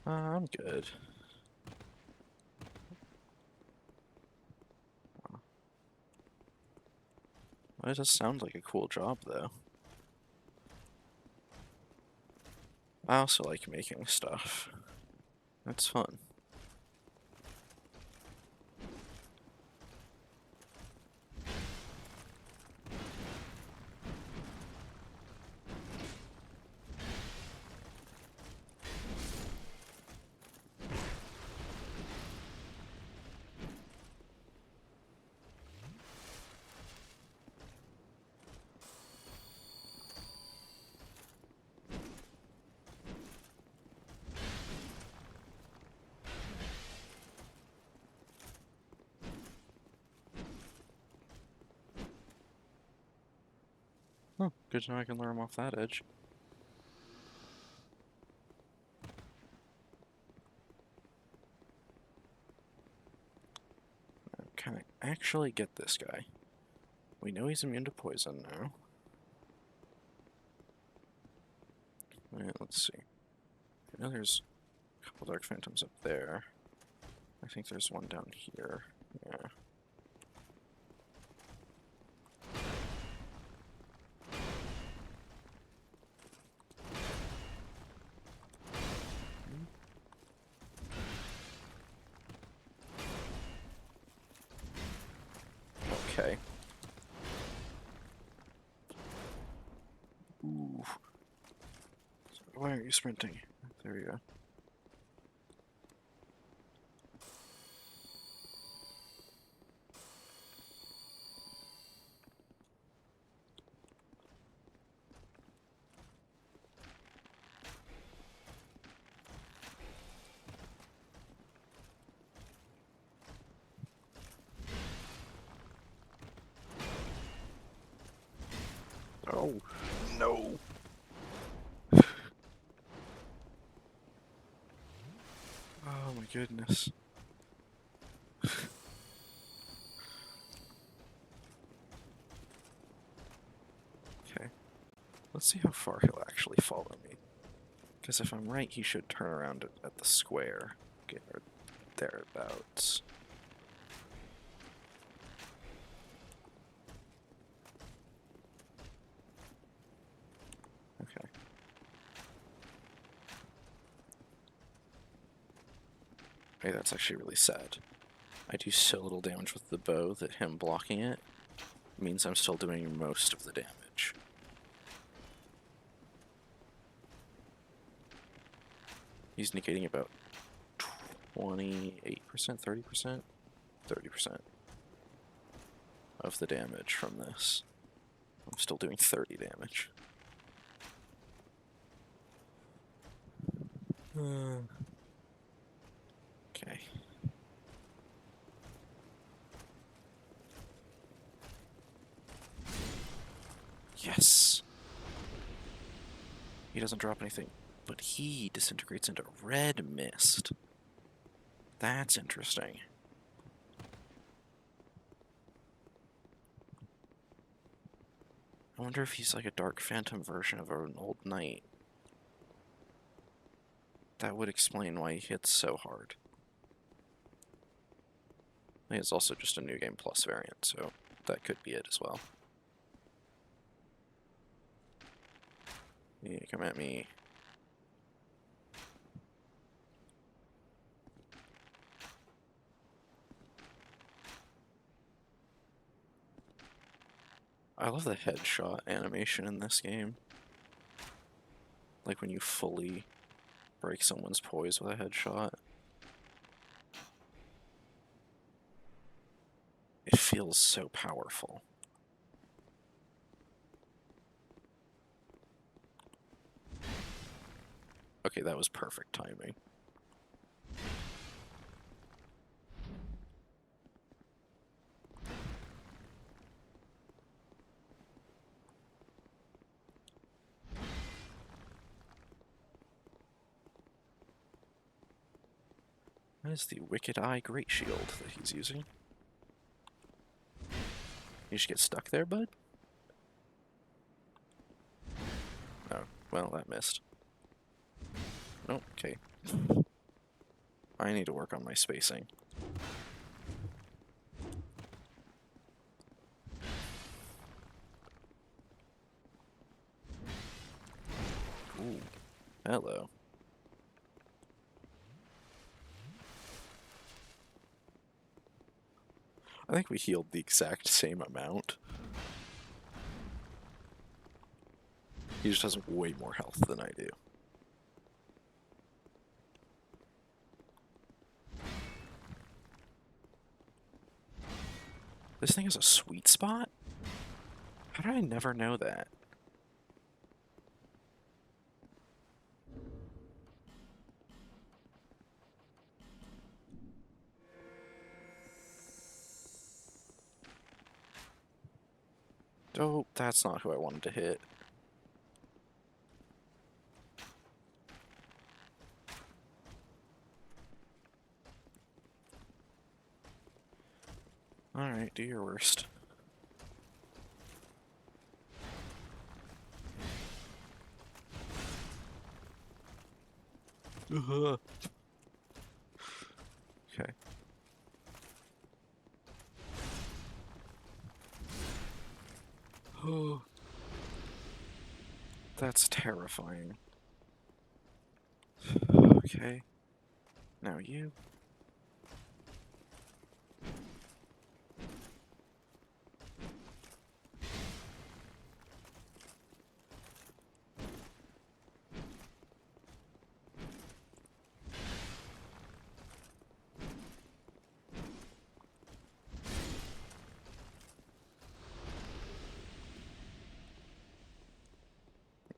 I'm good. It does sound like a cool job, though. I also like making stuff. That's fun. Huh, good to know I can lure him off that edge. Can I actually get this guy? We know he's immune to poison now. Alright, let's see. I know there's a couple Dark Phantoms up there. I think there's one down here. Yeah. Okay. Ooh. Why aren't you sprinting? There you go. Oh, no. Oh my goodness. Okay. Let's see how far he'll actually follow me. Because if I'm right, he should turn around at the square. Get thereabouts. Okay. Hey, that's actually really sad. I do so little damage with the bow that him blocking it means I'm still doing most of the damage. He's negating about 28%, 30%? 30% of the damage from this. I'm still doing 30 damage. Okay. Yes! He doesn't drop anything, but he disintegrates into red mist. That's interesting. I wonder if he's like a Dark Phantom version of an old knight. That would explain why he hits so hard. think it's also just a New Game Plus variant, so that could be it as well. Yeah, come at me. I love the headshot animation in this game. Like when you fully break someone's poise with a headshot. It feels so powerful. Okay, that was perfect timing. That is the Wicked Eye Great Shield that he's using. You just get stuck there, bud? Oh, well, that missed. Oh, okay. I need to work on my spacing. Ooh, hello. I think we healed the exact same amount. He just has way more health than I do. This thing has a sweet spot? How did I never know that? Oh, that's not who I wanted to hit. Alright, do your worst. Okay. Oh, that's terrifying. Okay. Now you.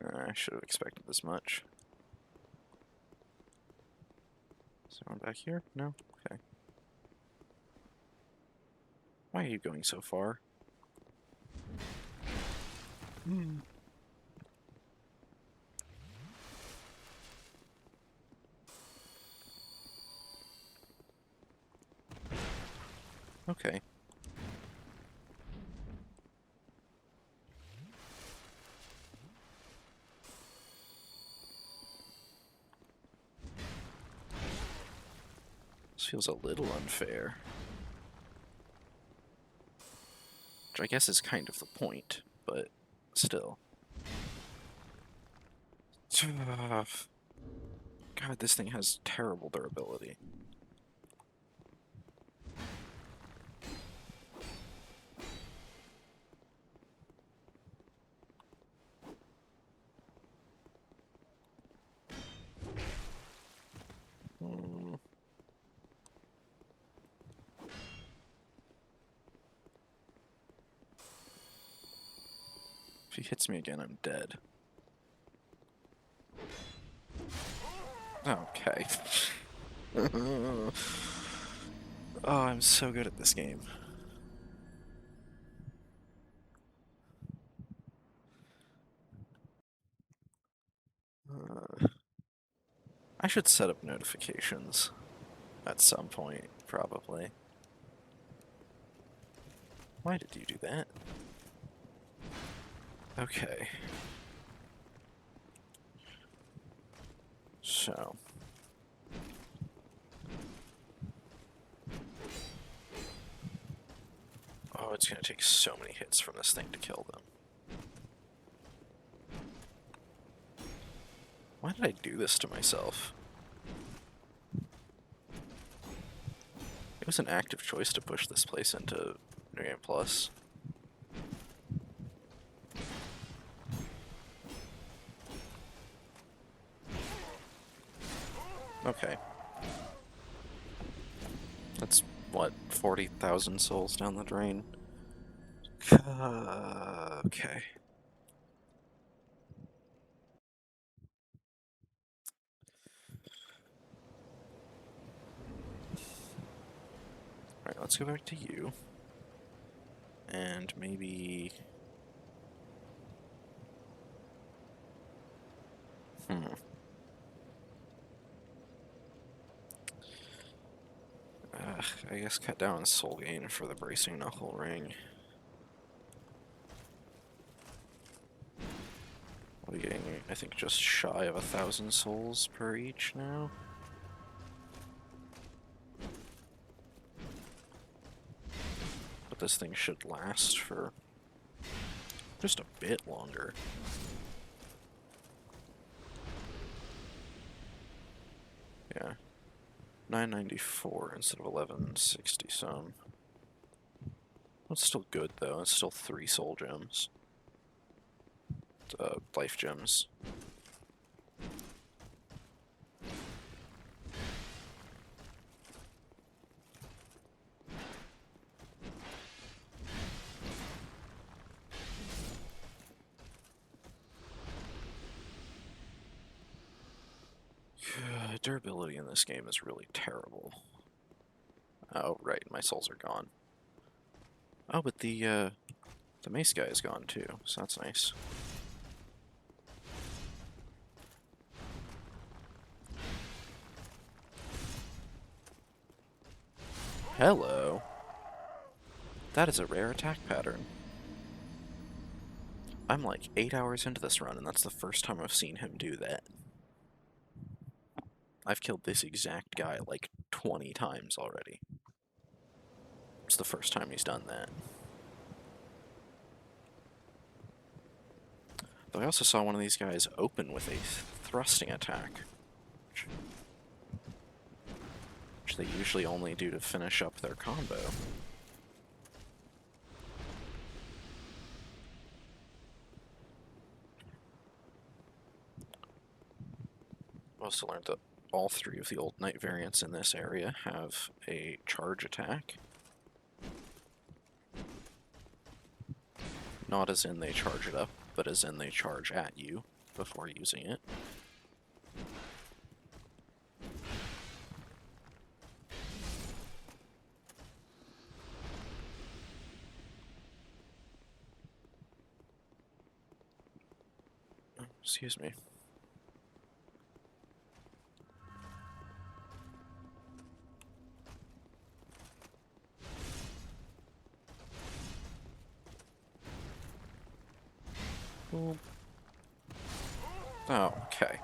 I should have expected this much. Someone back here? No? Okay. Why are you going so far? Okay. This feels a little unfair. Which I guess is kind of the point, but still. God, this thing has terrible durability. Hmm. If he hits me again, I'm dead. Okay. Oh, I'm so good at this game. I should set up notifications at some point, probably. Why did you do that? Okay. So. it's gonna take so many hits from this thing to kill them. Why did I do this to myself? It was an active choice to push this place into New Game Plus. Okay. That's, what, 40,000 souls down the drain? Okay. Alright, let's go back to you. And maybe... I guess cut down on soul gain for the bracing knuckle ring. We're getting, I think, just shy of 1,000 souls per each now. But this thing should last for just a bit longer. Yeah. 994 instead of 1160 some. That's still good though, it's still 3 soul gems. Life gems. Durability in this game is really terrible. Oh, right, my souls are gone. Oh, but the mace guy is gone too, so that's nice. Hello. That is a rare attack pattern. I'm like 8 hours into this run, and that's the first time I've seen him do that. I've killed this exact guy like 20 times already. It's the first time he's done that. Though I also saw one of these guys open with a thrusting attack, which they usually only do to finish up their combo. Also learned that all 3 of the old knight variants in this area have a charge attack. Not as in they charge it up, but as in they charge at you before using it. Excuse me. Oh, okay.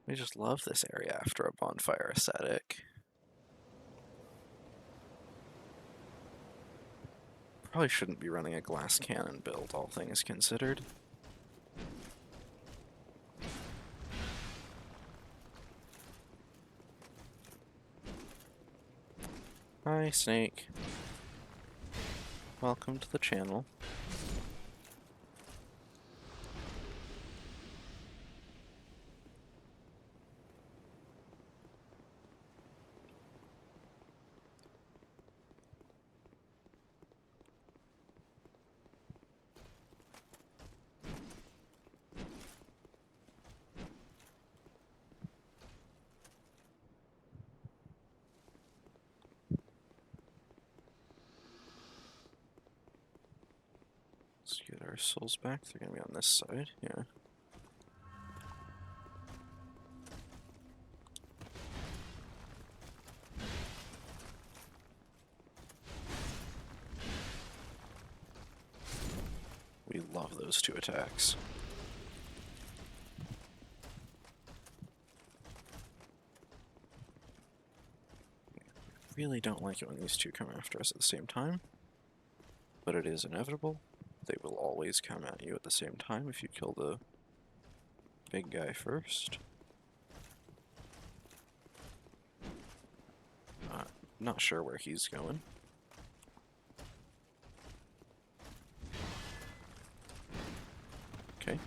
We just love this area after a bonfire aesthetic. Probably shouldn't be running a glass cannon build, all things considered. Hi, Snake. Welcome to the channel. Let's get our souls back. They're gonna be on this side, yeah. We love those 2 attacks. really don't like it when these two come after us at the same time, but it is inevitable. They will always come at you at the same time if you kill the big guy first. Not sure where he's going. Okay.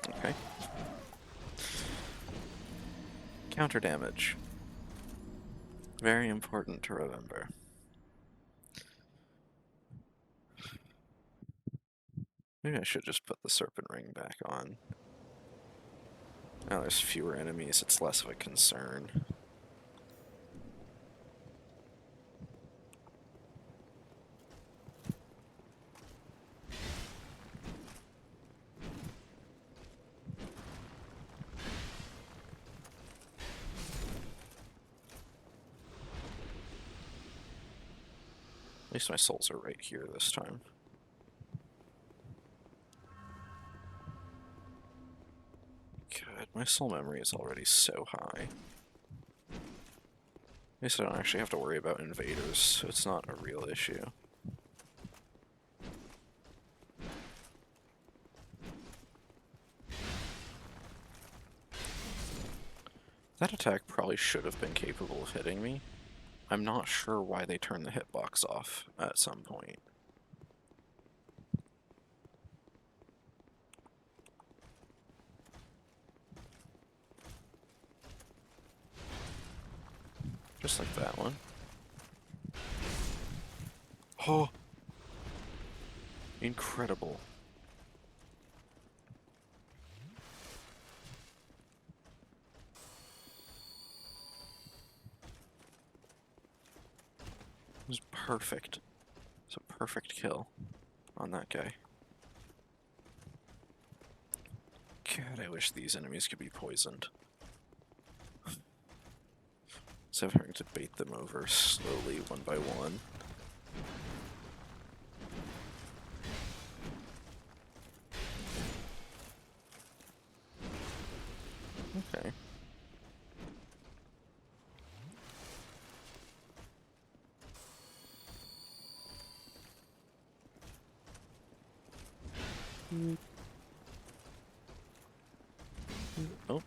Okay. Counter damage. Very important to remember. Maybe I should just put the serpent ring back on. Now there's fewer enemies, it's less of a concern. At least my souls are right here this time. Good, my soul memory is already so high. At least I don't actually have to worry about invaders, so it's not a real issue. That attack probably should have been capable of hitting me. I'm not sure why they turned the hitbox off at some point. Just like that one. Oh! Incredible. It was perfect. It's a perfect kill on that guy. God, I wish these enemies could be poisoned. Instead of having to bait them over slowly, one by one. Okay. Oh.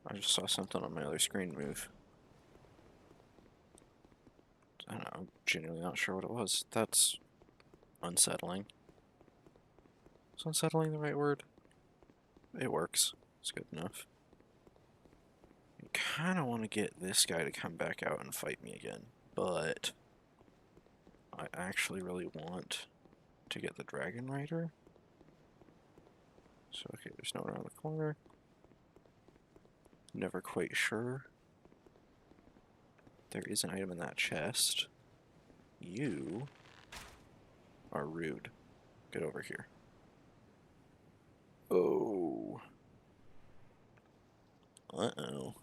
I just saw something on my other screen move. I don't know, I'm genuinely not sure what it was. That's unsettling. Is unsettling the right word? It works. It's good enough. I kind of want to get this guy to come back out and fight me again, but I actually really want to get the Dragon Rider. So, okay, there's no one around the corner. Never quite sure. There is an item in that chest. You are rude. Get over here. Oh. Uh-oh.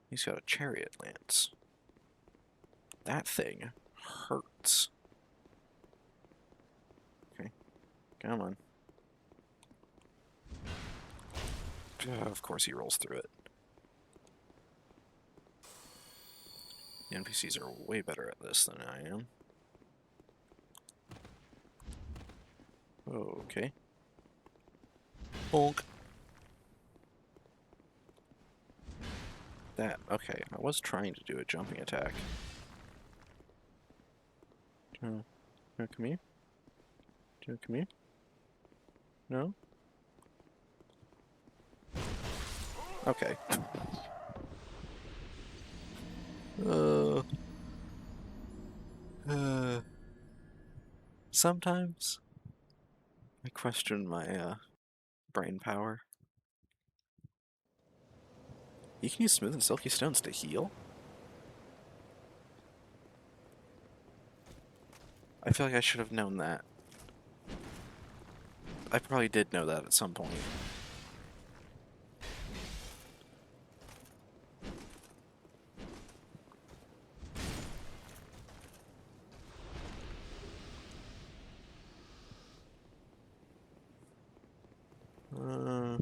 He's got a chariot lance. That thing hurts. Okay, come on. Of course he rolls through it. The NPCs are way better at this than I am. Okay. Bonk. That, okay, I was trying to do a jumping attack. Do you wanna come here? Do you wanna come here? No? Okay. Sometimes I question my brain power. You can use smooth and silky stones to heal? I feel like I should have known that. I probably did know that at some point. Uh,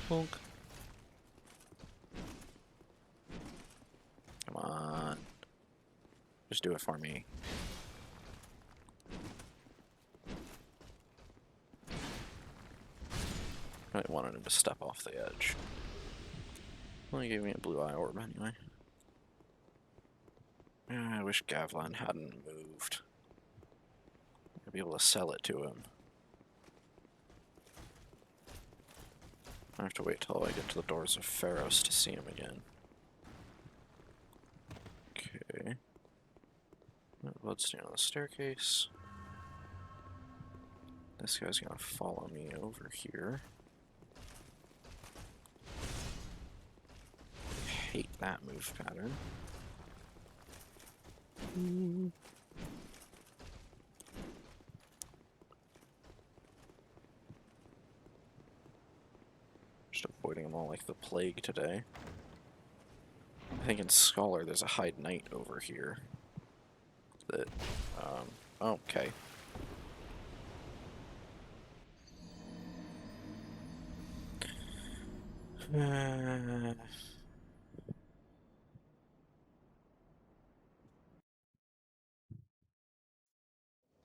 Honk. Come on. Just do it for me. I wanted him to step off the edge. Well, he gave me a blue eye orb anyway. I wish Gavlan hadn't moved. I'd be able to sell it to him. I have to wait till I get to the doors of Pharos to see him again. Okay. Bloodstone on the staircase. This guy's gonna follow me over here. I hate that move pattern. Just avoiding them all like the plague today. I think in Scholar there's a Hide Knight over here. That, okay.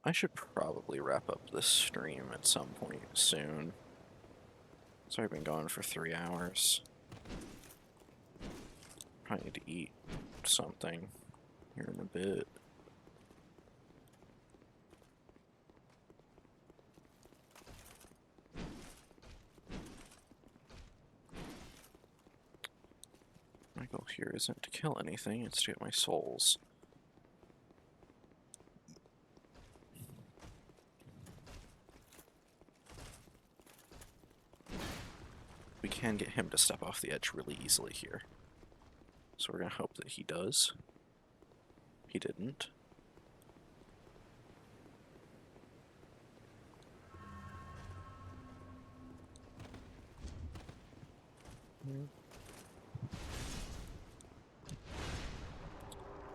I should probably wrap up this stream at some point soon. It's already been going for 3 hours. Probably need to eat something here in a bit. My goal here isn't to kill anything, it's to get my souls. We can get him to step off the edge really easily here. So we're gonna hope that he does. He didn't.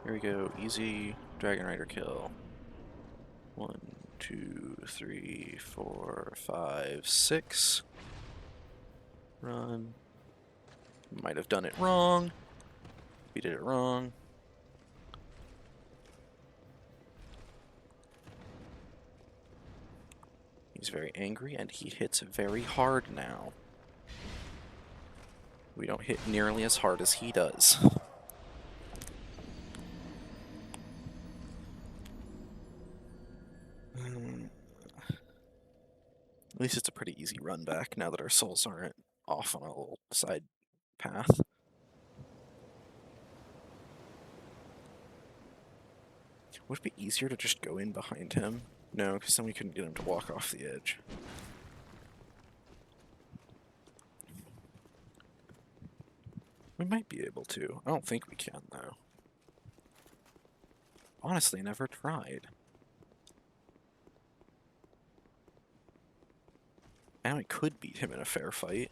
Here we go, easy Dragon Rider kill. 1, 2, 3, 4, 5, 6. Run. Might have done it wrong. We did it wrong. He's very angry and he hits very hard now. We don't hit nearly as hard as he does. At least it's a pretty easy run back now that our souls aren't off on a little side path. Would it be easier to just go in behind him? No, because then we couldn't get him to walk off the edge. We might be able to. I don't think we can, though. Honestly, never tried. And I could beat him in a fair fight.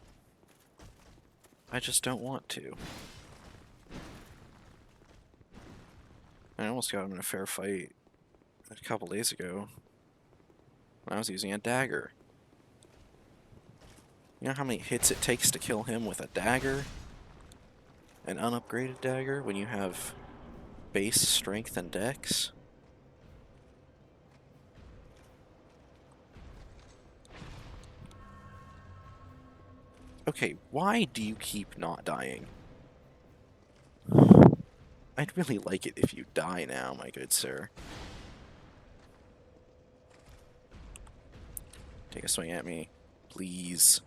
I just don't want to. I almost got him in a fair fight a couple days ago when I was using a dagger. You know how many hits it takes to kill him with a dagger? An unupgraded dagger when you have base strength and dex? Okay, why do you keep not dying? I'd really like it if you die now, my good sir. Take a swing at me, please.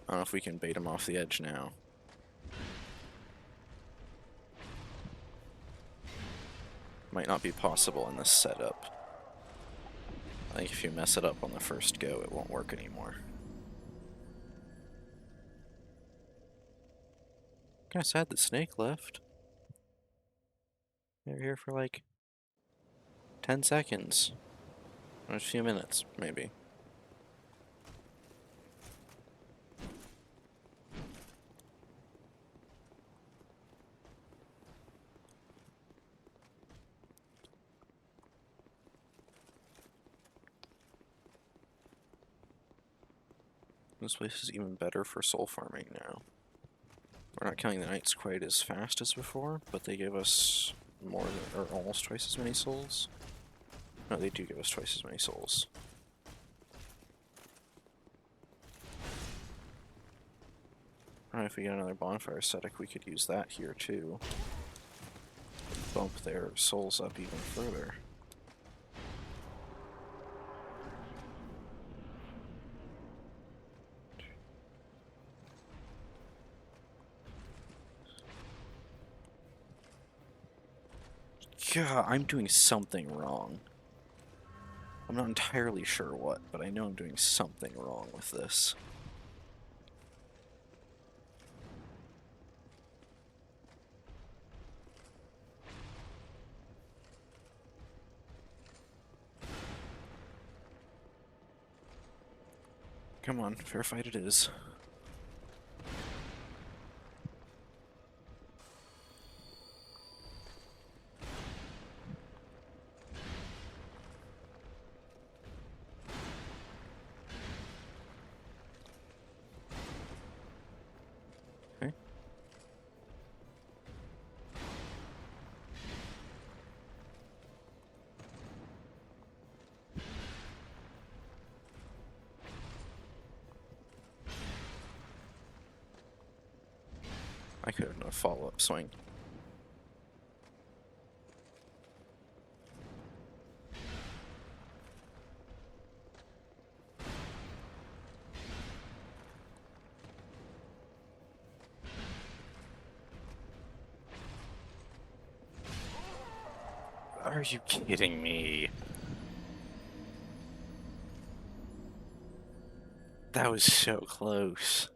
I don't know if we can bait him off the edge now. might not be possible in this setup. I think if you mess it up on the first go, it won't work anymore. Kinda sad the snake left. They were here for like 10 seconds. Or a few minutes, maybe. This place is even better for soul farming now. We're not killing the knights quite as fast as before, but they give us more than, or almost twice as many souls. No, they do give us twice as many souls. Alright, if we get another bonfire static, we could use that here too. Bump their souls up even further. Yeah, I'm doing something wrong. I'm not entirely sure what, but I know I'm doing something wrong with this. Come on, fair fight it is. Okay. I could have done a follow-up swing. Are you kidding me? That was so close.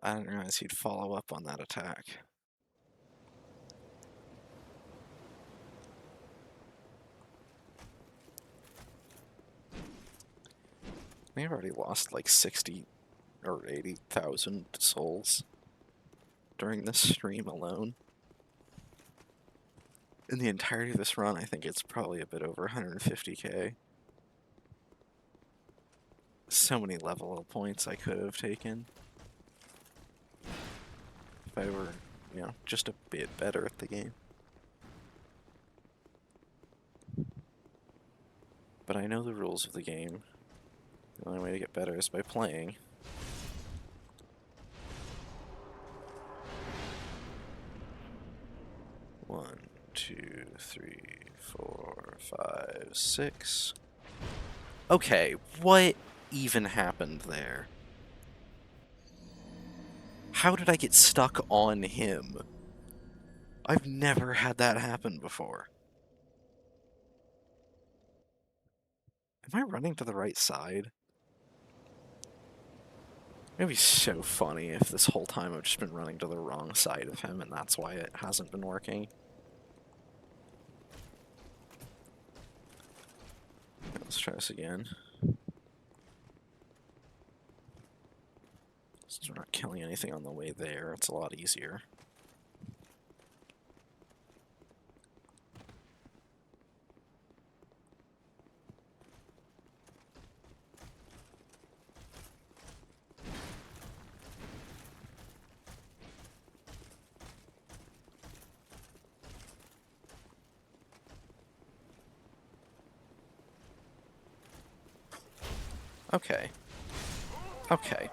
I didn't realize he'd follow up on that attack. They've already lost like 60 or 80,000 souls during this stream alone. In the entirety of this run, I think it's probably a bit over 150k. So many level up points I could have taken. If I were, you know, just a bit better at the game. But I know the rules of the game. The only way to get better is by playing. One, two, three, 4, 5, 6. Okay, what even happened there? How did I get stuck on him? I've never had that happen before. Am I running to the right side? It'd be so funny if this whole time I've just been running to the wrong side of him and that's why it hasn't been working. Let's try this again. Since we're not killing anything on the way there, it's a lot easier. Okay. Okay.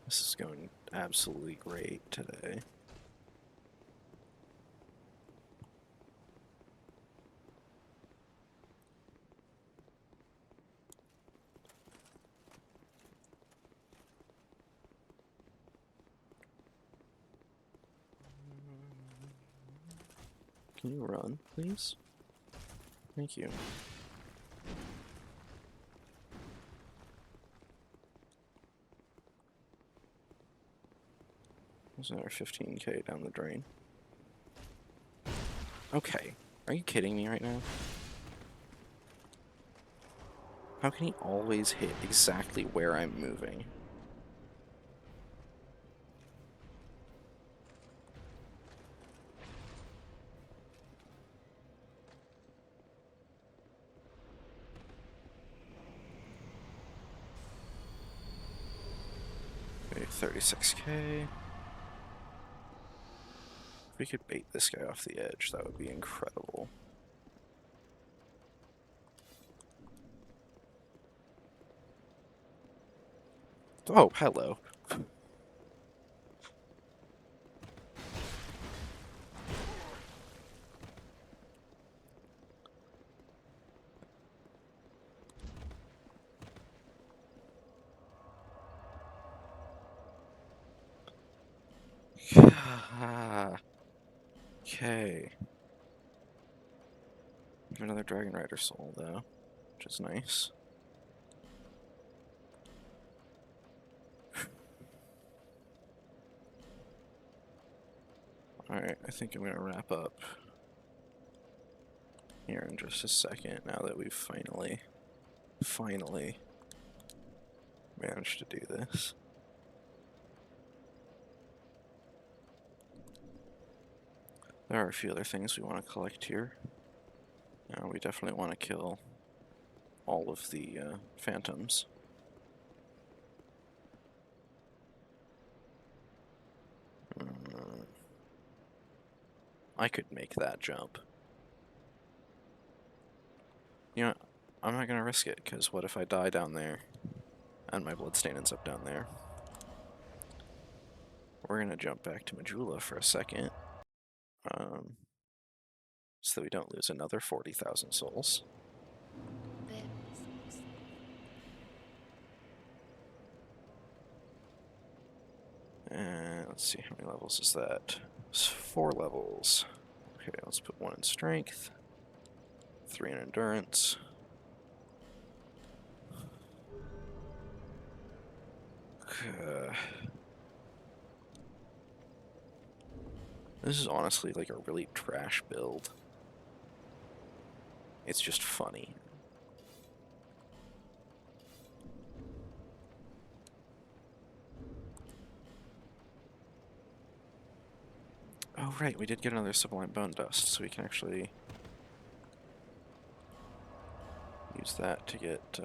This is going absolutely great today. Can you run, please? Thank you. There's another 15k down the drain. Okay, are you kidding me right now? How can he always hit exactly where I'm moving? Okay, 36k. If we could bait this guy off the edge, that would be incredible. Oh, hello. Okay. Another Dragon Rider soul, though, which is nice. Alright, I think I'm gonna wrap up here in just a second, now that we've finally managed to do this. There are a few other things we want to collect here. We definitely want to kill all of the phantoms. I could make that jump. You know, I'm not gonna risk it, because what if I die down there and my bloodstain ends up down there? We're gonna jump back to Majula for a second, so that we don't lose another 40,000 souls. And let's see, how many levels is that? It's 4 levels. Okay, let's put 1 in strength, 3 in endurance. This is honestly like a really trash build. It's just funny. Oh right, we did get another Sublime Bone Dust, so we can actually use that to get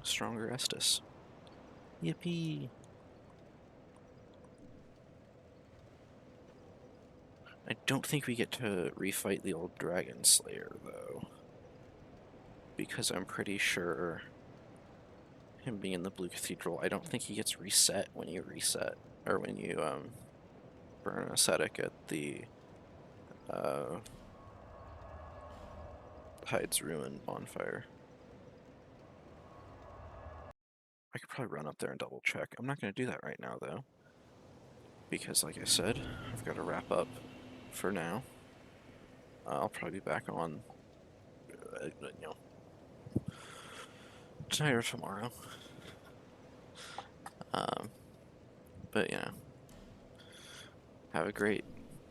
stronger Estus. Yippee! I don't think we get to refight the old Dragon Slayer, though. Because I'm pretty sure him being in the Blue Cathedral, I don't think he gets reset when you reset, or when you burn an ascetic at the Hide's Ruin bonfire. I could probably run up there and double check. I'm not going to do that right now, though. Because, like I said, I've got to wrap up for now. I'll probably be back on, tonight or tomorrow. But, have a great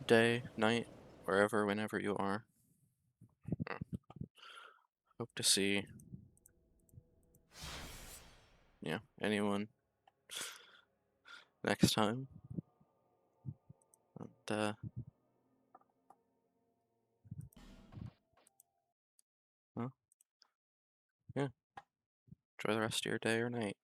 day, night, wherever, whenever you are. Hope to see, anyone next time. And, well, yeah. Enjoy the rest of your day or night.